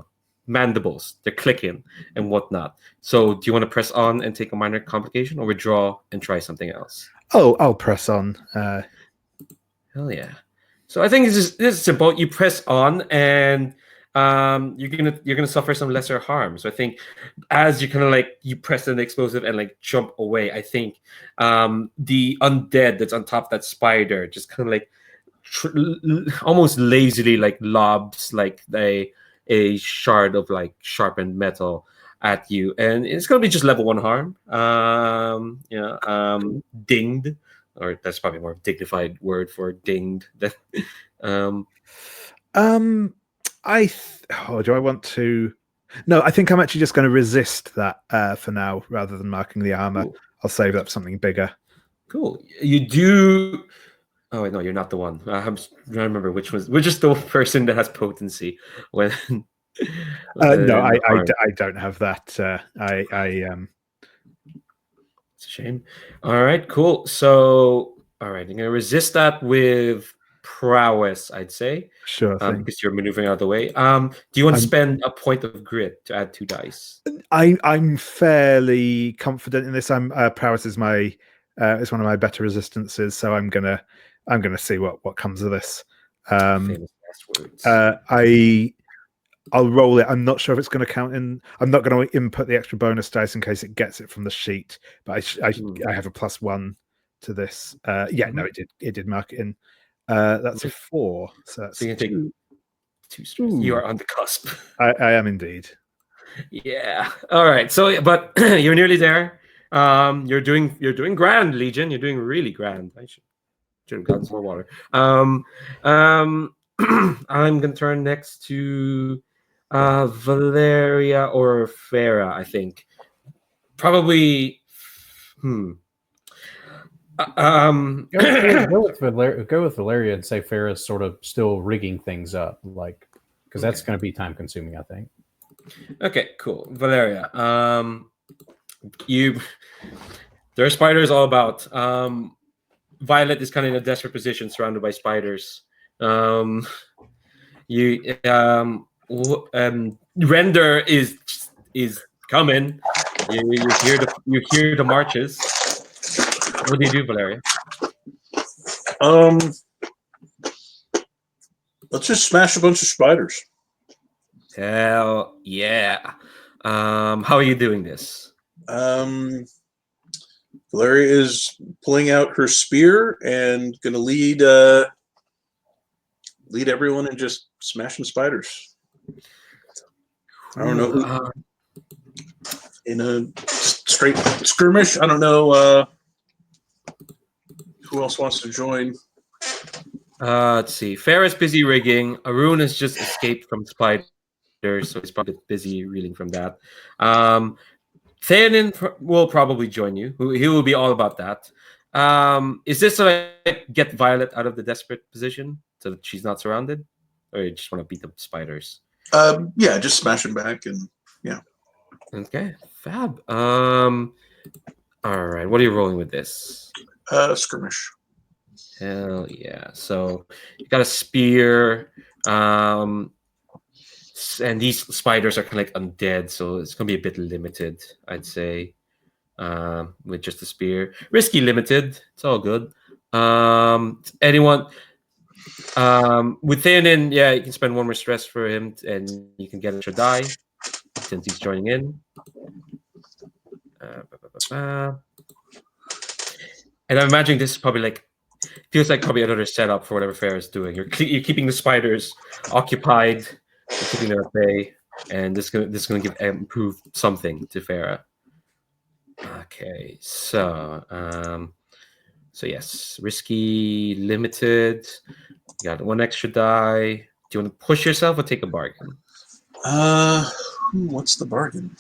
Speaker 1: mandibles, they're clicking and whatnot. So do you want to press on and take a minor complication, or withdraw and try something else?
Speaker 2: Oh, I'll press on.
Speaker 1: Hell yeah. So I think this is simple. You press on, and you're gonna suffer some lesser harm. So I think as you kind of like you press in the explosive and like jump away, I think the undead that's on top of that spider just kind of like almost lazily like lobs like a shard of like sharpened metal at you, and it's gonna be just level 1 harm. Dinged. or that's probably a more dignified word for dinged. um,
Speaker 2: Do I want to? No, I think I'm actually just going to resist that for now, rather than marking the armor.
Speaker 1: cool.
Speaker 2: I'll save up something bigger.
Speaker 1: Cool. You do. Oh wait, no, you're not the one. I'm trying to remember which is the person that has potency when.
Speaker 2: No, I
Speaker 1: harm.
Speaker 2: don't have that.
Speaker 1: It's a shame. All right, cool. So, all right, I'm gonna resist that with prowess, I'd say,
Speaker 2: Sure thing.
Speaker 1: because you're maneuvering out of the way. Do you want to
Speaker 2: I'm-
Speaker 1: spend a point of grit to add 2 dice?
Speaker 2: I'm fairly confident in this. Prowess is my is one of my better resistances, so I'm gonna see what comes of this.
Speaker 1: Famous last words.
Speaker 2: I'll roll it. I'm not sure if it's going to count in. I'm not going to input the extra bonus dice in case it gets it from the sheet. But I have a +1 to this. No, it did mark it in. That's a 4. So that's
Speaker 1: So you can take
Speaker 2: 2.
Speaker 1: 2 stress. You are on the cusp.
Speaker 2: I am indeed.
Speaker 1: Yeah. All right. So, but you're nearly there. You're doing grand, Legion. You're doing really grand. I should have gotten some more water. I'm gonna turn next to Valeria or Farah, I think. Probably.
Speaker 6: Go with Valeria and say Farah's sort of still rigging things up, like, because that's going to be time consuming, I think.
Speaker 1: Okay, cool. Valeria, there are spiders all about. Violet is kind of in a desperate position, surrounded by spiders. Render is coming. You hear the marches. What do you do, Valeria?
Speaker 4: Let's just smash a bunch of spiders.
Speaker 1: Hell yeah! How are you doing this?
Speaker 4: Valeria is pulling out her spear and gonna lead everyone in just smashing spiders. I don't know who, in a straight skirmish. I don't know who else wants to join.
Speaker 1: Let's see. Farah's busy rigging. Arun has just escaped from spiders, so he's probably busy reeling from that. Theoden will probably join you. He will be all about that. Is this to get Violet out of the desperate position so that she's not surrounded, or you just want to beat the spiders?
Speaker 4: Yeah, just smash them back and yeah.
Speaker 1: Okay, fab. All right. What are you rolling with this?
Speaker 4: Skirmish.
Speaker 1: Hell yeah! So you got a spear. And these spiders are kind of like undead, so it's gonna be a bit limited, I'd say. With just a spear, risky, limited. It's all good. Anyone? With Theoden, yeah, you can spend 1 more stress for him, and you can get an extra die since he's joining in. And I'm imagining this is probably like feels like probably another setup for whatever Farah is doing. You're keeping the spiders occupied, you're keeping them at bay, and this is gonna give improve something to Farah. Okay, so yes, risky, limited. You got 1 extra die. Do you want to push yourself or take a bargain?
Speaker 4: What's the bargain?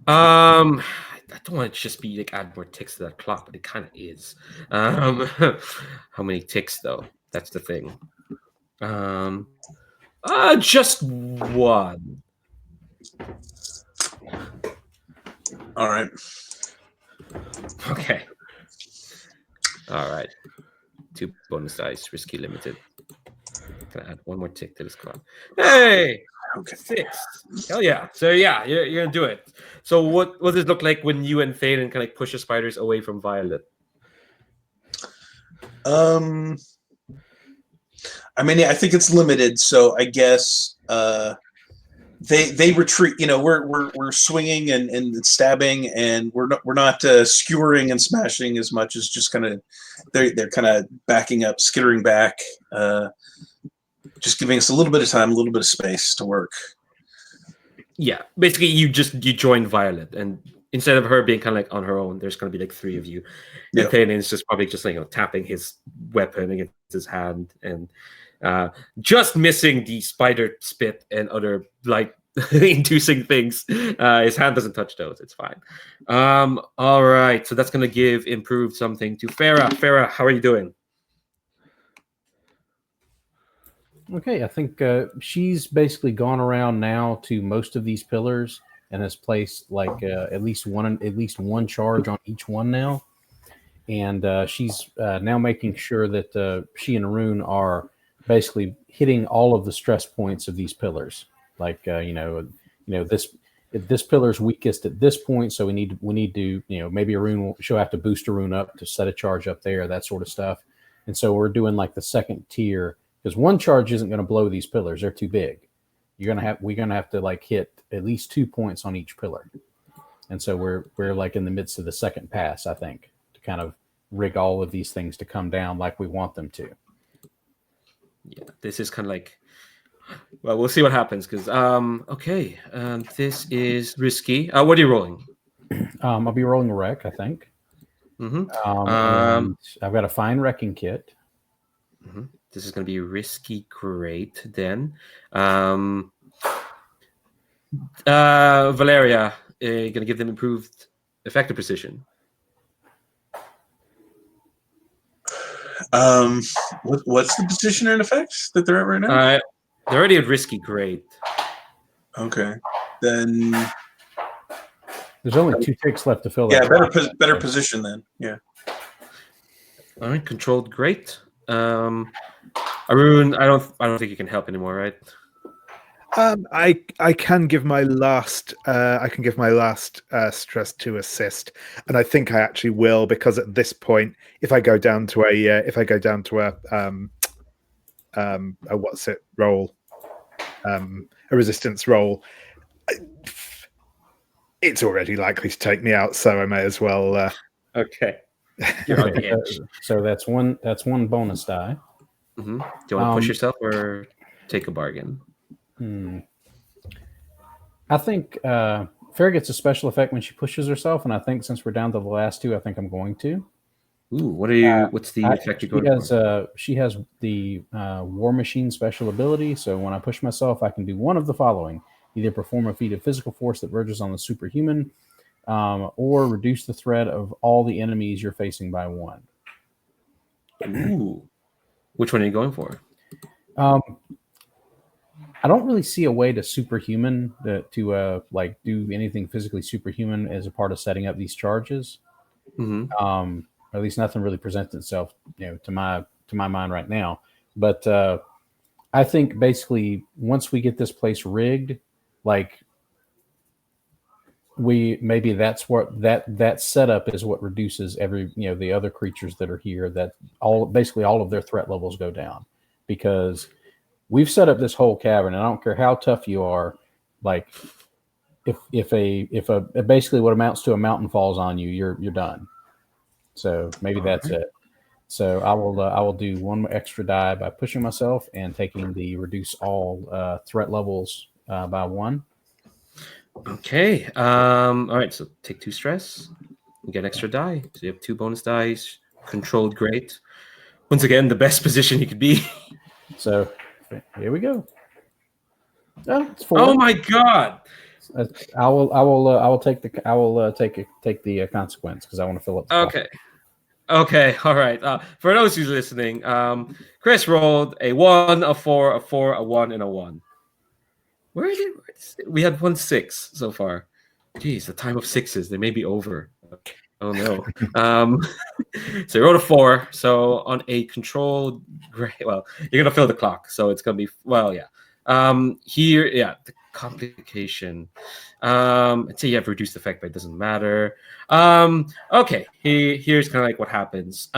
Speaker 1: I don't want it to just be like add more ticks to that clock, but it kind of is. How many ticks though? That's the thing. Just 1.
Speaker 4: All right.
Speaker 1: Okay. All right. 2 bonus dice, risky, limited. Can I add 1 more tick to this clock? Hey,
Speaker 4: Okay.
Speaker 1: 6. Hell yeah! So yeah, you're gonna do it. So what does it look like when you and Theoden kind of push the spiders away from Violet?
Speaker 4: I mean, I think it's limited, so I guess they retreat. You know, we're swinging and stabbing, and we're not skewering and smashing as much as just kind of they're kind of backing up, skittering back, just giving us a little bit of time, a little bit of space to work.
Speaker 1: Yeah, basically you join Violet, and instead of her being kind of like on her own, there's going to be like 3 of you, and
Speaker 4: Yep.
Speaker 1: Thane's just probably just like tapping his weapon against his hand and just missing the spider spit and other like inducing things. His hand doesn't touch those. It's fine. All right, so that's going to give improved something to Farah. Farah, how are you doing?
Speaker 6: Okay, I think she's basically gone around now to most of these pillars and has placed like at least one charge on each one now, and she's now making sure that she and Arun are basically hitting all of the stress points of these pillars. Like this pillar's weakest at this point, so we need to maybe she'll have to boost Arun up to set a charge up there, that sort of stuff, and so we're doing like the second tier. Because one charge isn't going to blow these pillars; they're too big. We're gonna have to like hit at least 2 points on each pillar, and so we're like in the midst of the second pass, I think, to kind of rig all of these things to come down like we want them to.
Speaker 1: Yeah, this is kind of like, well, we'll see what happens. Because okay, this is risky. What are you rolling?
Speaker 6: I'll be rolling a wreck, I think.
Speaker 1: Mm-hmm.
Speaker 6: And I've got a fine wrecking kit.
Speaker 1: Mm-hmm. This is going to be risky. Great. Then, Valeria, going to give them improved effective precision.
Speaker 4: What's the position and effects that they're at right now?
Speaker 1: They're already at risky. Great.
Speaker 4: Okay, then
Speaker 6: there's only 2 ticks left to fill.
Speaker 4: Yeah, better position then. Yeah.
Speaker 1: All right, controlled. Great. Arun, I don't think you can help anymore, right?
Speaker 2: I can give my last stress to assist, and I think I actually will, because at this point, if I go down to a what's it roll, a resistance roll, it's already likely to take me out, so I may as well.
Speaker 1: Okay.
Speaker 6: You're on the edge. So that's one bonus die.
Speaker 1: Mm-hmm. Do you want to push yourself or take a bargain?
Speaker 6: I think Farah gets a special effect when she pushes herself, and I think since we're down to the last 2, I think I'm going to.
Speaker 1: Ooh, what's the effect you're going for?
Speaker 6: She has the War Machine special ability, so when I push myself, I can do one of the following: either perform a feat of physical force that verges on the superhuman, or reduce the threat of all the enemies you're facing by 1.
Speaker 1: Ooh. Which one are you going for?
Speaker 6: I don't really see a way to superhuman to like do anything physically superhuman as a part of setting up these charges.
Speaker 1: Mm-hmm.
Speaker 6: At least nothing really presents itself, to my mind right now. But I think basically once we get this place rigged, like that's what that setup is what reduces the other creatures that are here, that basically all of their threat levels go down, because we've set up this whole cavern, and I don't care how tough you are, like if basically what amounts to a mountain falls on you, you're done. So maybe that's it. So I will do 1 extra die by pushing myself and taking the reduce all threat levels by 1.
Speaker 1: Okay. All right. So take 2 stress. You get an extra die. So you have 2 bonus dice. Controlled. Great. Once again, the best position you could be.
Speaker 6: So here we go. Oh, it's 4.
Speaker 1: Oh my god!
Speaker 6: I will take the consequence, because I want to fill up.
Speaker 1: Okay. All right. For those who's listening, Chris rolled a 1, a 4, a 4, a 1, and a 1. Where is it? We had 1 6 so far. Jeez, the time of 6s. They may be over. Oh no. So you rolled a 4. So on a controlled, well, you're gonna fill the clock. So it's gonna be, well, yeah. Here, yeah, the complication. I'd say you have reduced effect, but it doesn't matter. Okay. Here's kind of like what happens.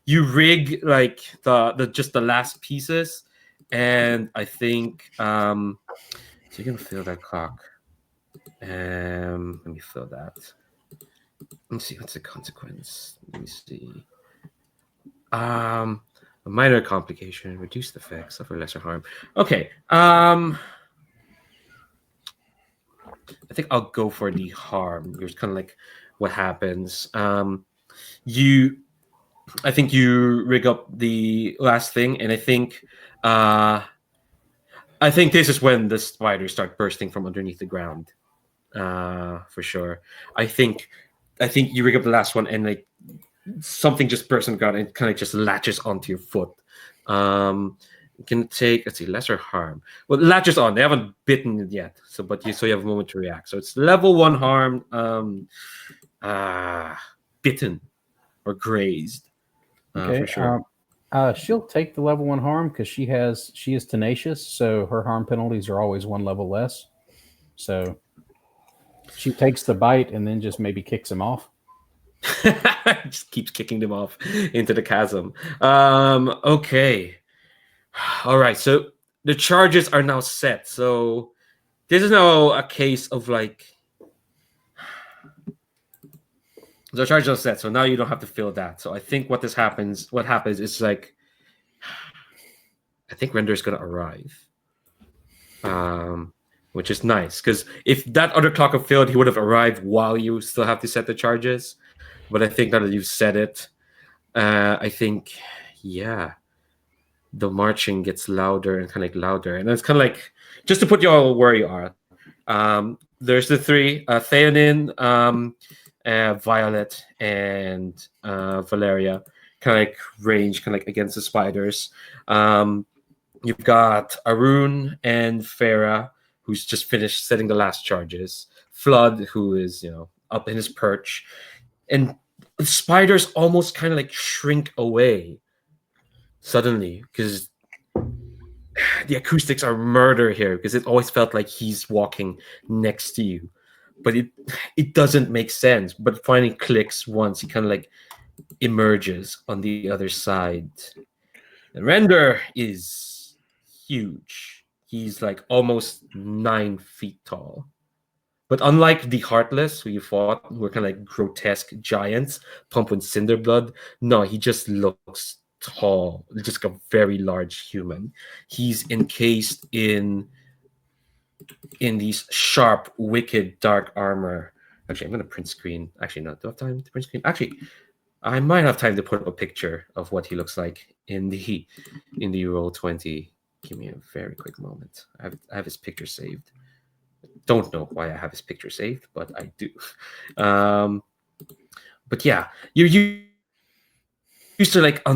Speaker 1: You rig like the last pieces, and I think so you're gonna fill that clock. Let me fill that. Let's see, what's the consequence? Let me see. A minor complication, reduced effects, suffer lesser harm. Okay. I think I'll go for the harm. Here's kind of like what happens. You, I think you rig up the last thing, and I think this is when the spiders start bursting from underneath the ground. For sure. I think you rig up the last one, and like something just bursts on the ground and kind of just latches onto your foot. You can take, let's see, lesser harm. Well, it latches on. They haven't bitten it yet, so you have a moment to react. So it's level 1 harm, bitten or grazed,
Speaker 6: Okay.
Speaker 1: for sure.
Speaker 6: She'll take the level 1 harm because she is tenacious, so her harm penalties are always 1 level less. So she takes the bite and then just maybe kicks him off.
Speaker 1: Just keeps kicking them off into the chasm. Okay. All right. So the charges are now set. So this is now a case of like the charges are set. So now you don't have to fill that. So I think what happens is like I think Render's gonna arrive. Which is nice because if that other clock had failed, he would have arrived while you still have to set the charges. But I think now that you've said it, I think, yeah, the marching gets louder and kind of like louder, and it's kind of like just to put you all where you are. There's the 3: Theonin, Violet, and Valeria, kind of like range, kind of like against the spiders. You've got Arun and Farah, who's just finished setting the last charges. Flood, who is up in his perch, and the spiders almost kind of like shrink away suddenly because the acoustics are murder here, because it always felt like he's walking next to you, but it doesn't make sense. But finally clicks once he kind of like emerges on the other side. And Render is huge. He's like almost 9 feet tall. But unlike the Heartless, who you fought, who were kind of like grotesque giants, pumped with cinder blood, no, he just looks tall, just like a very large human. He's encased in these sharp, wicked, dark armor. Actually, I'm gonna print screen. Actually, no, do I have time to print screen? Actually, I might have time to put up a picture of what he looks like in the Roll20. Give me a very quick moment. I have his picture saved. Don't know why I have his picture saved, but I do. But yeah, you're used to like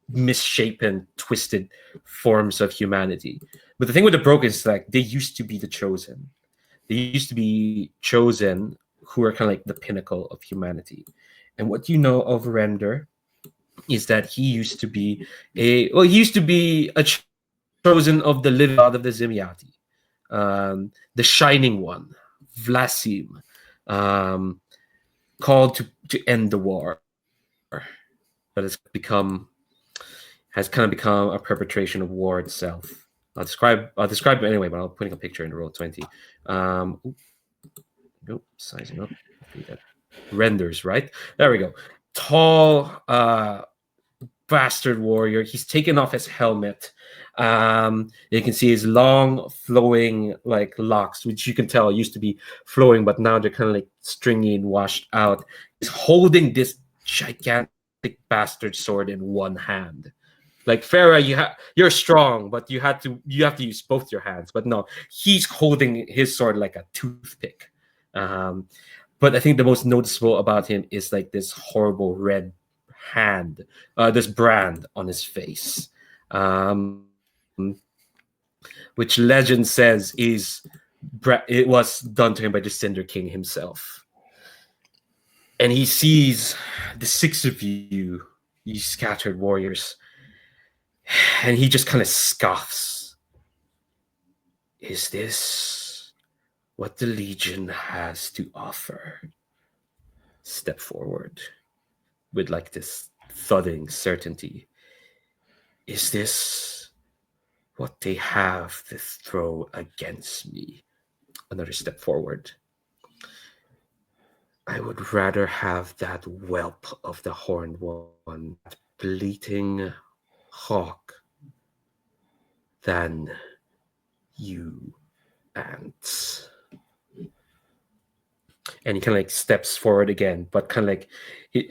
Speaker 1: misshapen, twisted forms of humanity. But the thing with the broken is like they used to be the chosen. They used to be chosen, who are kind of like the pinnacle of humanity. And what you know of Render is that he used to be a chosen of the living god of the Zimiati. The Shining One, Vlasim, called to end the war, but has kind of become a perpetration of war itself. I'll describe it anyway, but I'll putting a picture in the Roll20. Nope, sizing up. That renders right. There we go. Tall, bastard warrior. He's taken off his helmet. You can see his long flowing like locks, which you can tell used to be flowing, but now they're kind of like stringy and washed out. He's holding this gigantic bastard sword in one hand. Like Farah, you're strong, but you have to use both your hands. But no, he's holding his sword like a toothpick. But I think the most noticeable about him is like this horrible red hand, this brand on his face, which legend says it was done to him by the Cinder King himself. And he sees the 6 of you scattered warriors, and he just kind of scoffs. Is this what the Legion has to offer? Step forward with like this thudding certainty. Is this what they have to throw against me? Another step forward. I would rather have that whelp of the horned one, that bleating hawk, than you, ants. and he kind of like steps forward again, but kind of like he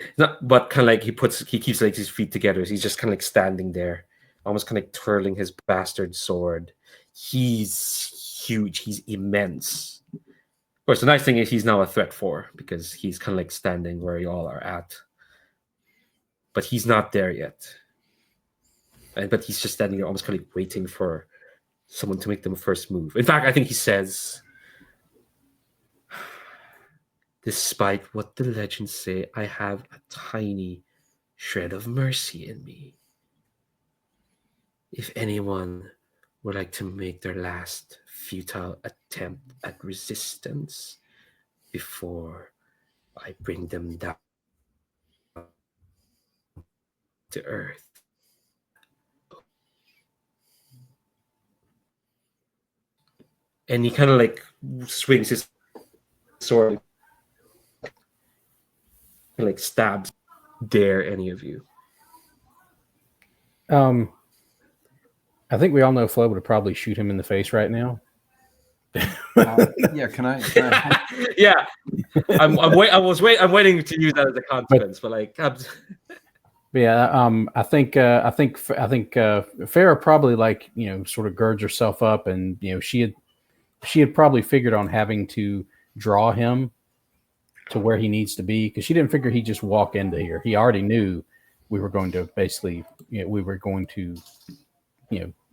Speaker 1: keeps like his feet together. So he's just kind of like standing there, almost kind of like twirling his bastard sword. He's huge. He's immense. Of course, the nice thing is he's now a threat 4 because he's kind of like standing where you all are at, but he's not there yet. But he's just standing there, almost kind of like waiting for someone to make them first move. In fact, I think he says, "Despite what the legends say, I have a tiny shred of mercy in me. If anyone would like to make their last futile attempt at resistance before I bring them down to earth." And he kind of like swings his sword, and like stabs. Dare any of you?
Speaker 6: I think we all know Flo would probably shoot him in the face right now.
Speaker 5: Yeah, can I
Speaker 1: Yeah, I'm waiting to use that as a consequence, but like,
Speaker 6: Yeah, I think Farrah probably like sort of girds herself up, and she had probably figured on having to draw him to where he needs to be, because she didn't figure he'd just walk into here. He already knew we were going to basically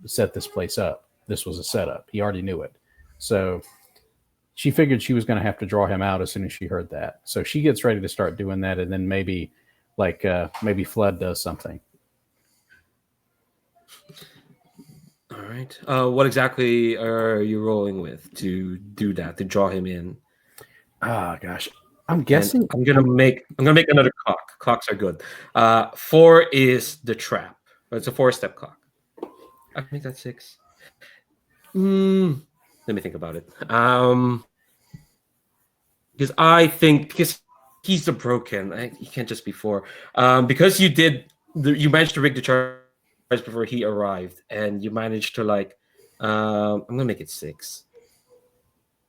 Speaker 6: set this place up. This was a setup. He already knew it, so she figured she was going to have to draw him out as soon as she heard that. So she gets ready to start doing that, and then maybe Flood does something.
Speaker 1: all right. What exactly are you rolling with to do that, to draw him in?
Speaker 6: Gosh, I'm guessing
Speaker 1: I'm gonna make another clock. Clocks are good. 4 is the trap. It's a 4-step clock. I think that's 6. Let me think about it. Because he's the broken. He can't just be 4. Because you managed to rig the charge before he arrived, and you managed to I'm gonna make it 6.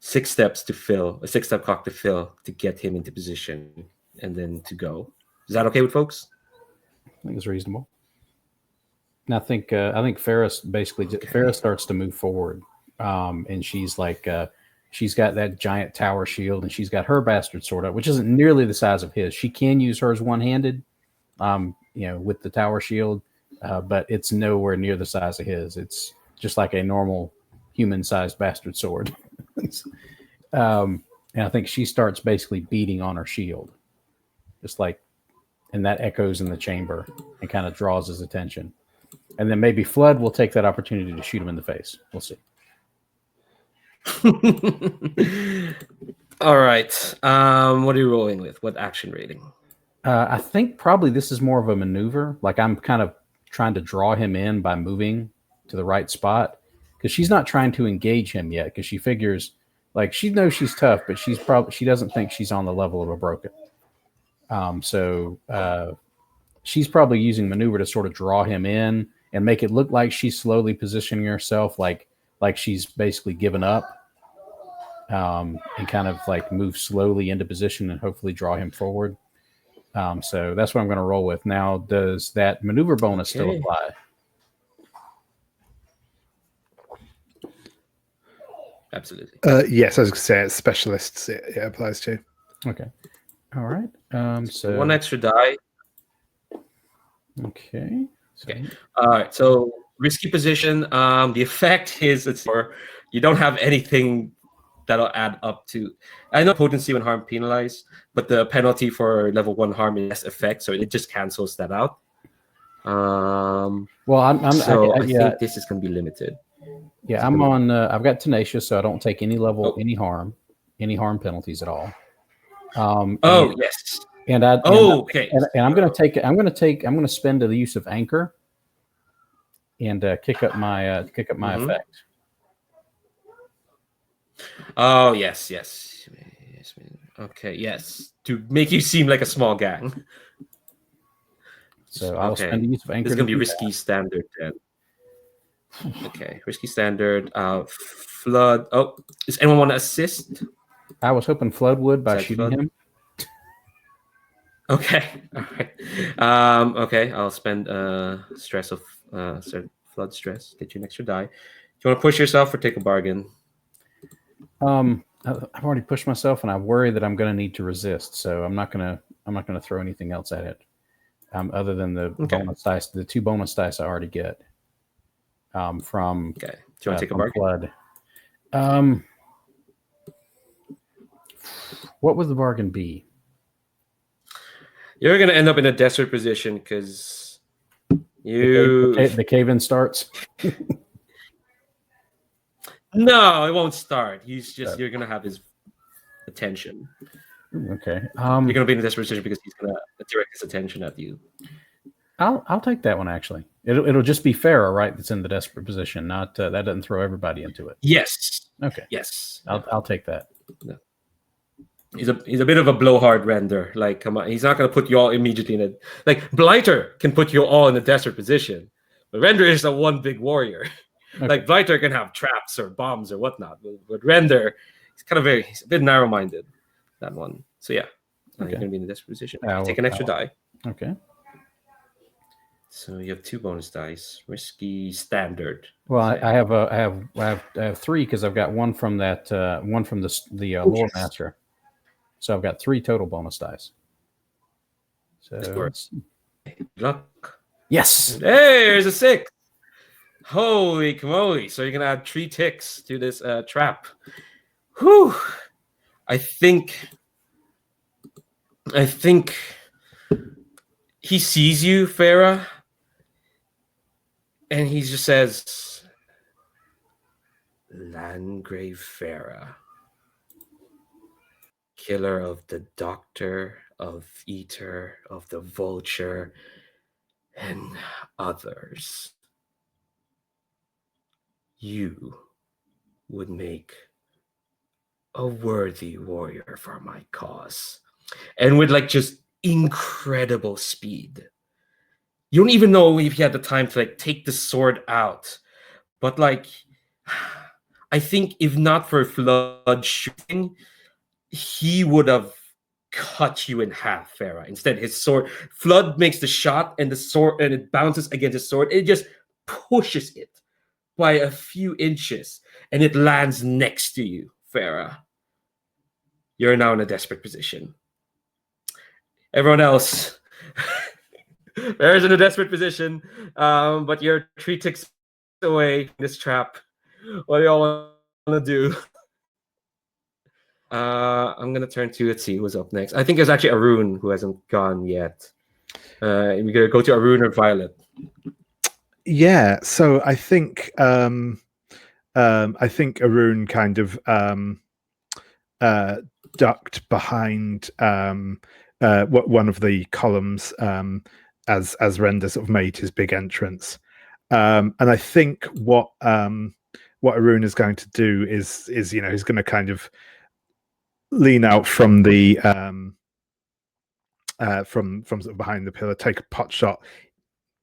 Speaker 1: 6 steps to fill, a 6-step clock to fill, to get him into position and then to go. Is that okay with folks?
Speaker 6: I think it's reasonable. And I think Farrah starts to move forward, and she's she's got that giant tower shield, and she's got her bastard sword up, which isn't nearly the size of his. She can use hers one-handed, with the tower shield, but it's nowhere near the size of his. It's just like a normal human-sized bastard sword. And I think she starts basically beating on her shield, and that echoes in the chamber and kind of draws his attention. And then maybe Flood will take that opportunity to shoot him in the face. We'll see.
Speaker 1: All right. What are you rolling with? What action rating?
Speaker 6: I think probably this is more of a maneuver. Like, I'm kind of trying to draw him in by moving to the right spot, because she's not trying to engage him yet, because she figures, she knows she's tough, but she doesn't think she's on the level of a broken. So she's probably using maneuver to sort of draw him in and make it look like she's slowly positioning herself like she's basically given up, and kind of move slowly into position and hopefully draw him forward. So that's what I'm going to roll with. Now, does that maneuver bonus still apply?
Speaker 1: Absolutely.
Speaker 2: Yes, I was going to say, it's specialists. It applies to.
Speaker 6: Okay. All right. So
Speaker 1: 1 extra die.
Speaker 6: Okay.
Speaker 1: Okay. All right. So risky position. The effect is you don't have anything that'll add up to. I know potency when harm penalized, but the penalty for level 1 harm is less effect, so it just cancels that out.
Speaker 6: Well,
Speaker 1: I think this is going to be limited.
Speaker 6: Yeah, I'm on. I've got tenacious, so I don't take any harm penalties at all.
Speaker 1: Yes.
Speaker 6: And I.
Speaker 1: Okay.
Speaker 6: And I'm going to spend the use of anchor, and kick up my effect.
Speaker 1: Oh yes. Okay, yes, to make you seem like a small gang.
Speaker 6: So I'll spend the use of anchor.
Speaker 1: This is gonna be risky standard then. Okay, risky standard. Flood. Oh, does anyone want to assist?
Speaker 6: I was hoping Flood would by
Speaker 1: Besides
Speaker 6: shooting
Speaker 1: Flood?
Speaker 6: him.
Speaker 1: Okay. All right. Okay. I'll spend stress of Flood stress. Get you an extra die. Do you want to push yourself or take a bargain?
Speaker 6: I've already pushed myself, and I worry that I'm going to need to resist. So I'm not gonna throw anything else at it, other than the
Speaker 1: Okay.
Speaker 6: bonus dice, the 2 bonus dice I already get from
Speaker 1: Okay. Do you want to take a
Speaker 6: from
Speaker 1: bargain?
Speaker 6: Flood. What would the bargain be?
Speaker 1: You're gonna end up in a desperate position because you.
Speaker 6: The cave-in starts.
Speaker 1: No, it won't start. You're gonna have his attention.
Speaker 6: Okay.
Speaker 1: You're gonna be in a desperate position because he's gonna direct his attention at you.
Speaker 6: I'll take that one actually. It'll just be Farah, right? That's in the desperate position. Not that doesn't throw everybody into it.
Speaker 1: Yes.
Speaker 6: Okay.
Speaker 1: Yes.
Speaker 6: I'll take that.
Speaker 1: He's a bit of a blowhard render. Like, come on, he's not gonna put you all immediately in it. Like Blighter can put you all in a desperate position, but Render is a one big warrior.
Speaker 6: Okay.
Speaker 1: Like Blighter can have traps or bombs or whatnot, but Render, he's a bit narrow-minded. That one. So yeah,
Speaker 6: Okay.
Speaker 1: you're gonna be in a desperate position.
Speaker 6: I'll-
Speaker 1: Take an extra die.
Speaker 6: Okay.
Speaker 1: So you have 2 bonus dice. Risky standard.
Speaker 6: Well,
Speaker 1: Say.
Speaker 6: I have 3 because I've got one from that one from the lore master. So I've got 3 total bonus dice. So
Speaker 1: Good luck.
Speaker 6: yes.
Speaker 1: Hey, there's a 6. Holy moly! So you're gonna add 3 ticks to this trap. Whew. I think he sees you, Farah, and he just says, "Landgrave Farah, killer of the Doctor, of Eater, of the Vulture, and others. You would make a worthy warrior for my cause." And with like just incredible speed. You don't even know if he had the time to like take the sword out. But like, I think if not for Flood shooting, he would have cut you in half, Farah. Instead, his sword, Flood makes the shot and the sword, and it bounces against his sword. It just pushes it by a few inches, and it lands next to you, Farah. You're now in a desperate position. Everyone else, Farah's in a desperate position, but you're 3 ticks away from this trap. What do y'all want to do? I'm gonna turn to, let's see who's up next. I think there's actually Arun who hasn't gone yet. We're gonna go to Arun or Violet.
Speaker 2: Yeah, so I think Arun kind of ducked behind one of the columns as Render sort of made his big entrance, and I think what Arun is going to do is he's going to kind of lean out from the from sort of behind the pillar, take a pot shot,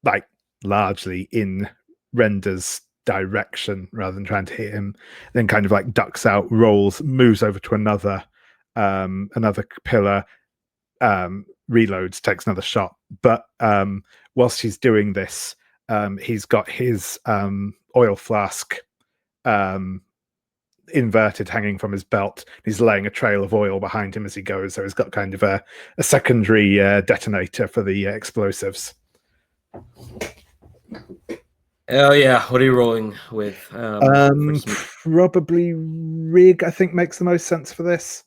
Speaker 2: like largely in Render's direction rather than trying to hit him, then kind of like ducks out, rolls, moves over to another pillar, reloads, takes another shot. But whilst he's doing this, he's got his oil flask inverted, hanging from his belt. He's laying a trail of oil behind him as he goes, so he's got kind of a secondary detonator for the explosives.
Speaker 1: Oh yeah, what are you rolling with?
Speaker 2: Probably rig, I think, makes the most sense for this.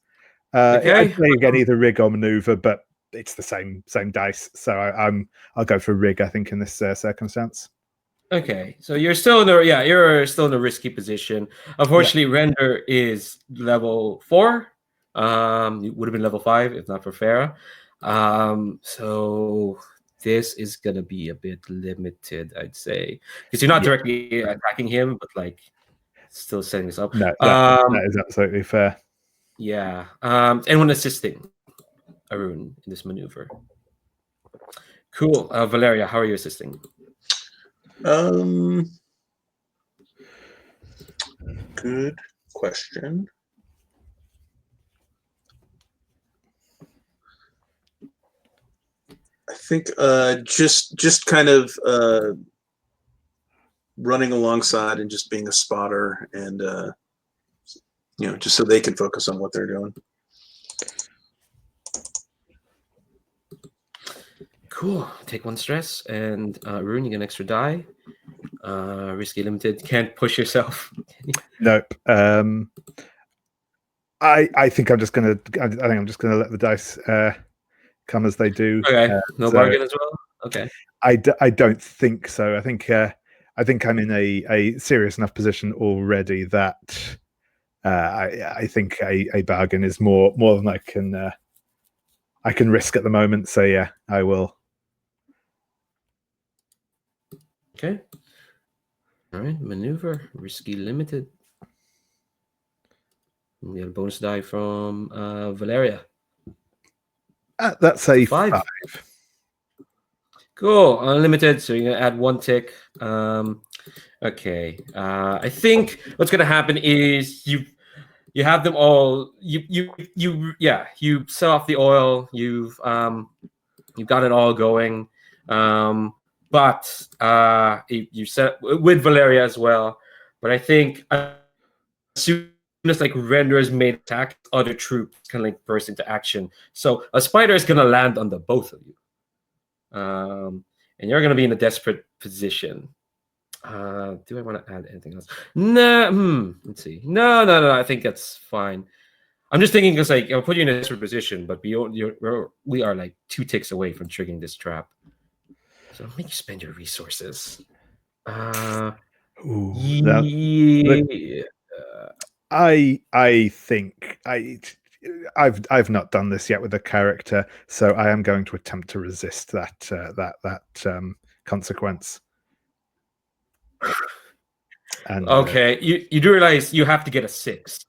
Speaker 1: Okay.
Speaker 2: I'd say again either rig or maneuver, but it's the same dice, so I'll go for rig, I think, in this circumstance.
Speaker 1: Okay, so you're still in a risky position. Unfortunately, Render is level 4. It would have been level 5 if not for Farah. So this is gonna be a bit limited, I'd say, because you're not directly attacking him, but like still setting this up.
Speaker 2: No, that is absolutely fair.
Speaker 1: Yeah. Anyone assisting Arun in this maneuver? Cool. Valeria, how are you assisting?
Speaker 4: Good question. think just kind of running alongside and just being a spotter, and just so they can focus on what they're doing.
Speaker 1: Cool. Take 1 stress, and Rune, you get an extra die. Risky limited. Can't push yourself.
Speaker 2: Nope. I think I'm just gonna. I think I'm just gonna let the dice come as they do.
Speaker 1: Okay. No
Speaker 2: so
Speaker 1: bargain as well. Okay.
Speaker 2: I don't think so. I think I'm in a serious enough position already that I think a bargain is more than I can risk at the moment. So yeah, I will.
Speaker 1: Okay. All right. Maneuver. Risky limited. We have a bonus die from Valeria.
Speaker 2: That's a
Speaker 1: 5.
Speaker 2: 5.
Speaker 1: Cool. Unlimited. So you're gonna add 1 tick. Okay. I think what's gonna happen is you have them all. You sell off the oil. You've got it all going. But you set with Valeria as well. But I think as soon as like Render is made attack, other troops can like burst into action. So a spider is gonna land on the both of you. And you're gonna be in a desperate position. Do I want to add anything else? No. Let's see. No. I think that's fine. I'm just thinking because like I'll put you in a desperate position, but we are like 2 ticks away from triggering this trap. So make you spend your resources.
Speaker 2: Ooh,
Speaker 1: Yeah.
Speaker 2: I think I've not done this yet with a character, so I am going to attempt to resist that consequence. And
Speaker 1: Okay, you do realize you have to get a 6.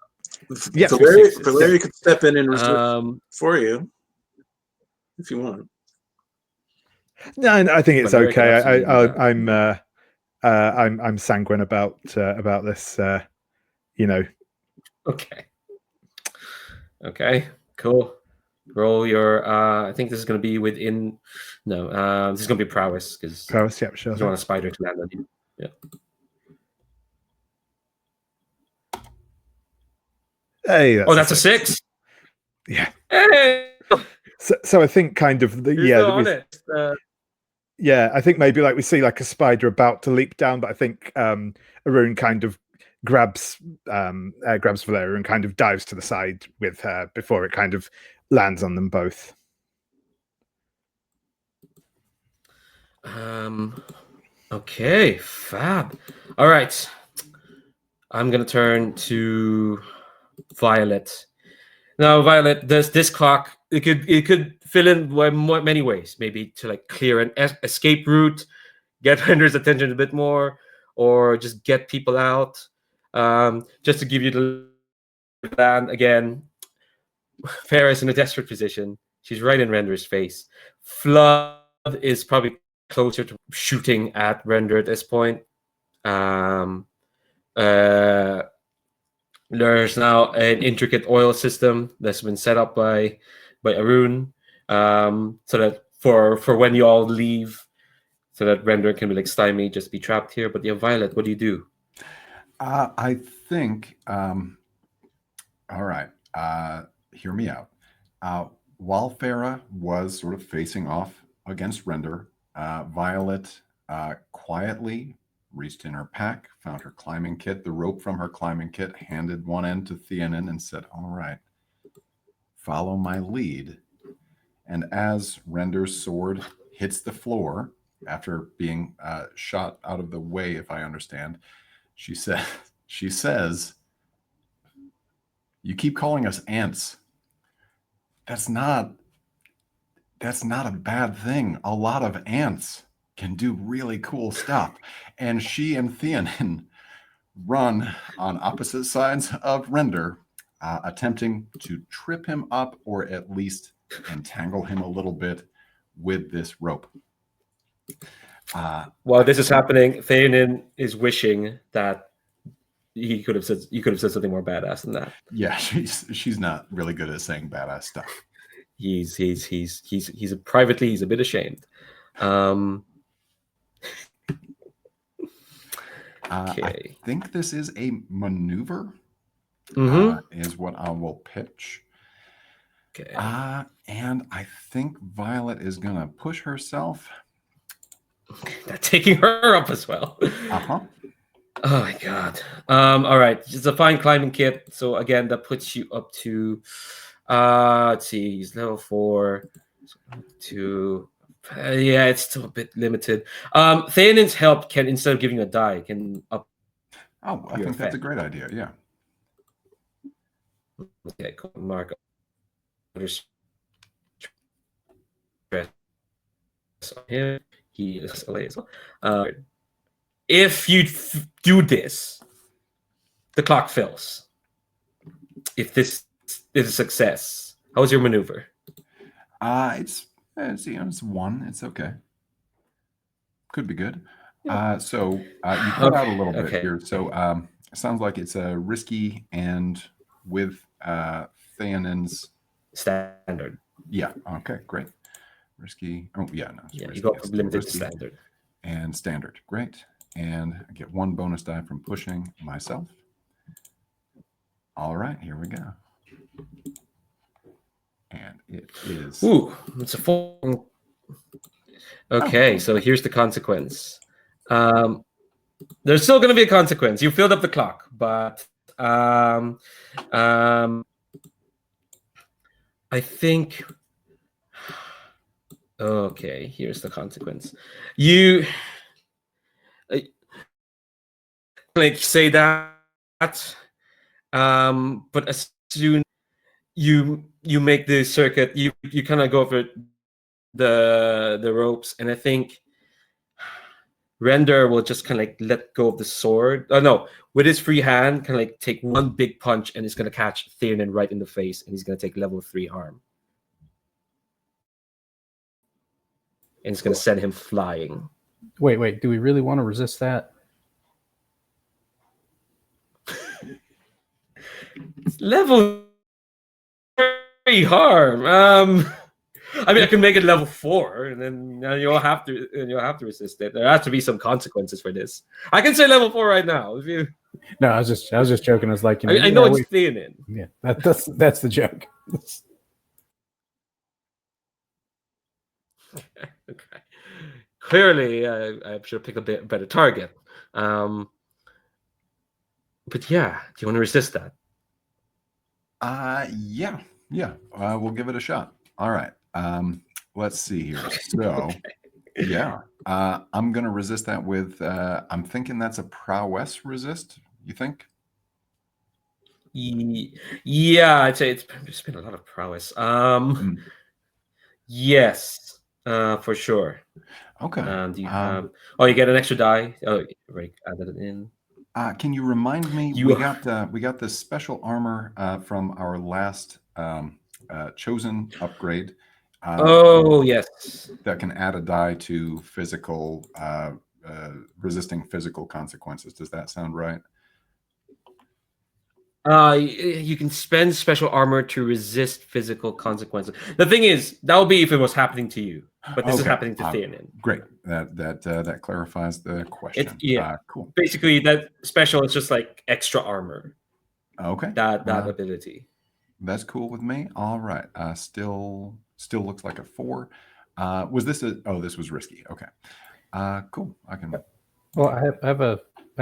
Speaker 2: Yeah,
Speaker 4: Valeria could step in and reserve for you if you want.
Speaker 2: no, I think it's
Speaker 1: Valeria can
Speaker 2: okay.
Speaker 1: absolutely do that.
Speaker 2: I'm sanguine about this.
Speaker 1: Okay. Cool. Roll your. I think this is going to be within. No. This is going to be prowess because
Speaker 2: Prowess. Yeah, sure.
Speaker 1: you want a spider to land on you. Yeah.
Speaker 2: Hey,
Speaker 1: That's a 6.
Speaker 2: Yeah.
Speaker 1: Hey.
Speaker 2: So I think kind of I think maybe like we see like a spider about to leap down, but I think Arun kind of grabs Valeria and kind of dives to the side with her before it kind of lands on them both.
Speaker 1: Okay, fab. All right. I'm gonna turn to Violet. Now, Violet, this clock it could fill in many ways. Maybe to like clear an escape route, get Render's attention a bit more, or just get people out. Just to give you the plan again. Farah's in a desperate position. She's right in Render's face. Flood is probably closer to shooting at Render at this point. There's now an intricate oil system that's been set up by Arun, so that for when you all leave, so that Render can be like stymied, just be trapped here. But yeah, Violet, what do you do?
Speaker 5: I think. All right. Hear me out. While Farah was sort of facing off against Render, Violet quietly reached in her pack, found her climbing kit, the rope from her climbing kit, handed one end to Theonin and said, all right, follow my lead. And as Render's sword hits the floor, after being shot out of the way, if I understand, she says, you keep calling us ants. That's not a bad thing. A lot of ants can do really cool stuff. And she and Theonin run on opposite sides of Render, attempting to trip him up or at least entangle him a little bit with this rope.
Speaker 1: While this is happening, Theonin is wishing that you could have said something more badass than that.
Speaker 5: Yeah, she's not really good at saying badass stuff.
Speaker 1: He's privately he's a bit ashamed.
Speaker 5: I
Speaker 1: Okay.
Speaker 5: think this is a maneuver. Is what I will pitch.
Speaker 1: Okay.
Speaker 5: And I think Violet is gonna push herself.
Speaker 1: Not taking her up as well.
Speaker 5: Uh-huh.
Speaker 1: Oh my god. All right. It's a fine climbing kit. So again, that puts you up to let's see, he's level 4. To yeah, it's still a bit limited. Theanen's help can, instead of giving you a die, can up.
Speaker 5: Oh, I
Speaker 1: Your
Speaker 5: think that's a
Speaker 1: effect.
Speaker 5: great idea. Yeah.
Speaker 1: Okay, cool. Mark stress on him. He is LA as well. If you do this, the clock fills. If this is a success, how was your maneuver?
Speaker 5: It's 1. It's okay. Could be good. So you cut out a little bit
Speaker 1: Okay.
Speaker 5: here. So it sounds like it's a risky and with Theanen's
Speaker 1: Standard.
Speaker 5: Yeah. Okay. Great. Risky. Oh yeah. No.
Speaker 1: Yeah,
Speaker 5: risky.
Speaker 1: you go
Speaker 5: Yes,
Speaker 1: from limited to
Speaker 5: risky
Speaker 1: standard.
Speaker 5: and standard. Great. And I get 1 bonus die from pushing myself. All right. Here we go. And it is.
Speaker 1: Ooh, it's a 4. Okay, so here's the consequence. There's still going to be a consequence. You filled up the clock, but I think. Okay, here's the consequence. You like say that, but as soon you make the circuit, you kind of go over the ropes, and I think Render will just kind of like let go of the sword. Oh no, with his free hand, kind of like take one big punch, and he's gonna catch Theoden right in the face, and he's gonna take level 3 harm, and it's gonna send him flying.
Speaker 6: Wait. Do we really want to resist that?
Speaker 1: Level 3 harm. I mean, I can make it level 4, and then you'll have to resist it. There has to be some consequences for this. I can say level 4 right now. If you,
Speaker 6: No, I was just joking. I was like,
Speaker 1: I know it's Theoden.
Speaker 6: Yeah, that's the joke.
Speaker 1: Okay. Clearly, I should pick a bit better target. But yeah, do you want to resist that?
Speaker 5: Yeah. We'll give it a shot. All right. Let's see here. So,
Speaker 1: Okay.
Speaker 5: yeah. I'm gonna resist that with. I'm thinking that's a prowess resist. You think?
Speaker 1: Yeah, I'd say it's been a lot of prowess. Yes, for sure.
Speaker 5: Okay.
Speaker 1: Do you have? Oh, you get an extra die. Oh, right, added it in.
Speaker 5: Can you remind me?
Speaker 1: You-
Speaker 5: We got this special armor from our last chosen upgrade.
Speaker 1: Oh yes.
Speaker 5: That can add a die to physical resisting physical consequences. Does that sound right?
Speaker 1: You can spend special armor to resist physical consequences. The thing is, that would be if it was happening to you, but this is happening to Theoden.
Speaker 5: Great. That clarifies the question. Cool.
Speaker 1: Basically, that special is just like extra armor.
Speaker 5: Okay.
Speaker 1: That ability.
Speaker 5: That's cool with me. All right. Still looks like a 4. Was this a? Oh, this was risky. Okay. Cool. I can.
Speaker 6: Well, I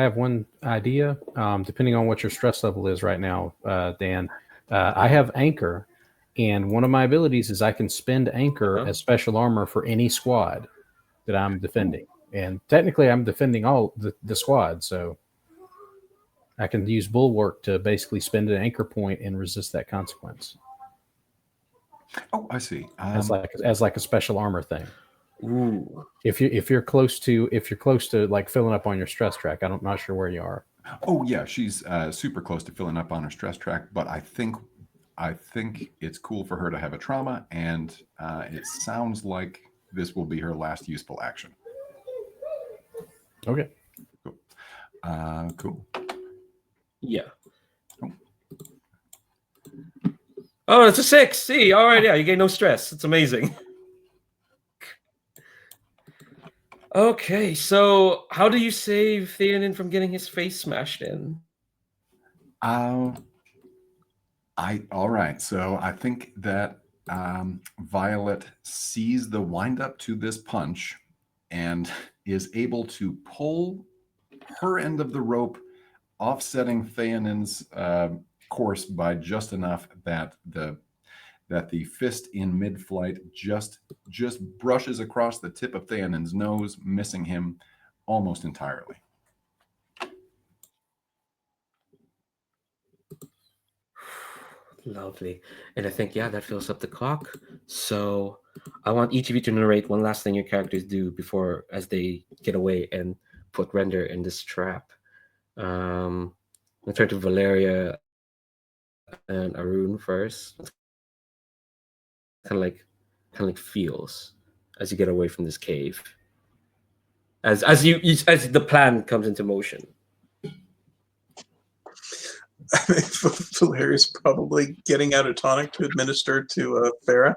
Speaker 6: have one idea. Depending on what your stress level is right now, Dan, I have anchor, and one of my abilities is I can spend anchor as special armor for any squad that I'm defending. And technically, I'm defending all the squad, so I can use bulwark to basically spend an anchor point and resist that consequence.
Speaker 5: Oh, I see.
Speaker 6: As like a special armor thing.
Speaker 1: Ooh.
Speaker 6: If you're close to like filling up on your stress track, I'm not sure where you are.
Speaker 5: Oh yeah, she's super close to filling up on her stress track, but I think it's cool for her to have a trauma, and it sounds like this will be her last useful action.
Speaker 6: Okay.
Speaker 5: Cool. Cool.
Speaker 1: Yeah.
Speaker 5: Oh.
Speaker 1: Oh, it's a 6. See, all right, yeah, you gain no stress. It's amazing. Okay, so how do you save Theoden from getting his face smashed in?
Speaker 5: All right. So I think that Violet sees the windup to this punch and is able to pull her end of the rope, offsetting Theonen's course by just enough that the fist in mid-flight just brushes across the tip of Theonen's nose, missing him almost entirely.
Speaker 1: Lovely. And I think, yeah, that fills up the clock. So I want each of you to narrate one last thing your characters do before, as they get away and put Render in this trap. I'll turn to Valeria and Arun first. Kind of like feels as you get away from this cave. As the plan comes into motion.
Speaker 4: I think Valeria's probably getting out a tonic to administer to Farah.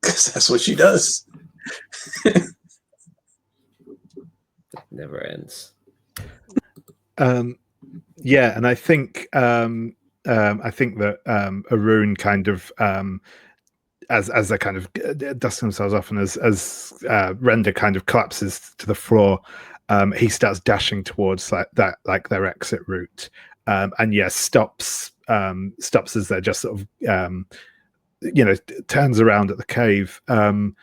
Speaker 4: Because that's what she does.
Speaker 1: It never ends.
Speaker 2: Yeah, and I think that Arun kind of as they kind of dust themselves off, and as Render kind of collapses to the floor, he starts dashing towards their exit route, and stops as they're just sort of turns around at the cave, and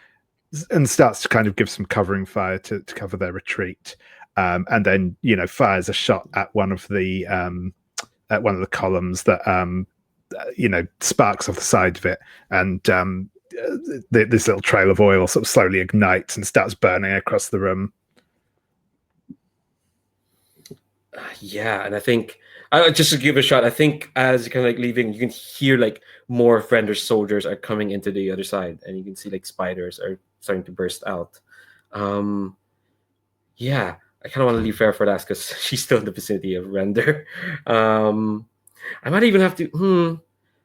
Speaker 2: starts to kind of give some covering fire to cover their retreat, and then fires a shot at one of the columns that sparks off the side of it, and this little trail of oil sort of slowly ignites and starts burning across the room.
Speaker 1: Yeah, and I think just to give a shot, I think as you're kind of like leaving, you can hear like more of Render's soldiers are coming into the other side, and you can see like spiders are starting to burst out. Yeah, I kind of want to leave Farah for that because she's still in the vicinity of Render. I might even have to.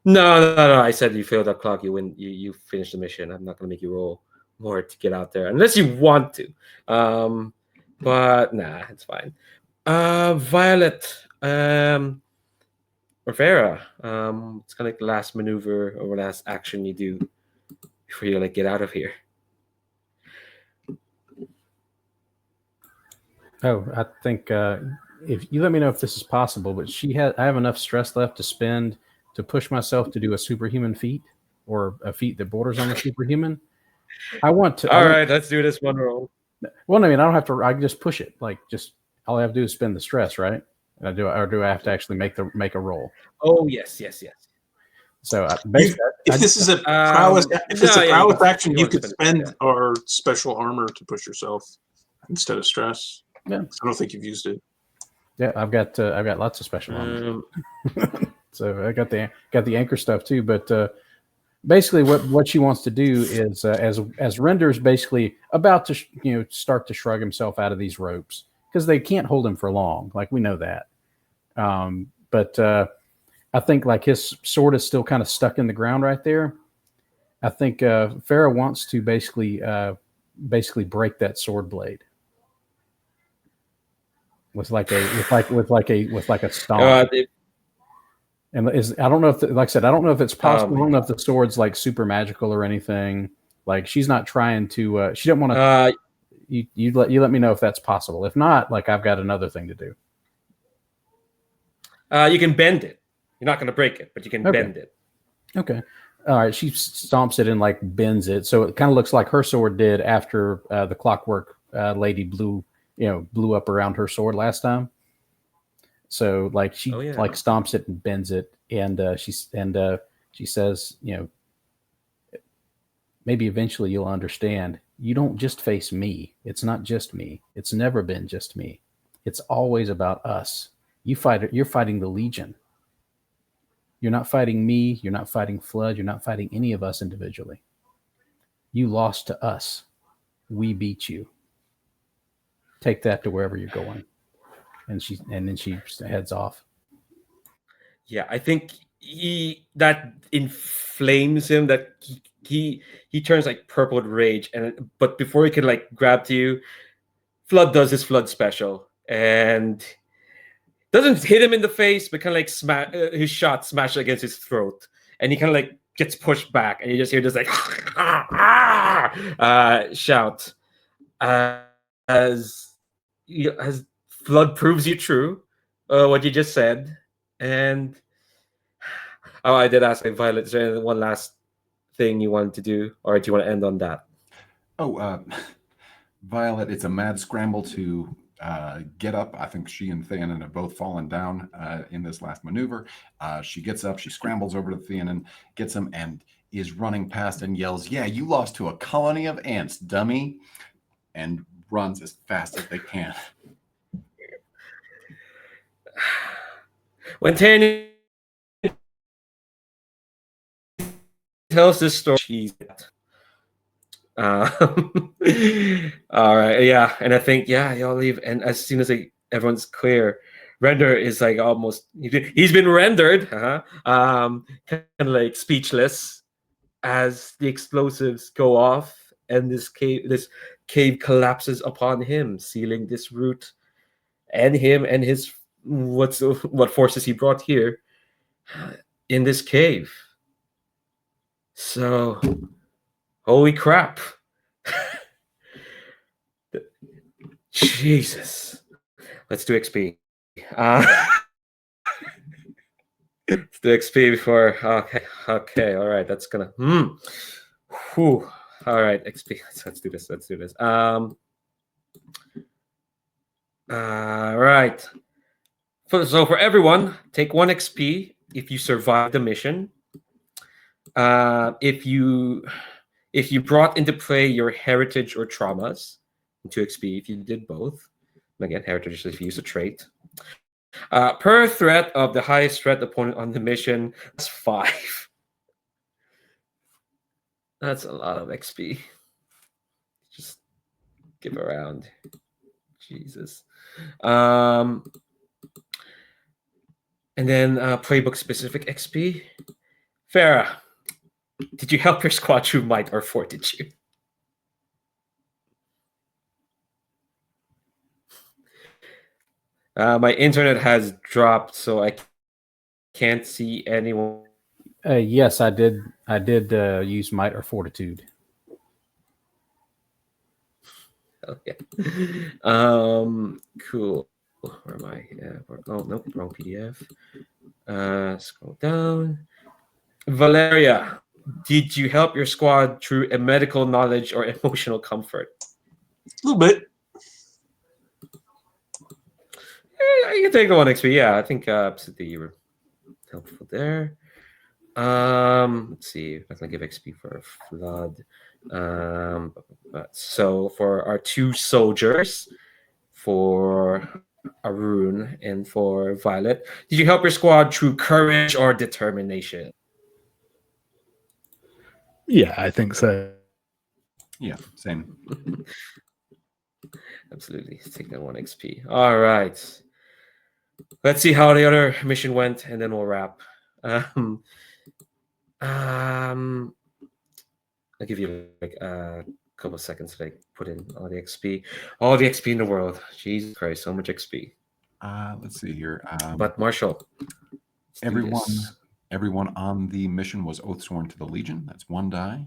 Speaker 1: No. I said you failed that clock. You win. You finish the mission. I'm not gonna make you roll more to get out there unless you want to. But nah, it's fine. Violet, or Farah. It's kind of like the last maneuver or last action you do before you like get out of here.
Speaker 6: Oh, I think if you let me know if this is possible, but I have enough stress left to spend to push myself to do a superhuman feat or a feat that borders on the superhuman. I want to.
Speaker 1: All right, let's do this one roll.
Speaker 6: Well, I mean, I don't have to. I can just push it. Like, just all I have to do is spend the stress, right? Do I have to actually make a roll?
Speaker 1: Oh yes.
Speaker 6: So
Speaker 4: if this is a prowess action, you could spend our special armor to push yourself instead of stress.
Speaker 6: Yeah,
Speaker 4: I don't think you've used it.
Speaker 6: Yeah, I've got lots of special armor. So I got the anchor stuff too. But basically, what she wants to do is as Render's basically about to start to shrug himself out of these ropes because they can't hold him for long. Like we know that. But I think like his sword is still kind of stuck in the ground right there. I think Farah wants to basically break that sword blade with like a stomp. And I don't know if, like I said, I don't know if it's possible. I don't know if the sword's like super magical or anything. Like she's not trying to. She didn't want to. You let me know if that's possible. If not, like I've got another thing to do.
Speaker 1: You can bend it. You're not going to break it, but you can bend it.
Speaker 6: Okay. All right. She stomps it and like bends it, so it kind of looks like her sword did after the clockwork lady blew up around her sword last time. So like she like stomps it and bends it, and she says, maybe eventually you'll understand. You don't just face me. It's not just me. It's never been just me. It's always about us. You're fighting the Legion. You're not fighting me. You're not fighting Flood. You're not fighting any of us individually. You lost to us. We beat you. Take that to wherever you're going. And then she heads off.
Speaker 1: Yeah, I think that inflames him, that he turns like purple with rage, but before he can like grab to you, Flood does his Flood special and doesn't hit him in the face, but kind of like his shot smash against his throat, and he kind of like gets pushed back, and you just hear this like shout as Flood proves you true, what you just said. And I did ask like, Violet, is there one last thing you wanted to do, or do you want to end on that?
Speaker 5: Oh, Violet, it's a mad scramble to get up. I think she and Theonin have both fallen down in this last maneuver. She gets up, she scrambles over to Theonin, gets him, and is running past and yells, "Yeah, you lost to a colony of ants, dummy," and runs as fast as they can.
Speaker 1: When Tanny tells this story, she's all right, yeah, and I think y'all leave, and as soon as everyone's clear, Render is like almost he's been rendered, kind of like speechless as the explosives go off, and this cave collapses upon him, sealing this route and him and his what forces he brought here in this cave. So, holy crap. Jesus. Let's do XP. Let's do XP before. Okay. All right. That's gonna. Whew. All right. XP. Let's do this. All right. So for everyone, take 1 XP if you survive the mission. If you brought into play your heritage or traumas, 2 XP if you did both. Again, heritage is if you use a trait. Per threat of the highest threat opponent on the mission, that's 5. That's a lot of XP. Just give around. Jesus. And then playbook specific XP. Farah, did you help your squad through might or fortitude? My internet has dropped, so I can't see anyone.
Speaker 6: Yes, I did. I did use might or fortitude.
Speaker 1: Okay. Cool. Where am I? Oh, nope, wrong PDF. Scroll down. Valeria, did you help your squad through a medical knowledge or emotional comfort?
Speaker 4: A little bit.
Speaker 1: You can take the 1 XP. Yeah, I think absolutely you were helpful there. Let's see if I can give XP for Flood. So for our 2 soldiers, for Arun and for Violet, did you help your squad through courage or determination?
Speaker 2: Yeah, I think so.
Speaker 5: Yeah, same.
Speaker 1: Absolutely. Let's take that 1 XP. All right. Let's see how the other mission went, and then we'll wrap. I'll give you like a couple of seconds to like put in all the XP in the world. Jesus Christ, so much XP.
Speaker 5: Let's see here.
Speaker 1: But Marshall,
Speaker 5: everyone on the mission was oath sworn to the Legion. That's 1 die.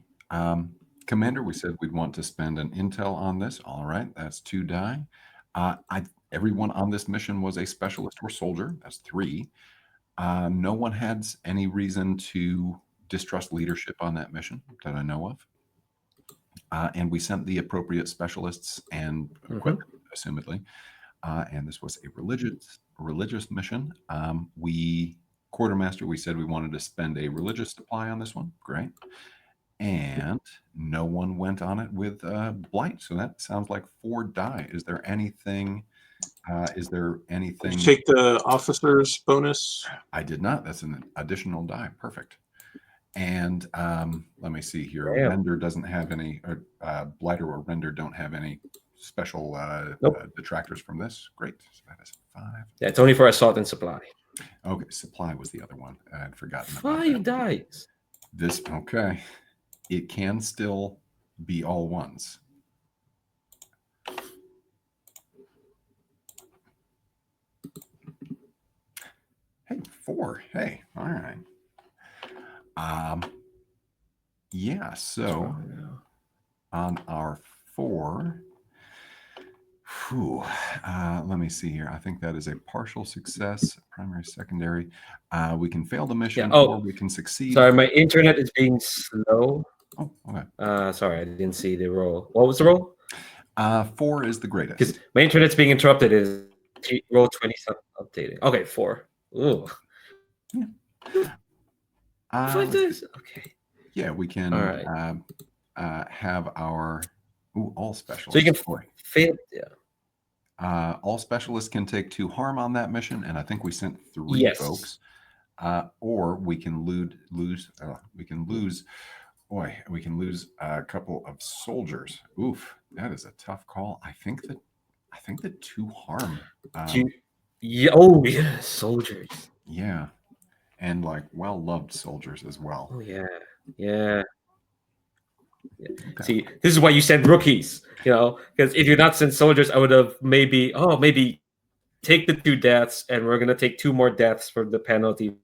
Speaker 5: Commander, we said we'd want to spend an intel on this. All right, that's 2 die. Everyone on this mission was a specialist or soldier. That's 3. No one had any reason to distrust leadership on that mission that I know of. And we sent the appropriate specialists and equipment, assumedly. And this was a religious mission. Quartermaster, we said we wanted to spend a religious supply on this one. Great. And no one went on it with blight. So that sounds like 4 die. Is there anything?
Speaker 4: Did you take the officer's bonus?
Speaker 5: I did not. That's an additional die. Perfect. And let me see here.
Speaker 1: Damn.
Speaker 5: Render doesn't have any, Blighter or Render don't have any special
Speaker 1: Nope.
Speaker 5: detractors from this. Great. So that is 5.
Speaker 1: Yeah, it's only for assault and supply.
Speaker 5: Okay, supply was the other one. I'd forgotten about
Speaker 1: 5
Speaker 5: that.
Speaker 1: dice.
Speaker 5: This, okay. It can still be all ones. Hey, 4. Hey, all right. Yeah, so on our 4, let me see here. I think that is a partial success, primary, secondary. We can fail the mission,
Speaker 1: Yeah. Oh,
Speaker 5: or we can succeed.
Speaker 1: Sorry, my internet is being slow.
Speaker 5: Oh, okay.
Speaker 1: Sorry, I didn't see the roll. What was the roll?
Speaker 5: 4 is the greatest.
Speaker 1: Because my internet's being interrupted. Is roll 20 updating? Okay, 4. Ooh.
Speaker 5: Yeah.
Speaker 1: 5 dice. Okay.
Speaker 5: Yeah, we can
Speaker 1: All right.
Speaker 5: have our all specialists.
Speaker 1: So you can fail. Yeah.
Speaker 5: All specialists can take 2 harm on that mission, and I think we sent 3
Speaker 1: Yes.
Speaker 5: folks. Or we can lose. We can lose a couple of soldiers. Oof, that is a tough call. I think that 2 harm.
Speaker 1: Yeah. Oh yeah, soldiers.
Speaker 5: Yeah, and like well-loved soldiers as well.
Speaker 1: Oh yeah, yeah.
Speaker 5: Okay.
Speaker 1: See, this is why you send rookies. Because if you're not sent soldiers, I would have maybe take the 2 deaths, and we're gonna take 2 more deaths for the penalty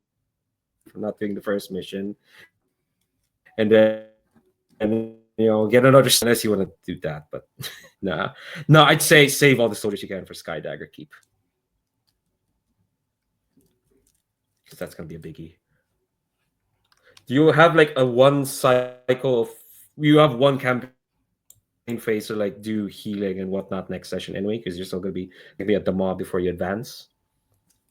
Speaker 1: for not doing the first mission, and then get another unless you want to do that. But no, I'd say save all the soldiers you can for Skydagger Keep, because that's gonna be a biggie. Do you have like a one cycle of? You have one campaign phase to like do healing and whatnot next session anyway, because you're still gonna be at the mob before you advance.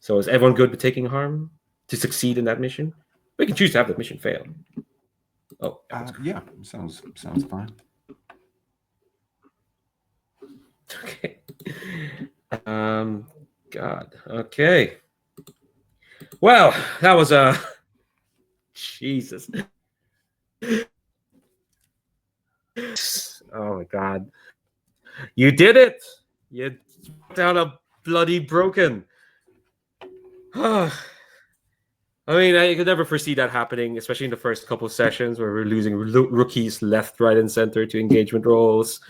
Speaker 1: So is everyone good with taking harm to succeed in that mission? We can choose to have the mission fail. Oh,
Speaker 5: yeah, sounds fine.
Speaker 1: Okay. God. Okay. Well, that was Jesus. Oh my God. You did it. You down a bloody broken. I mean, I could never foresee that happening, especially in the first couple of sessions where we're losing rookies left, right, and center to engagement roles.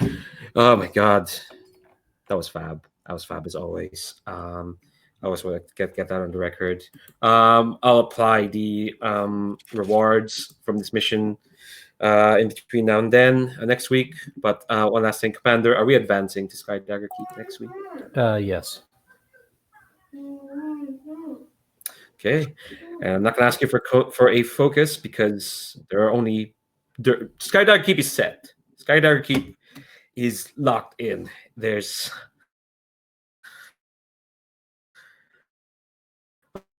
Speaker 1: Oh my God. That was fab. That was fab as always. I always want to get that on the record. I'll apply the rewards from this mission in between now and then next week. But one last thing, Commander, are we advancing to Skydagger Keep next week?
Speaker 6: Yes.
Speaker 1: Okay, and I'm not going to ask you for a focus because there are only Skydagger Keep is set. Skydagger Keep is locked in. There's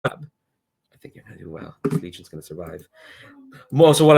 Speaker 1: I think you're going to do well. Legion's going to survive. Also, what